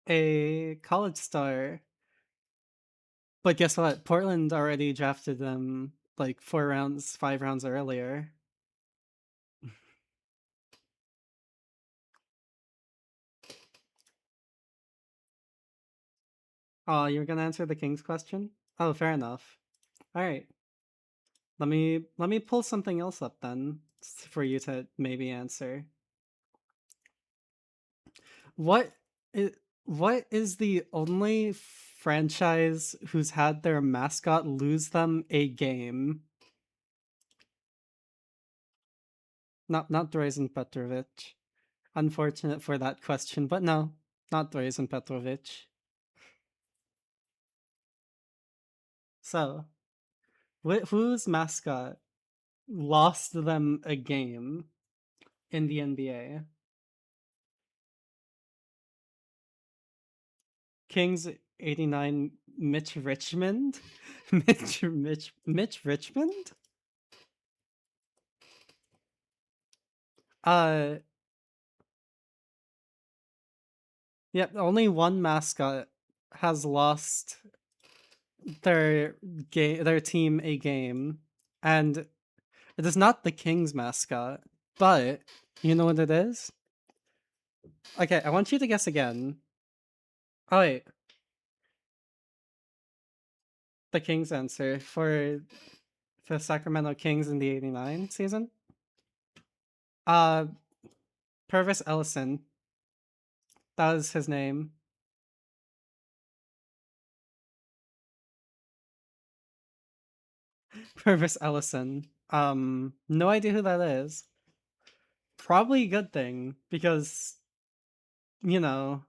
a college star, but guess what? Portland already drafted them like 4 rounds, 5 rounds earlier. Oh, you were gonna answer the Kings question? Oh, fair enough. All right. Let me pull something else up then for you to maybe answer. What is what is the only franchise who's had their mascot lose them a game? Not Drazen Petrovic. Unfortunate for that question, but no, not Drazen Petrovic. So, whose mascot lost them a game in the NBA? Kings 89 Mitch Richmond? Mitch Richmond? Uh yep, only one mascot has lost their their team a game, and it is not the Kings mascot, but you know what it is? Okay, I want you to guess again. Oh wait, the Kings answer for the Sacramento Kings in the 89 season? Uh Purvis Ellison. That was his name. Purvis Ellison. No idea who that is. Probably a good thing because you know,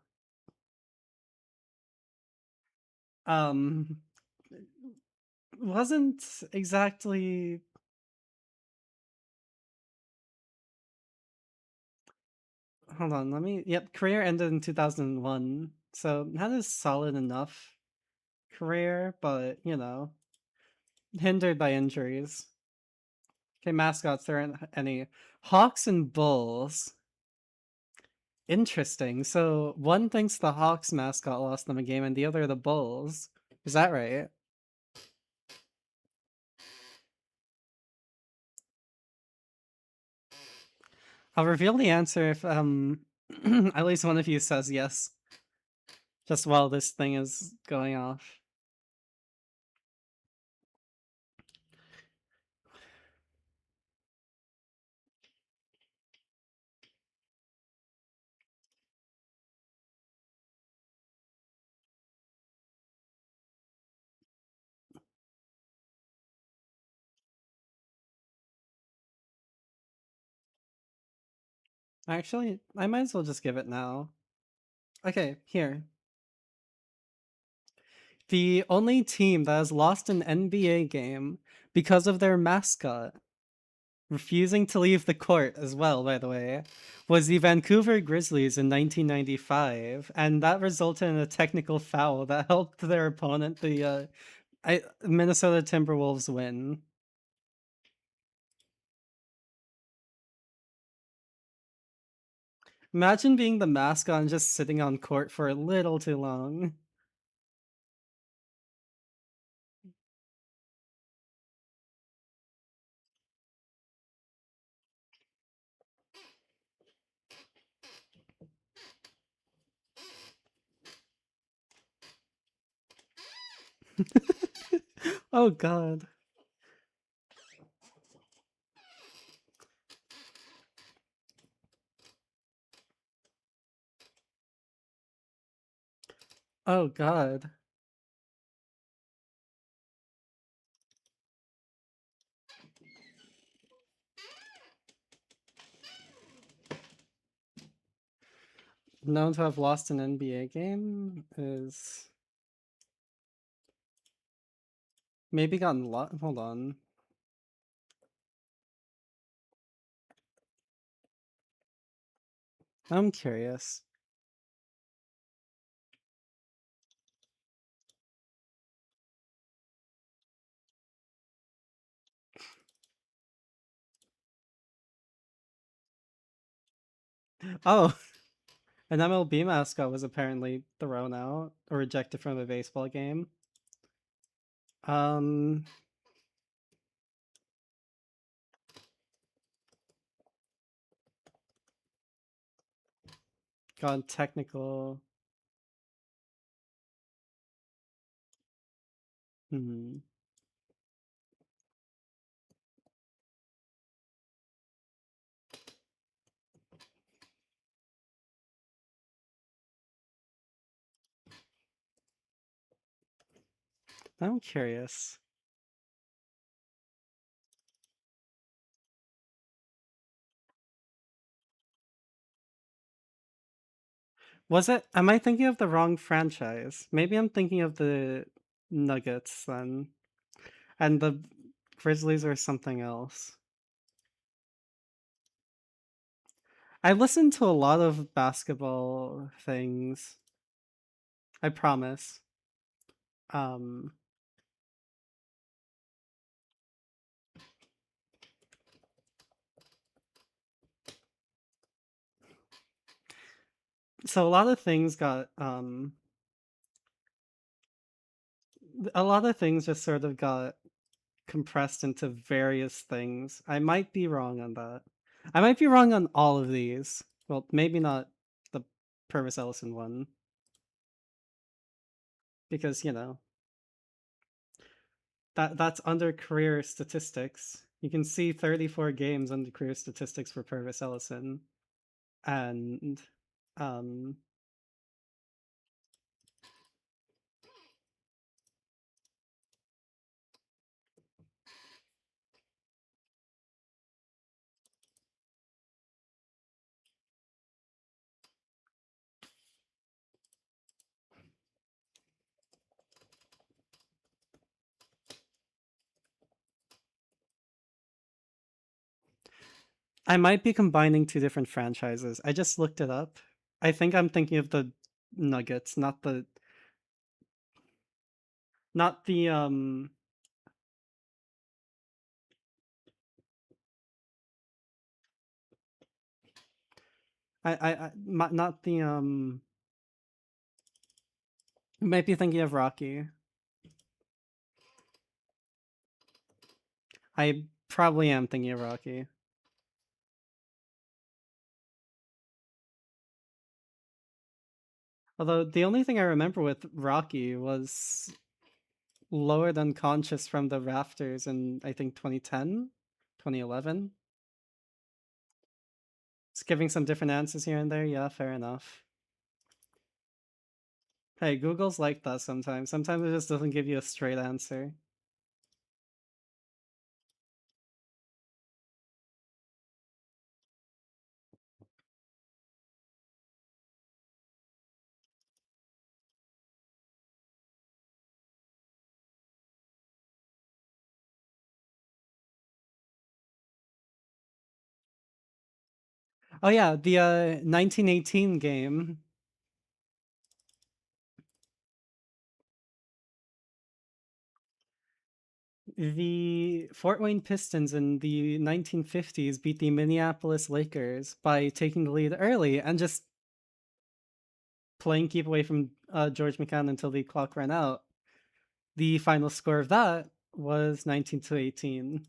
um, wasn't exactly. Hold on, let me. Yep, career ended in 2001, so that is solid enough. career, but hindered by injuries. Okay, mascots, there aren't any. Hawks and Bulls. Interesting. So one thinks the Hawks mascot lost them a game and the other the Bulls. Is that right? I'll reveal the answer if at least one of you says yes. Just while this thing is going off. Actually, I might as well just give it now. Okay, here. The only team that has lost an NBA game because of their mascot refusing to leave the court as well, by the way, was the Vancouver Grizzlies in 1995, and that resulted in a technical foul that helped their opponent, the Minnesota Timberwolves, win. Imagine being the mascot and just sitting on court for a little too long. Oh god. Oh god. Known to have lost an NBA game is maybe gotten lot. Hold on. I'm curious. Oh, an MLB mascot was apparently thrown out or rejected from a baseball game. Um, Gone technical. Hmm. I'm curious. Was it? Am I thinking of the wrong franchise? Maybe I'm thinking of the Nuggets then, and the Grizzlies or something else. I listened to a lot of basketball things. I promise. Um, so a lot of things got a lot of things just sort of got compressed into various things. I might be wrong on that. I might be wrong on all of these. Well, maybe not the Purvis Ellison one because that's under career statistics. You can see 34 games under career statistics for Purvis Ellison, and um, I might be combining two different franchises. I just looked it up. I think I'm thinking of the Nuggets, not the Not the not the you might be thinking of Rocky. I probably am thinking of Rocky. Although the only thing I remember with Rocky was lowered unconscious from the rafters in I think 2010, 2011. It's giving some different answers here and there. Yeah, fair enough. Hey, Google's like that sometimes. Sometimes it just doesn't give you a straight answer. Oh yeah, the 1918 game. The Fort Wayne Pistons in the 1950s beat the Minneapolis Lakers by taking the lead early and just playing keep away from George McCann until the clock ran out. The final score of that was 19 to 18.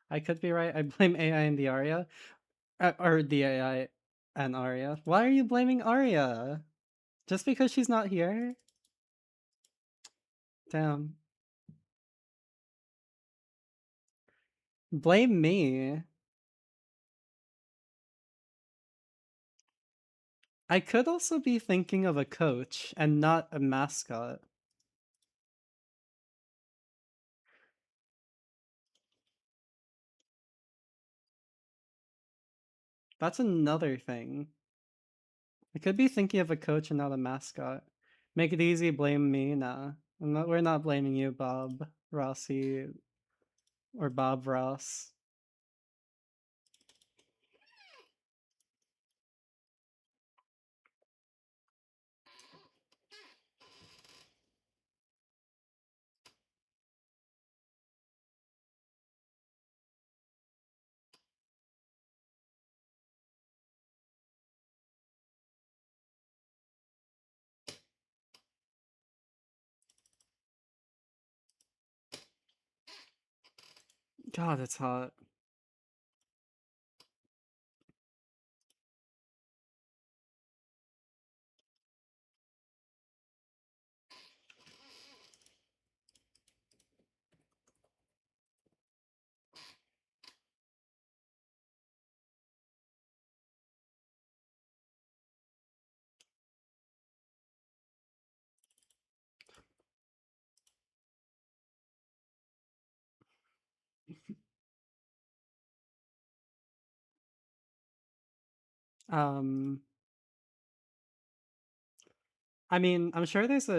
I could be right. I blame AI and the Arya, or the AI and Arya. Why are you blaming Arya? Just because she's not here? Damn. Blame me. I could also be thinking of a coach and not a mascot. That's another thing. I could be thinking of a coach and not a mascot. Make it easy, blame me. Nah. We're not blaming you, Bob Rossi or Bob Ross. God, it's hot. Um, I mean, I'm sure there's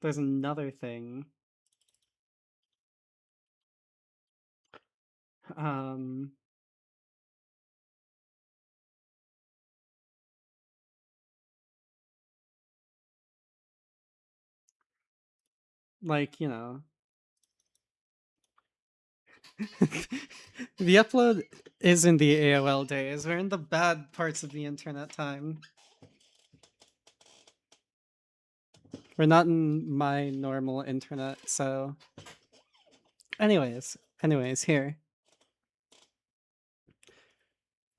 another thing. Um, like, the upload is in the AOL days. We're in the bad parts of the internet time. We're not in my normal internet, so anyways, here.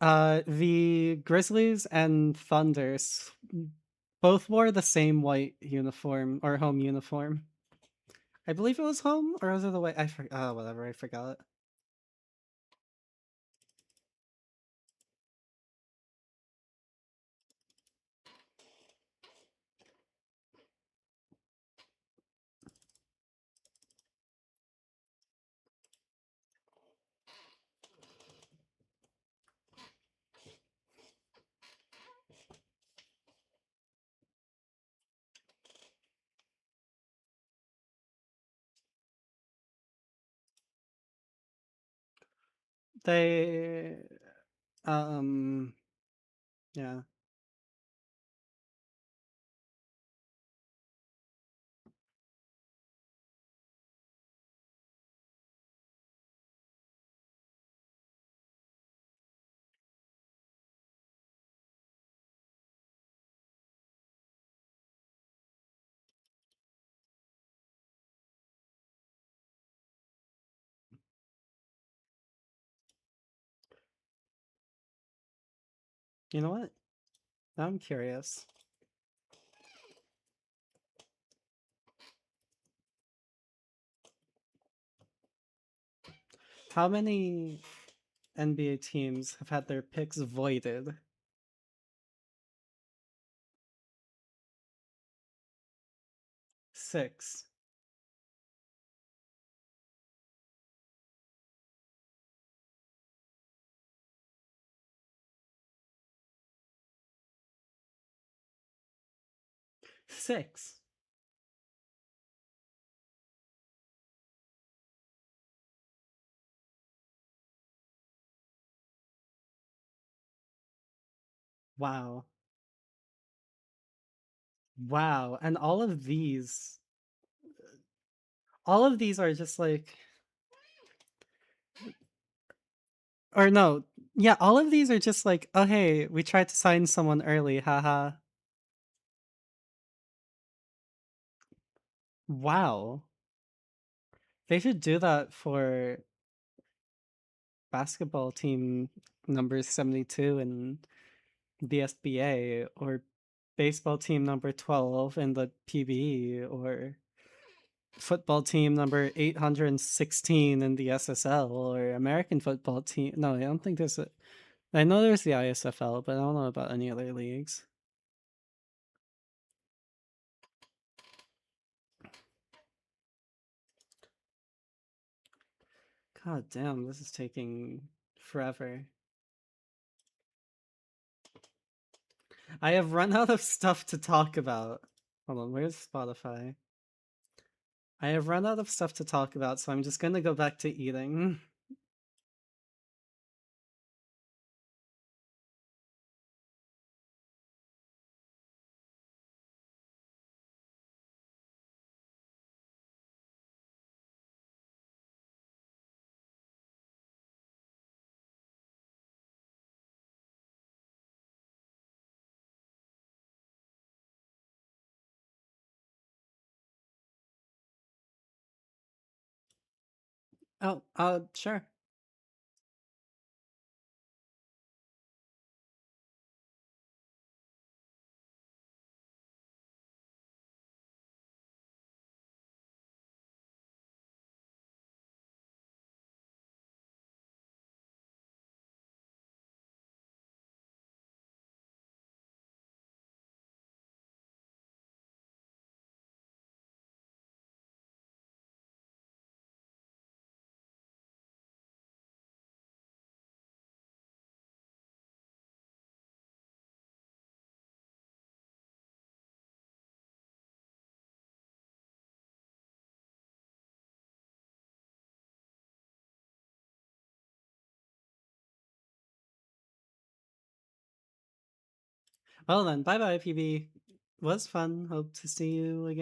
The Grizzlies and Thunders both wore the same white uniform or home uniform. I believe it was home, or was it the way I forgot? Oh, whatever, I forgot. They, um, yeah. You know what? Now I'm curious. How many NBA teams have had their picks voided? 6. 6. Wow. Wow. And all of these are just like, or no, yeah, all of these are just like, oh hey, we tried to sign someone early, haha. Wow. They should do that for basketball team number 72 in the SBA, or baseball team number 12 in the PBE, or football team number 816 in the SSL, or American football team. No, I don't think there's a. I know there's the ISFL, but I don't know about any other leagues. God damn, this is taking forever. I have run out of stuff to talk about. Hold on, where's Spotify? I have run out of stuff to talk about, so I'm just gonna go back to eating. Oh, sure. Well then, bye bye, PB. Was fun. Hope to see you again.